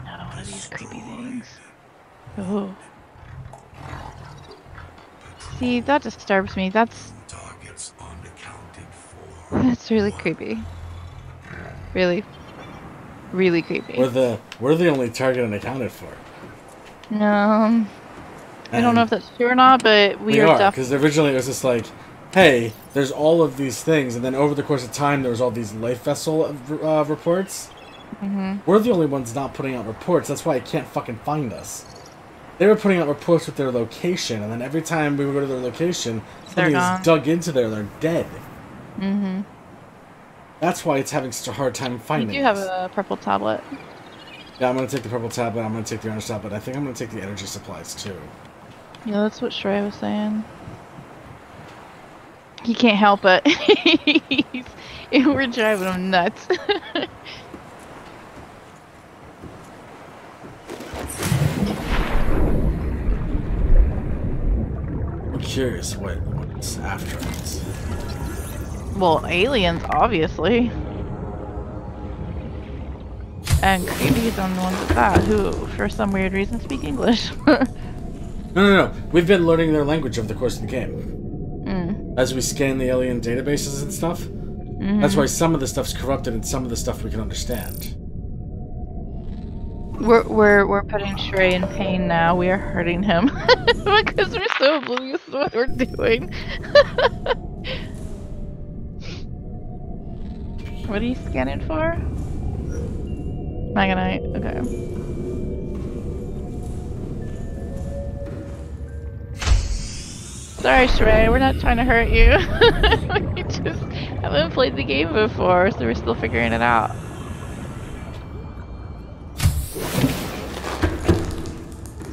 No, what are these creepy things? Oh. See, that disturbs me. That's really creepy. Really, really creepy. We're the only target unaccounted for. I don't know if that's true or not, but we are because originally it was just like, hey, there's all of these things, and then over the course of time, there was all these life vessel reports. We're the only ones not putting out reports. That's why it can't fucking find us. They were putting out reports with their location, and then every time we would go to their location, something is dug into there, and they're dead. That's why it's having such a hard time finding us. You do have a purple tablet. Yeah, I'm gonna take the purple tablet, I'm gonna take the orange tablet, I think I'm gonna take the energy supplies, too. Yeah, that's what Shrey was saying. He can't help it. We're driving him nuts. I'm curious what's after us. Well, aliens, obviously. And creepies are the ones at that, who, for some weird reason, speak English. No. We've been learning their language over the course of the game. As we scan the alien databases and stuff. That's why some of the stuff's corrupted and some of the stuff we can understand. We're putting Shrey in pain now. We are hurting him because we're so oblivious to what we're doing. What are you scanning for? Magonite. Okay. Sorry, Shrey. We're not trying to hurt you. We just haven't played the game before, so we're still figuring it out.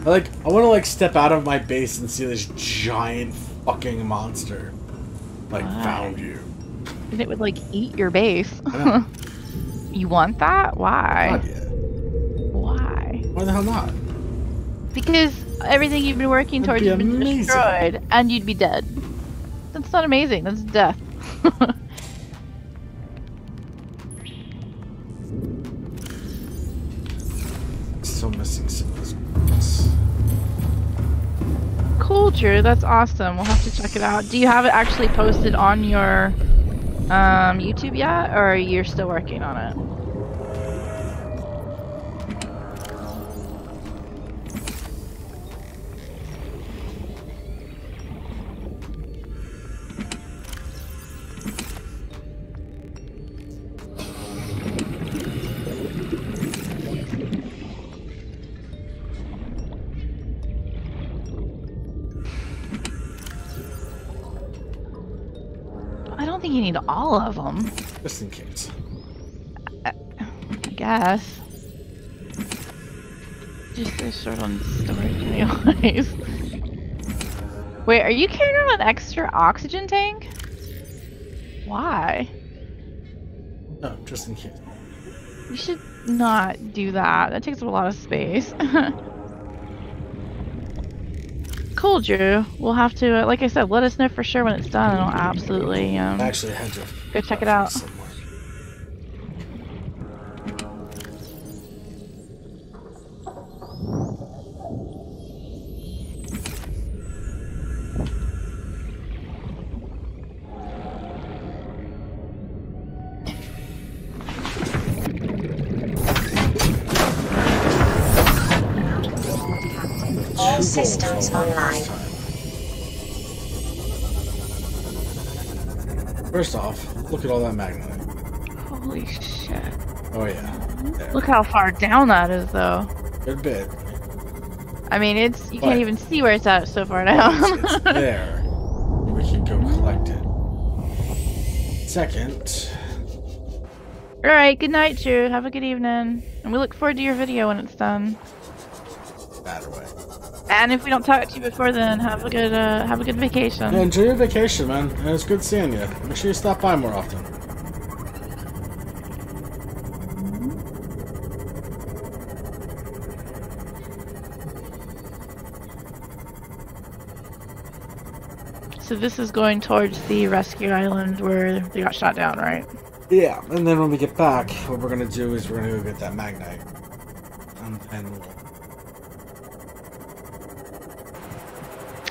I want to step out of my base and see this giant fucking monster. Found you. And it would eat your base. You want that? Why? Not yet. Why? Why the hell not? Because everything you've been working towards has been destroyed, and you'd be dead. That's not amazing. That's death. still missing some of this. Cool, Drew. That's awesome. We'll have to check it out. Do you have it actually posted on your YouTube yet, or you're still working on it? I don't think you need all of them. Just in case. I guess. Just they're short on storage anyways. Wait, are you carrying around an extra oxygen tank? Why? No, just in case. You should not do that. That takes up a lot of space. Cool, Drew. We'll have to, like I said, let us know for sure when it's done, and I'll absolutely I actually had to go check it out. somewhere. All systems online. First off, look at all that magnetite. Holy shit. Oh yeah. There. Look how far down that is, though. Good bit. I mean, it's you can't even see where it's at so far down. It's there. We can go collect it. Second. Alright, good night, Drew. Have a good evening. And we look forward to your video when it's done. That way. And if we don't talk to you before then, have a good vacation. Yeah, enjoy your vacation, man. And it's good seeing you. Make sure you stop by more often. So this is going towards the rescue island where they got shot down, right? Yeah, and then when we get back, what we're gonna do is we're gonna go get that magnite. And then we'll...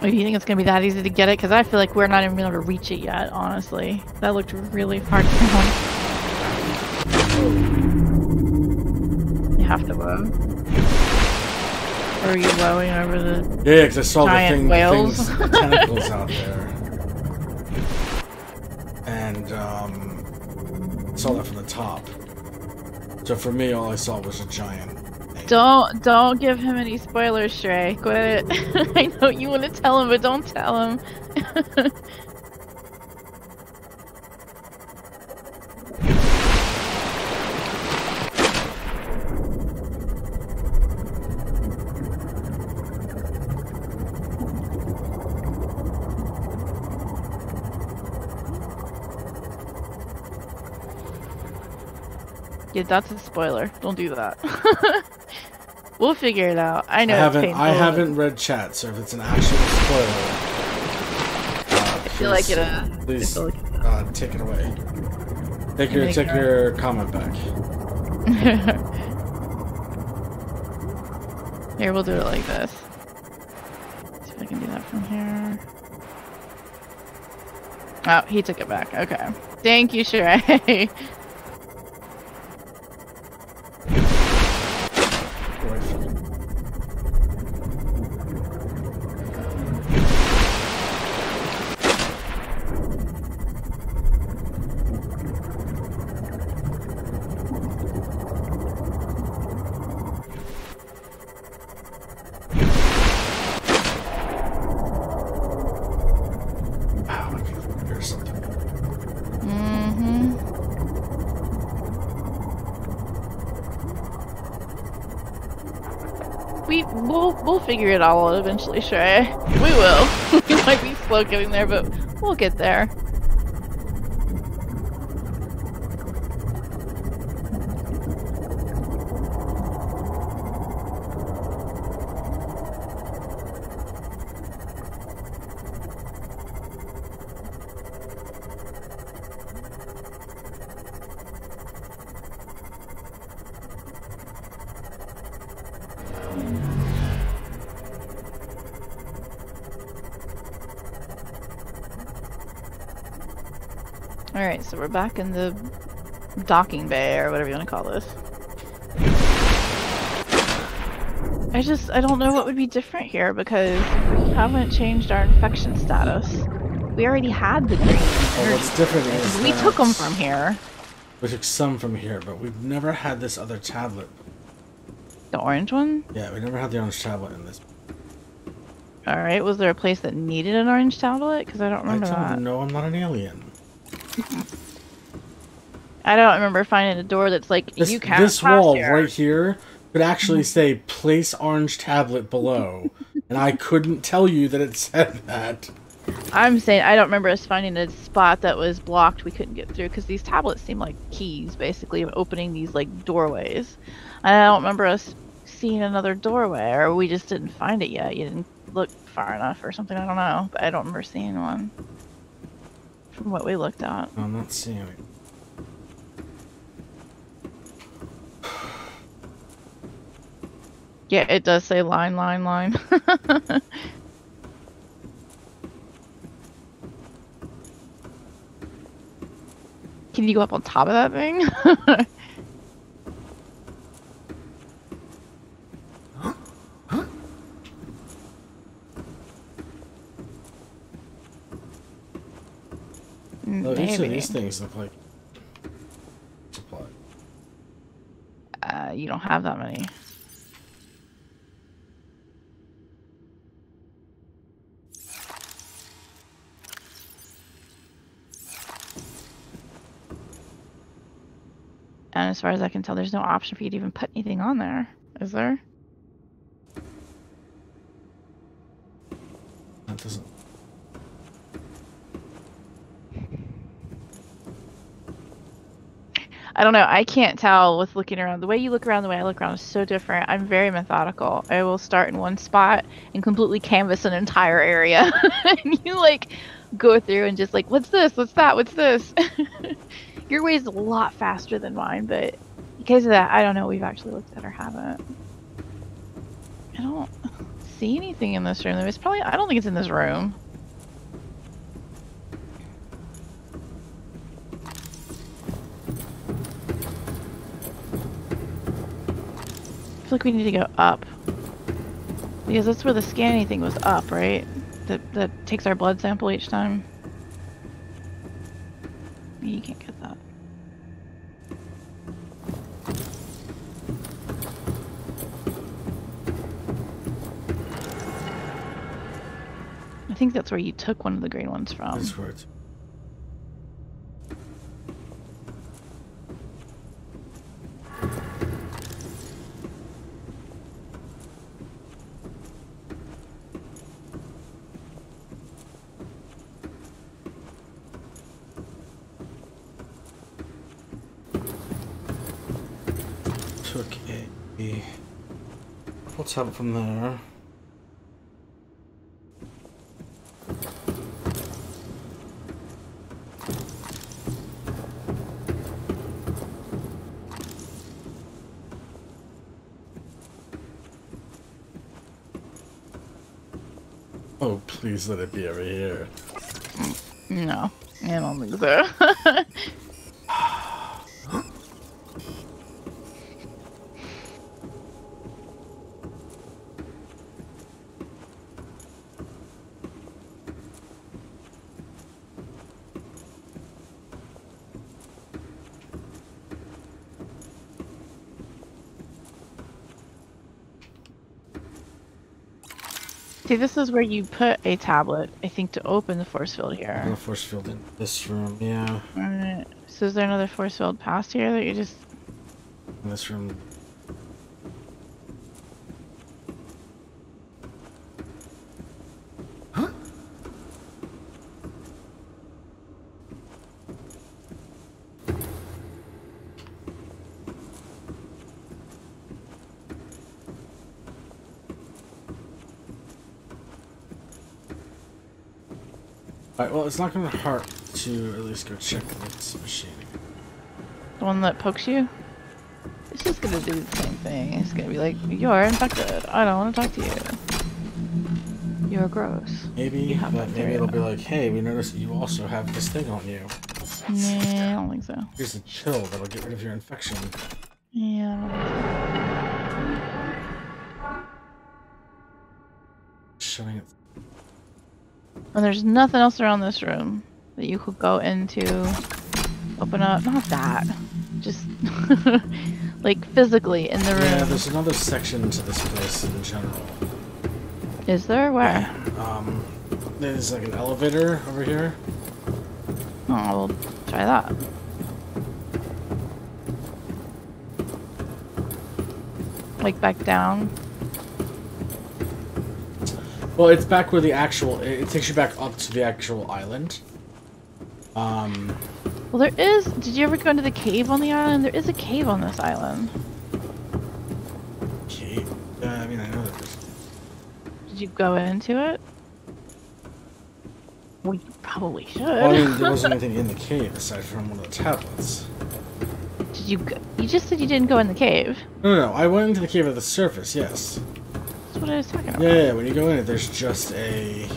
Oh, do you think it's gonna be that easy to get it? Because I feel like we're not even able to reach it yet, honestly. That looked really far down. You have to low. Or are you lowing over the Yeah, because I saw giant whales? the tentacles out there. And, saw that from the top. So for me, all I saw was a giant... Don't give him any spoilers, Shrey. Quit it. I know you want to tell him, but don't tell him. Yeah, that's a spoiler. Don't do that. We'll figure it out. I know. I haven't read chat, so if it's an actual spoiler, please take it away. Take your comment back. Here, we'll do it like this. See if I can do that from here. Oh, he took it back. Okay. Thank you, Shrey. We'll figure it all out eventually, Shrey. We will. We might be slow getting there, but we'll get there. Alright, so we're back in the docking bay, or whatever you want to call this. I don't know what would be different here, because we haven't changed our infection status. We already had the green energy. Well, what's different is we took them from here. We took some from here, but we've never had this other tablet. The orange one? Yeah, we never had the orange tablet in this. Alright, was there a place that needed an orange tablet? Because I don't remember that. No, I'm not an alien. I don't remember finding a door that's like, you can't This pass wall here. right here could actually say, place orange tablet below. And I couldn't tell you that it said that. I'm saying I don't remember us finding a spot that was blocked we couldn't get through, because these tablets seem like keys, basically, of opening these, like, doorways. And I don't remember us seeing another doorway, or we just didn't find it yet. You didn't look far enough or something, I don't know. But I don't remember seeing one from what we looked at. No, I'm not seeing it. Yeah, it does say line, line, line. Can you go up on top of that thing? Well, each of these things look like supply. You don't have that many. And as far as I can tell, there's no option for you to even put anything on there, is there? That doesn't. I don't know. I can't tell with looking around. The way you look around, the way I look around is so different. I'm very methodical. I will start in one spot and completely canvas an entire area. And you, like, go through and just, like, what's this? What's that? What's this? Your way is a lot faster than mine, but because of that, I don't know we've actually looked at or haven't. I don't see anything in this room. It's probably, I don't think it's in this room. I feel like we need to go up. Because that's where the scanning thing was up, right? That takes our blood sample each time. You can't get that. I think that's where you took one of the green ones from. That's correct. Took a what's up from there? Oh, please let it be over here. No, I don't think so. See, this is where you put a tablet, I think, to open the force field here. No force field in this room, yeah. Alright. So is there another force field past here that you just... In this room. Alright, well, it's not going to hurt to at least go check this machine. The one that pokes you? It's just gonna do the same thing. It's gonna be like, you're infected. I don't want to talk to you. You're gross. Maybe, but maybe it'll be like, hey, we noticed that you also have this thing on you. Nah, I don't think so. Here's a chill that'll get rid of your infection. Yeah, I don't think so. Showing it. And there's nothing else around this room that you could go into, open up. Not that. Just like physically in the room. Yeah, there's another section to this place in general. Is there? Where? There's like an elevator over here. Oh, we'll try that. Like back down. Well, it's back where the actual. It takes you back up to the actual island. Well, there is. Did you ever go into the cave on the island? There is a cave on this island. Cave? I mean, I know that there's. Did you go into it? Well, you probably should. Well, I mean, there wasn't anything in the cave aside from one of the tablets. Did you? You just said you didn't go in the cave. No. I went into the cave at the surface. Yes. That's what I was talking about. Yeah. When you go in it, there's just a.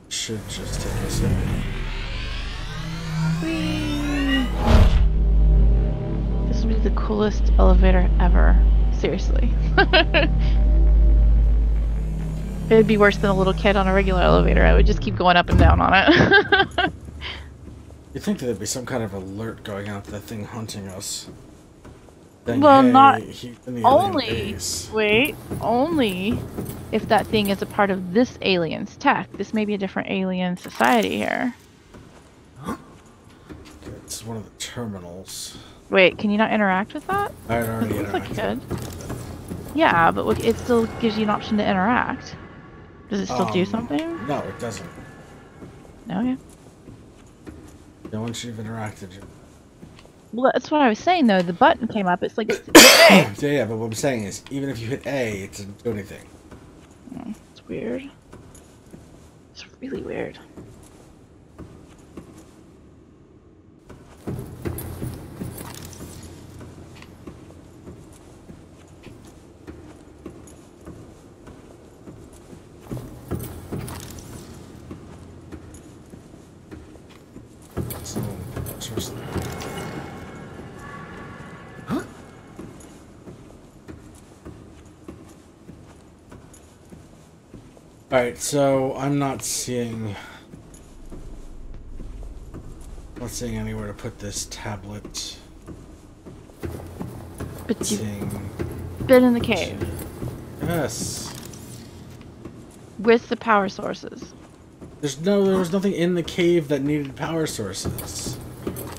Should just take us in. Whee! This would be the coolest elevator ever. Seriously. It'd be worse than a little kid on a regular elevator. I would just keep going up and down on it. You'd think that there'd be some kind of alert going out to that thing hunting us. Then, well, hey, not only. only if that thing is a part of this alien's tech. This may be a different alien society here. It's one of the terminals. Wait, can you not interact with that? I already Looks like interacted. you could. Yeah, but look, it still gives you an option to interact. Does it still do something? No, it doesn't. No, yeah. Yeah, once you've interacted, you... Well, that's what I was saying though. The button came up. It's like, yeah, but what I'm saying is, even if you hit A, it doesn't do anything. oh, it's weird. It's really weird. So, trust me. Alright, so I'm not seeing anywhere to put this tablet. But you've been in the cave Yes. with the power sources. There was nothing in the cave that needed power sources.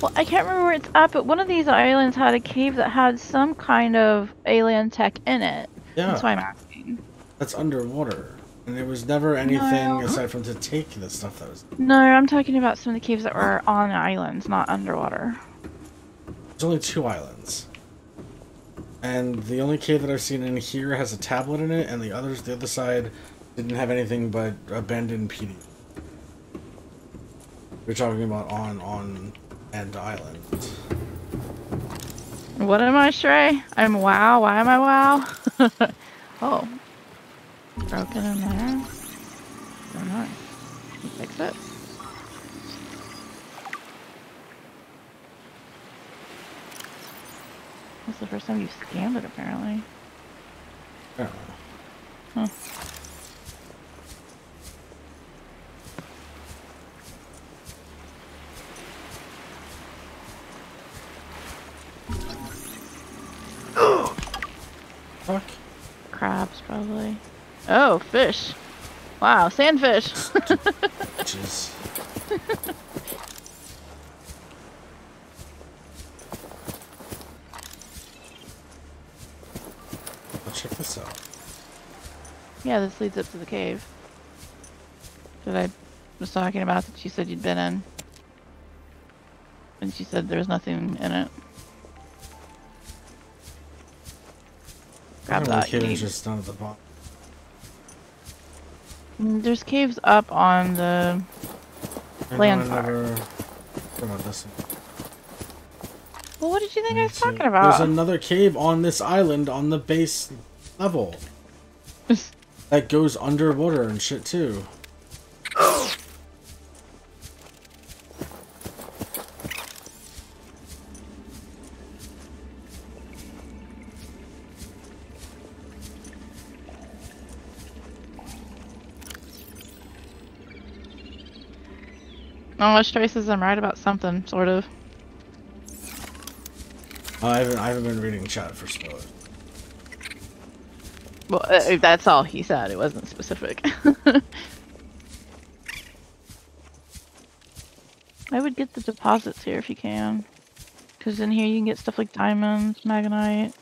Well, I can't remember where it's at, but one of these islands had a cave that had some kind of alien tech in it. Yeah. That's why I'm asking. That's underwater. And there was never anything aside from to take the stuff that was... No, I'm talking about some of the caves that were on islands, not underwater. There's only 2 islands. And the only cave that I've seen in here has a tablet in it, and the other side didn't have anything but abandoned PD. We're talking about on End Island. What am I, Shrey? I'm WoW. Why am I WoW? Oh. Broken in there? Oh, nice. Can you fix it? That's the first time you've scanned it, apparently. Yeah. Huh. Fuck. Crabs, probably. Oh, fish. Wow, sandfish. Jeez. Let's check this out. Yeah, this leads up to the cave that I was talking about that you said you'd been in. And she said there was nothing in it. Grab that. The cave is just down at the bottom. There's caves up on the land I part. never... What about this one? Well, what did you think I was talking There's about? another cave on this island on the base level. That goes underwater and shit too. Oh, Traces, I'm right about something, sort of. I haven't been reading chat for spoilers. Well, that's all he said. It wasn't specific. I would get the deposits here if you can. Because in here you can get stuff like diamonds, magnite,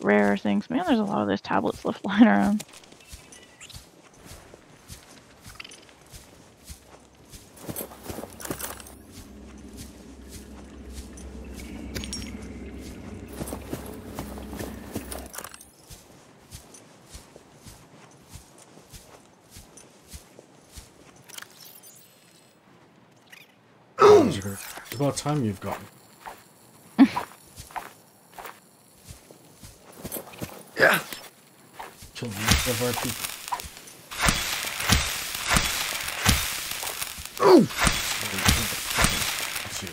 rare things. Man, there's a lot of those tablets left lying around. It's about time you've gone. Yeah. Kill most of our people. Oh! That's you.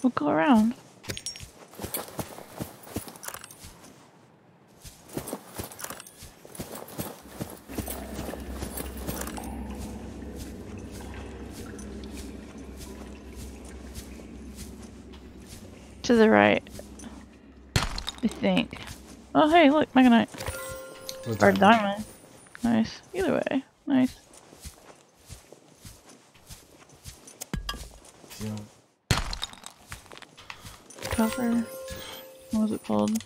We'll go around. To the right, I think. Oh, hey, look, Magnite. Or diamond. Nice. Either way, nice. Yeah. Copper. What was it called?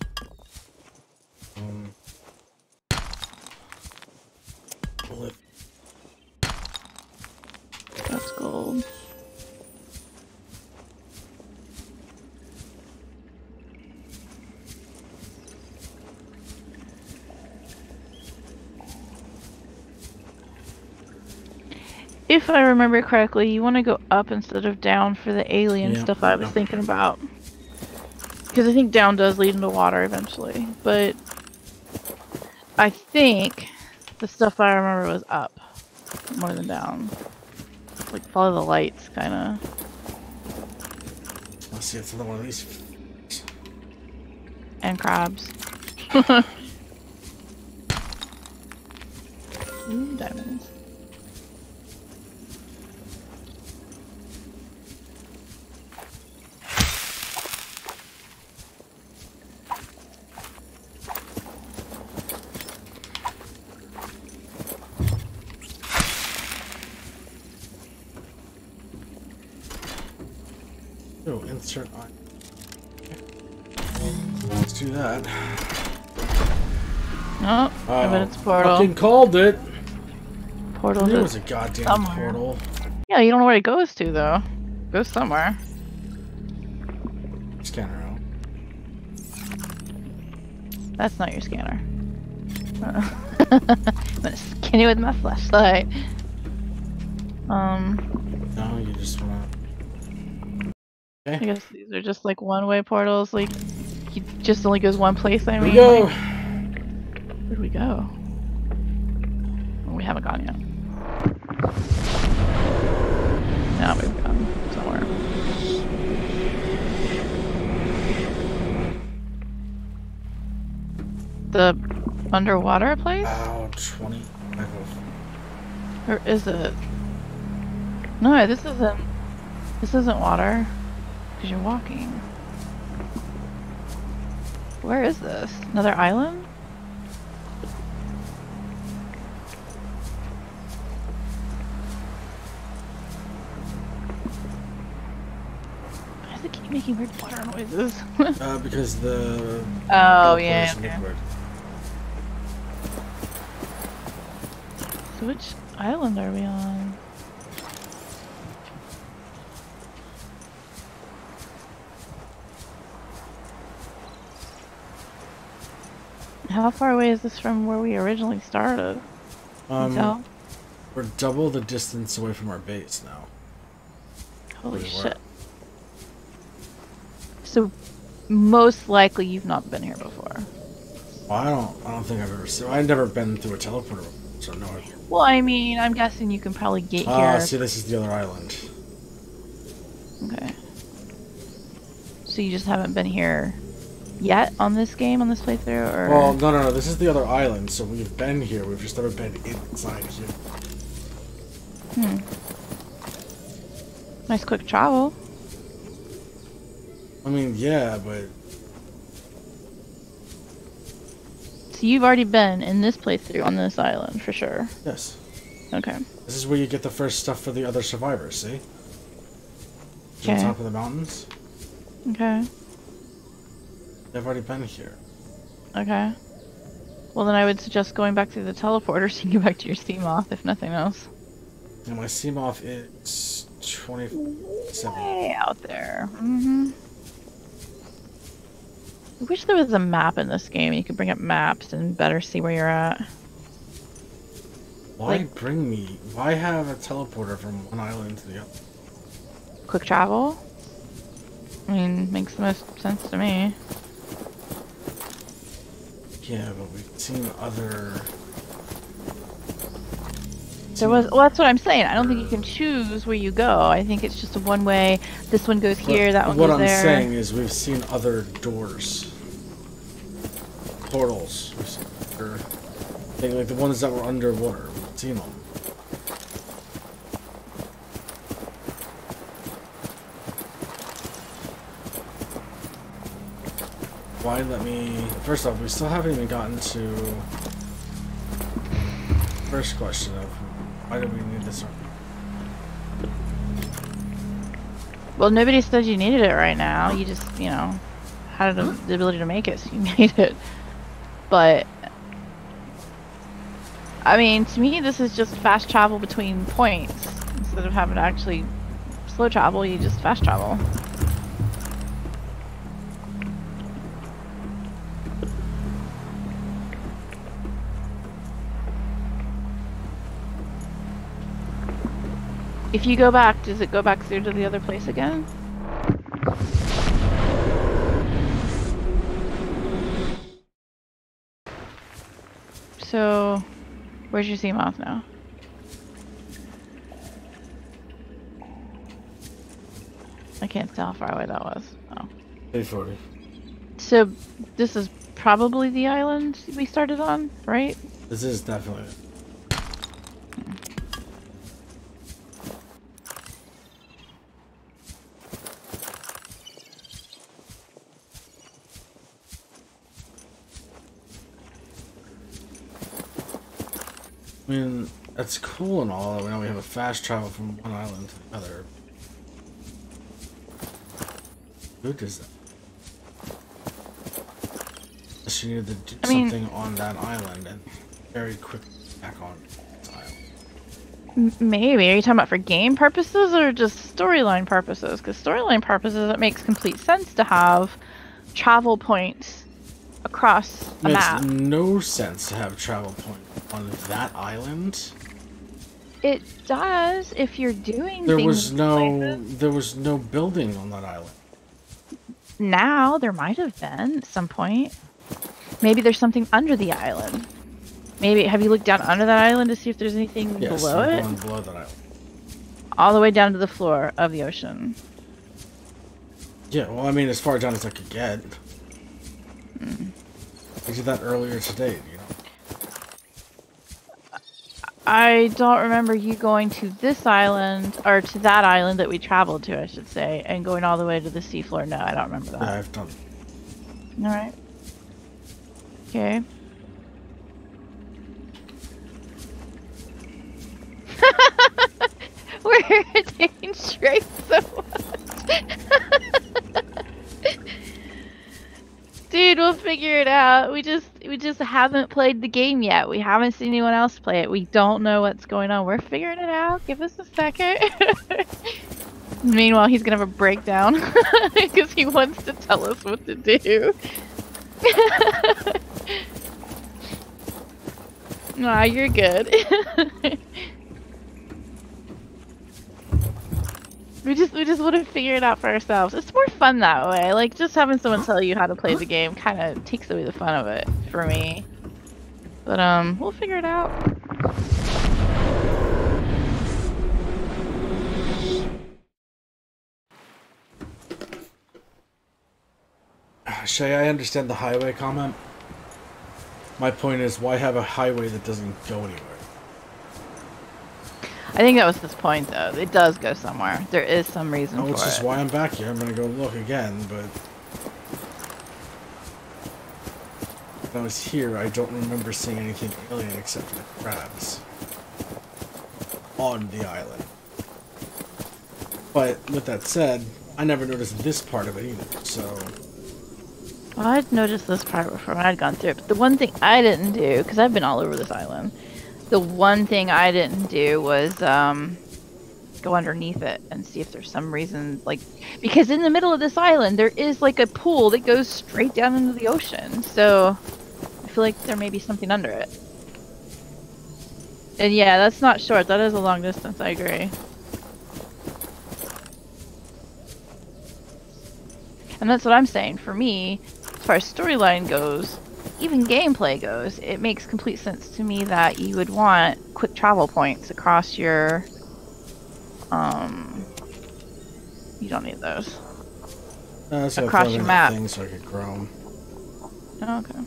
Bullet. That's gold. If I remember correctly, you want to go up instead of down for the alien stuff I was thinking about. Because I think down does lead into water eventually. But I think the stuff I remember was up more than down. Like follow the lights, kind of. Let's see, it's another one of these. And crabs. Ooh, diamonds. Oh, insert on. Let's do that. Oh, I bet it's a portal. Fucking called it. Portal. There was a goddamn somewhere. portal. Yeah, you don't know where it goes to though. It goes somewhere. Scanner out. That's not your scanner. I'm gonna scan you with my flashlight. No, you just wanna. Okay. I guess these are just like one-way portals. Like, he just only goes one place. I mean, Go. like, where'd we go? Oh, we haven't gone yet. No, we've gone somewhere. The underwater place? Oh, 20. Or is it? No, this isn't. This isn't water. Because you're walking. Where is this? Another island? Why does it keep making weird water noises? Because the. Oh, yeah. Okay. Liquid. So which island are we on? How far away is this from where we originally started? We're double the distance away from our base now. Holy shit. So, most likely you've not been here before. Well, I don't think I've ever seen. I've never been through a teleporter before, so no idea. Well, I mean, I'm guessing you can probably get here. Ah, see, this is the other island. Okay. So you just haven't been here yet on this game, on this playthrough, or? Well, no. This is the other island, so we've been here. We've just never been inside here. Nice quick travel. I mean, yeah, but... So you've already been in this playthrough on this island, for sure. Yes. Okay. This is where you get the first stuff for the other survivors, see? Okay. On top of the mountains. Okay. They've already been here. Okay. Well, then I would suggest going back through the teleporter so you can get back to your Seamoth, if nothing else. And my Seamoth is 27. Way out there. I wish there was a map in this game. You could bring up maps and better see where you're at. Why Why have a teleporter from one island to the other? Quick travel? I mean, makes the most sense to me. Yeah, but we've seen other... Well, that's what I'm saying. I don't think you can choose where you go. I think it's just a one-way. This one goes here, that one goes there. What I'm saying is we've seen other doors. Portals. We've seen like the ones that were underwater. We've seen them. Why let me... First off, we still haven't even gotten to... First question of why do we need this? Well, nobody said you needed it right now. You just, you know, had the ability to make it, so you made it. But, I mean, to me, this is just fast travel between points. Instead of having to actually slow travel, you just fast travel. If you go back, does it go back through to the other place again? So, where's your Seamoth now? I can't tell how far away that was. Oh. 840. So, this is probably the island we started on, right? This is definitely it. I mean, that's cool and all. Now we have a fast travel from one island to the other. Who does that? She needed to do something on that island and very quickly back on this island. Maybe. Are you talking about for game purposes or just storyline purposes? Because storyline purposes, it makes complete sense to have travel points across a map. It makes no sense to have travel points on that island. It does if you're doing there things. There was no building on that island. Now there might have been at some point. Maybe there's something under the island. Maybe have you looked down under that island to see if there's anything below it? Yes, below that island. All the way down to the floor of the ocean. Yeah, well, I mean, as far down as I could get. I did that earlier today, you know. I don't remember you going to this island, or to that island that we traveled to, I should say, and going all the way to the seafloor. No, I don't remember that. Yeah, I've done. Alright. Okay. We're taking straight so much. Dude, we'll figure it out. We just haven't played the game yet. We haven't seen anyone else play it. We don't know what's going on. We're figuring it out. Give us a second. Meanwhile, he's gonna have a breakdown because he wants to tell us what to do. Nah, you're good. we just want to figure it out for ourselves. It's more fun that way. Like just having someone tell you how to play the game kind of takes away the fun of it for me. But we'll figure it out. Shay, I understand the highway comment. My point is, why have a highway that doesn't go anywhere? I think that was his point, though. It does go somewhere. There is some reason for it. Which is why I'm back here. I'm gonna go look again, but... when I was here, I don't remember seeing anything alien except for the crabs. On the island. But, with that said, I never noticed this part of it either, so... Well, I'd noticed this part before when I'd gone through it, but the one thing I didn't do, because I've been all over this island, the one thing I didn't do was go underneath it and see if there's some reason, like, because in the middle of this island there is like a pool that goes straight down into the ocean, so I feel like there may be something under it. And yeah, that's not short, that is a long distance, I agree. And that's what I'm saying, for me, as far as storyline goes, even gameplay goes, it makes complete sense to me that you would want quick travel points across your, you don't need those. Across your map. Things so I could grow 'em. Oh, okay.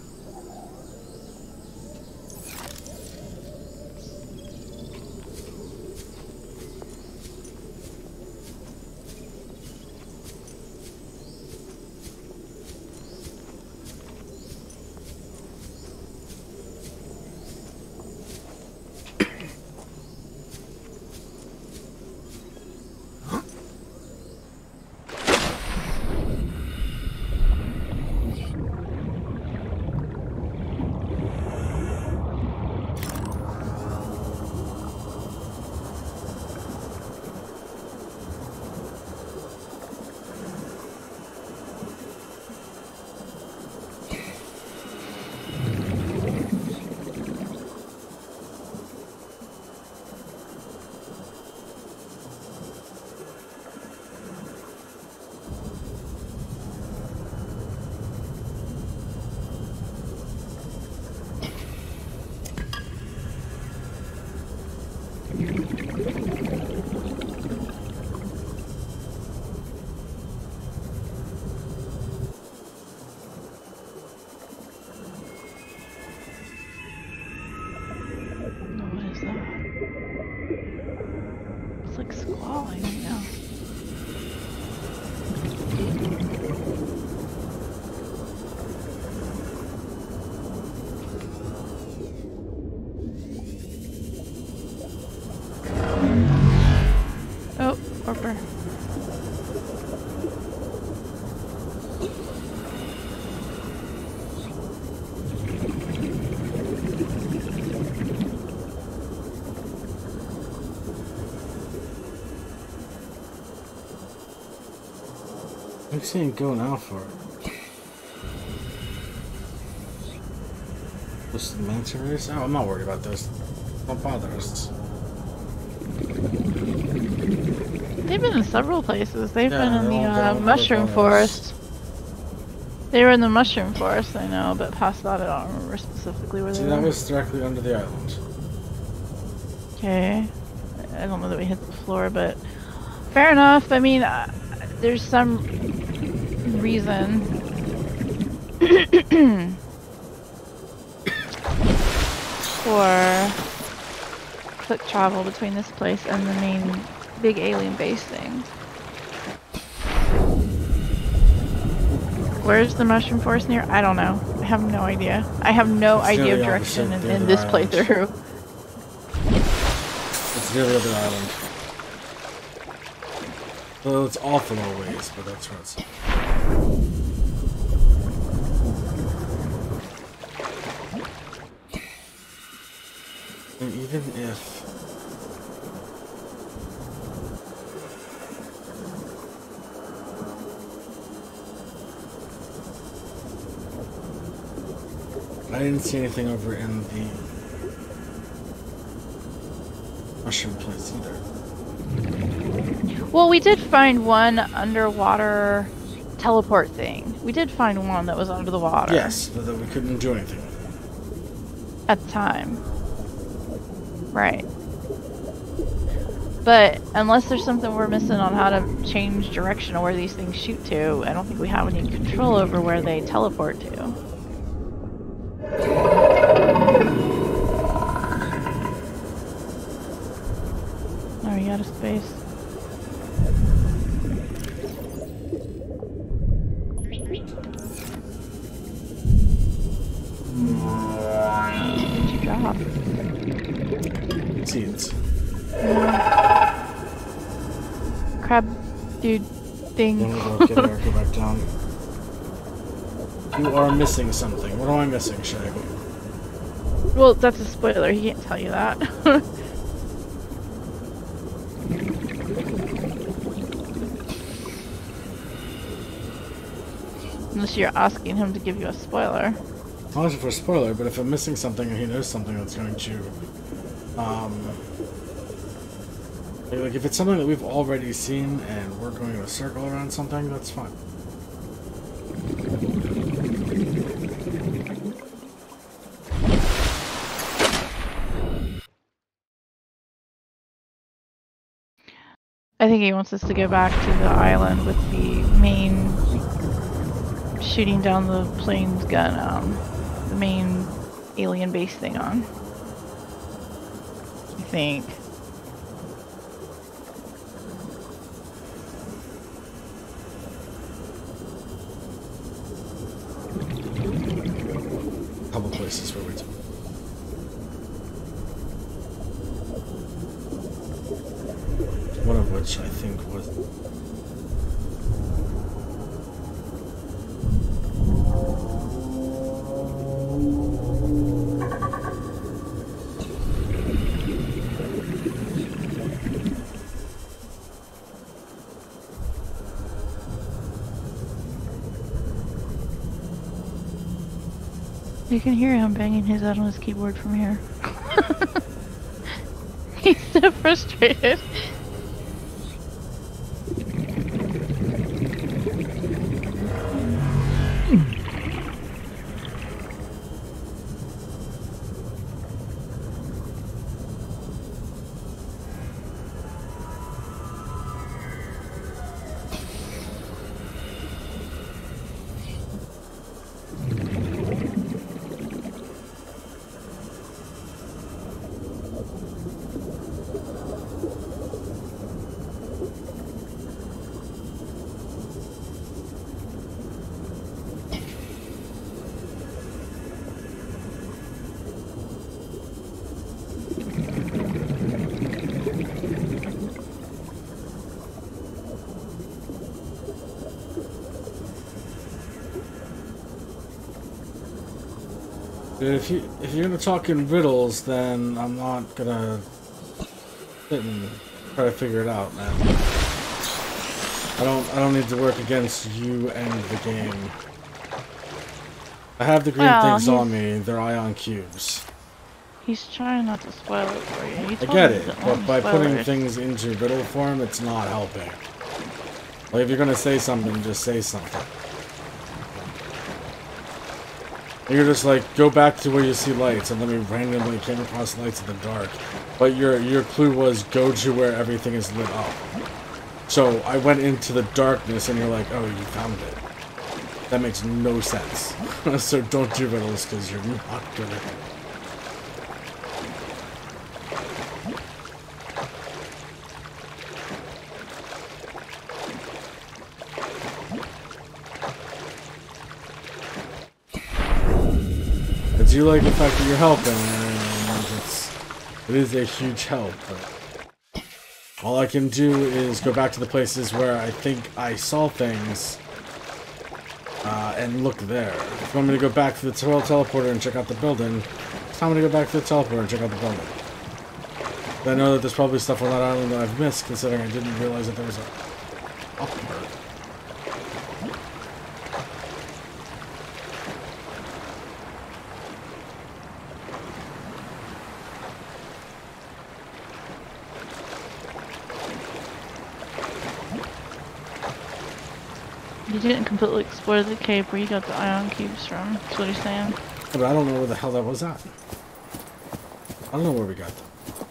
I'm seeing go now for it. This is the manta race? Oh, I'm not worried about this. Don't bother us. They've been in several places. They've been in the mushroom forest. They were in the mushroom forest, I know, but past that I don't remember specifically where they were. See, that was directly under the island. Okay. I don't know that we hit the floor, but fair enough. I mean, there's some reason for quick travel between this place and the main big alien base thing. Where's the mushroom forest near? I don't know. I have no idea. I have no idea of direction in this playthrough. It's near the other island. Well, it's awful ways, but that's where it's. And even if I didn't see anything over in the mushroom place either. Well, we did find one underwater teleport thing. We did find one that was under the water. Yes, but that we couldn't do anything with. At the time. Right. But unless there's something we're missing on how to change direction of where these things shoot to, I don't think we have any control over where they teleport to. Are we out of space? Good job. Seeds. Crab dude thing. Then we'll go get her, go back down. You are missing something. What am I missing, Shag? Well, that's a spoiler. He can't tell you that. Unless you're asking him to give you a spoiler. I'm not looking for a spoiler, but if I'm missing something and he knows something that's going to, like if it's something that we've already seen and we're going to circle around something, that's fine. I think he wants us to go back to the island with the main shooting down the plane's gun, the main alien base thing on. I think. A couple places where we do. One of which I think was. You can hear him banging his head on his keyboard from here. He's so frustrated. If you're gonna talk in riddles, then I'm not gonna sit and try to figure it out, man. I don't need to work against you and the game. I have the green things on me. They're ion cubes. He's trying not to spoil it for you. I get it, but by putting things into riddle form, it's not helping. Like if you're gonna say something, just say something. You're just like, go back to where you see lights, and then we randomly came across lights in the dark. But your clue was, go to where everything is lit up. So I went into the darkness, and you're like, oh, you found it. That makes no sense. So don't do riddles, because you're not good at it. I do like the fact that you're helping, and it is a huge help, but all I can do is go back to the places where I think I saw things, and look there. If you want me to go back to the teleporter and check out the building, it's time to go back to the teleporter and check out the building. But I know that there's probably stuff on that island that I've missed, considering I didn't realize that there was a upward. You didn't completely explore the cave where you got the ion cubes from. That's what he's saying. But I don't know where the hell that was at. I don't know where we got them.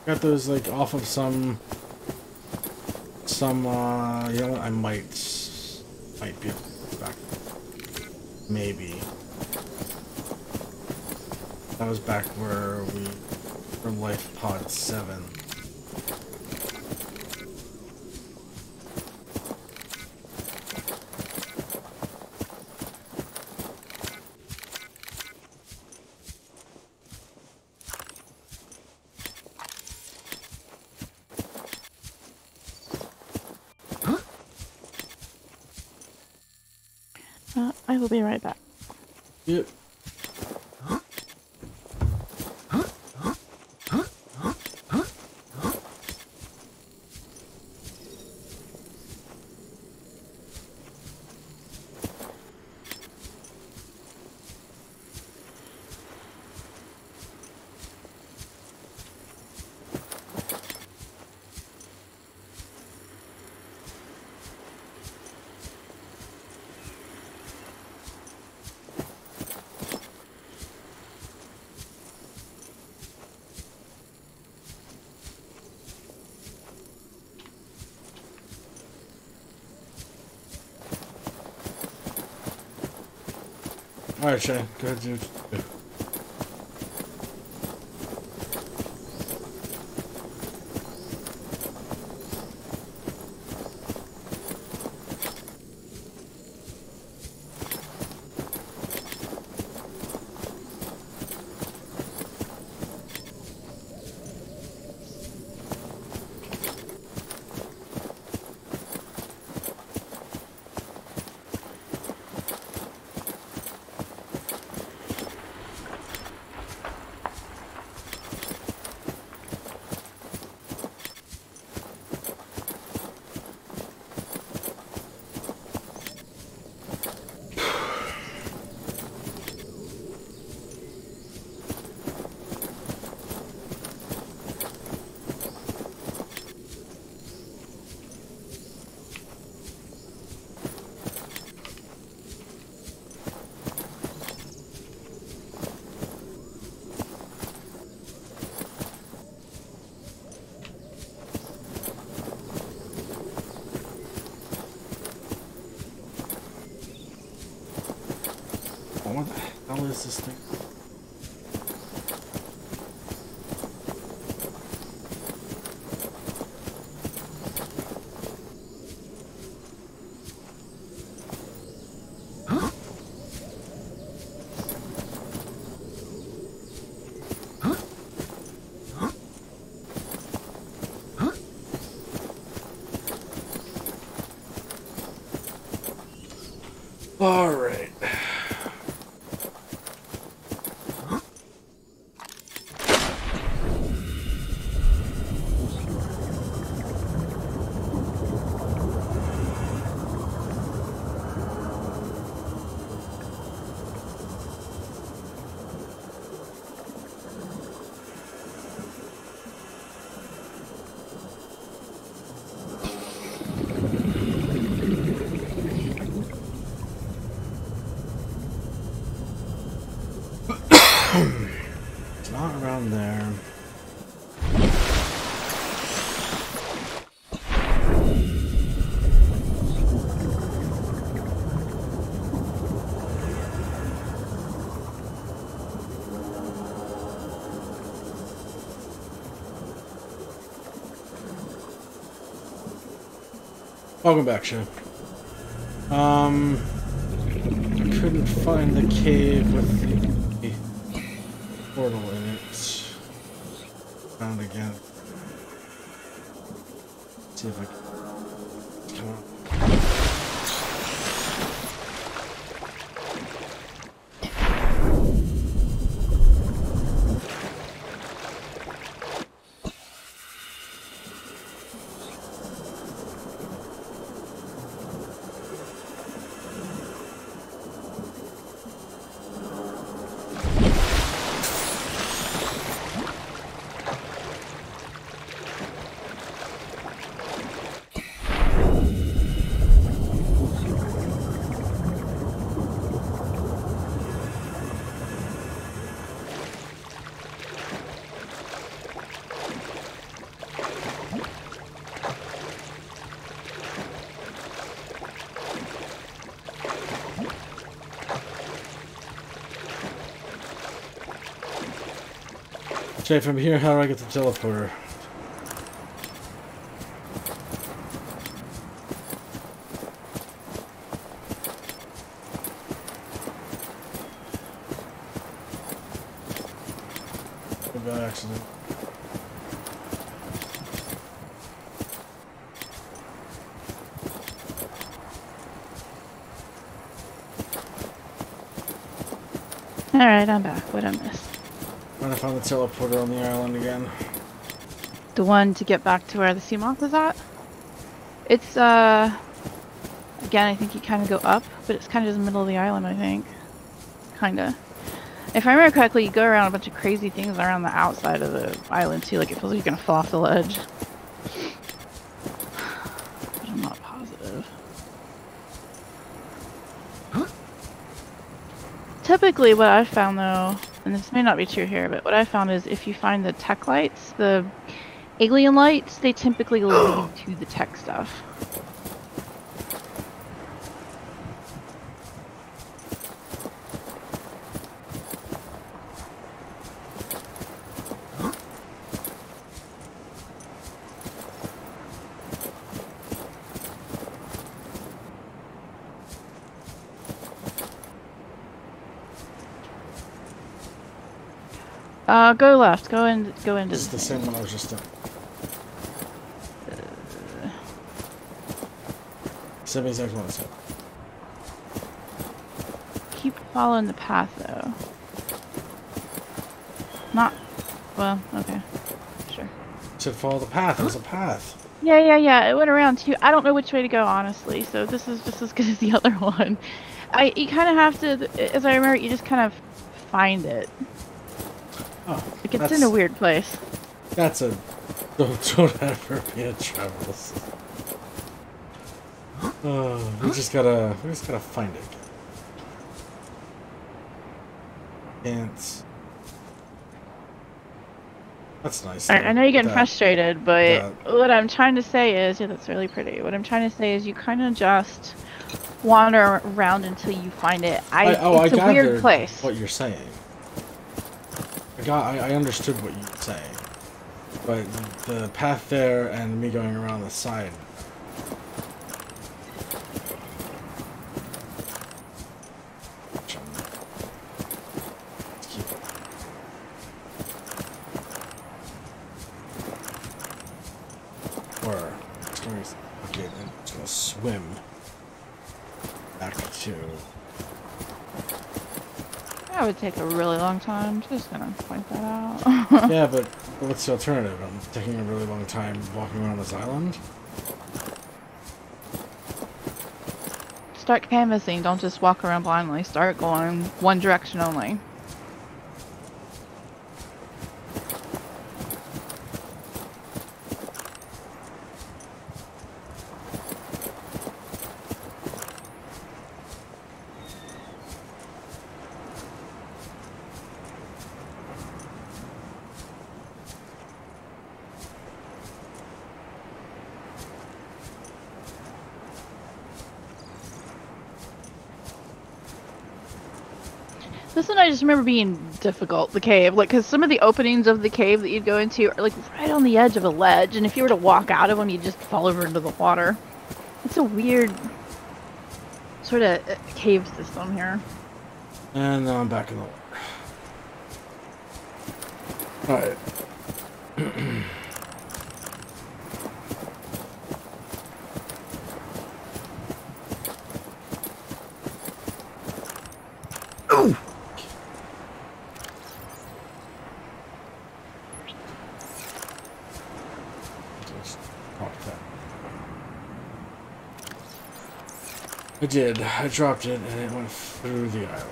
Got those like off of some you know what, I might be able to go back. Maybe. That was back where we were Life Pod 7. I will be right back. Yep. Alright, Shay, go ahead, dude. What the hell is this thing? All right. It's not around there. Welcome back, Shay. Couldn't find the cave with the portal in it. Found again. See if I can come up. Jay, from here, how do I get the teleporter? By accident. Alright, I'm back. What I missed? Trying to find the teleporter on the island again. The one to get back to where the sea moth was at? It's, again, I think you kind of go up, but it's kind of just the middle of the island, I think. Kinda. If I remember correctly, you go around a bunch of crazy things around the outside of the island, too. Like, it feels like you're gonna fall off the ledge. But I'm not positive. Typically, what I've found, though, and this may not be true here, but what I found is if you find the tech lights, the alien lights, they typically lead to the tech stuff. Go left. Go into. This is the same one I was just in. Same exact one. Keep following the path, though. Not. Well, okay. Sure. Should follow the path. There's a path. Yeah. It went around too. I don't know which way to go, honestly. So this is just as good as the other one. You kind of have to, as I remember, you just kind of find it. Oh, like it's in a weird place. That's a don't ever be a travels. Oh, we just gotta find it. Ants. That's nice. I know you're getting frustrated, but what I'm trying to say is, yeah, that's really pretty. What I'm trying to say is, you kind of just wander around until you find it. It's a weird place. What you're saying. I understood what you were saying, but the path there and me going around the side. Okay, then I'm just gonna swim back to. That would take a really long time. Just gonna point that out. Yeah, but what's the alternative? I'm taking a really long time walking around this island. Start canvassing. Don't just walk around blindly. Start going one direction only. This one I just remember being difficult, the cave. Like, because some of the openings of the cave that you'd go into are, like, right on the edge of a ledge, and if you were to walk out of them, you'd just fall over into the water. It's a weird sort of cave system here. And now I'm back in the water. Alright. Oh! I did. I dropped it and it went through the island.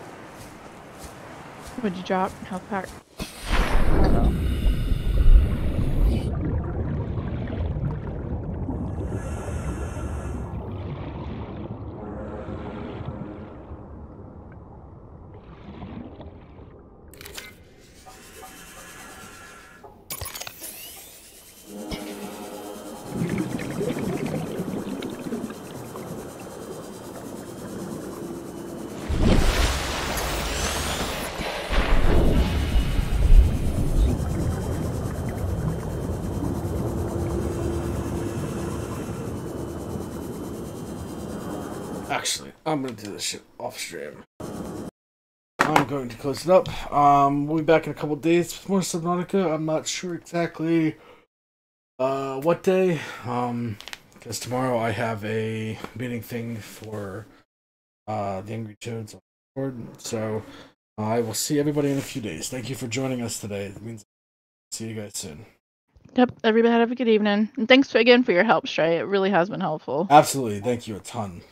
What'd you drop? Health pack. Actually, I'm gonna do this shit off stream. I'm going to close it up. We'll be back in a couple days with more Subnautica. I'm not sure exactly what day. Because tomorrow I have a meeting thing for the Angry Toads on board. So I will see everybody in a few days. Thank you for joining us today. It means I'll see you guys soon. Yep, everybody have a good evening. And thanks again for your help, Stray. It really has been helpful. Absolutely. Thank you a ton.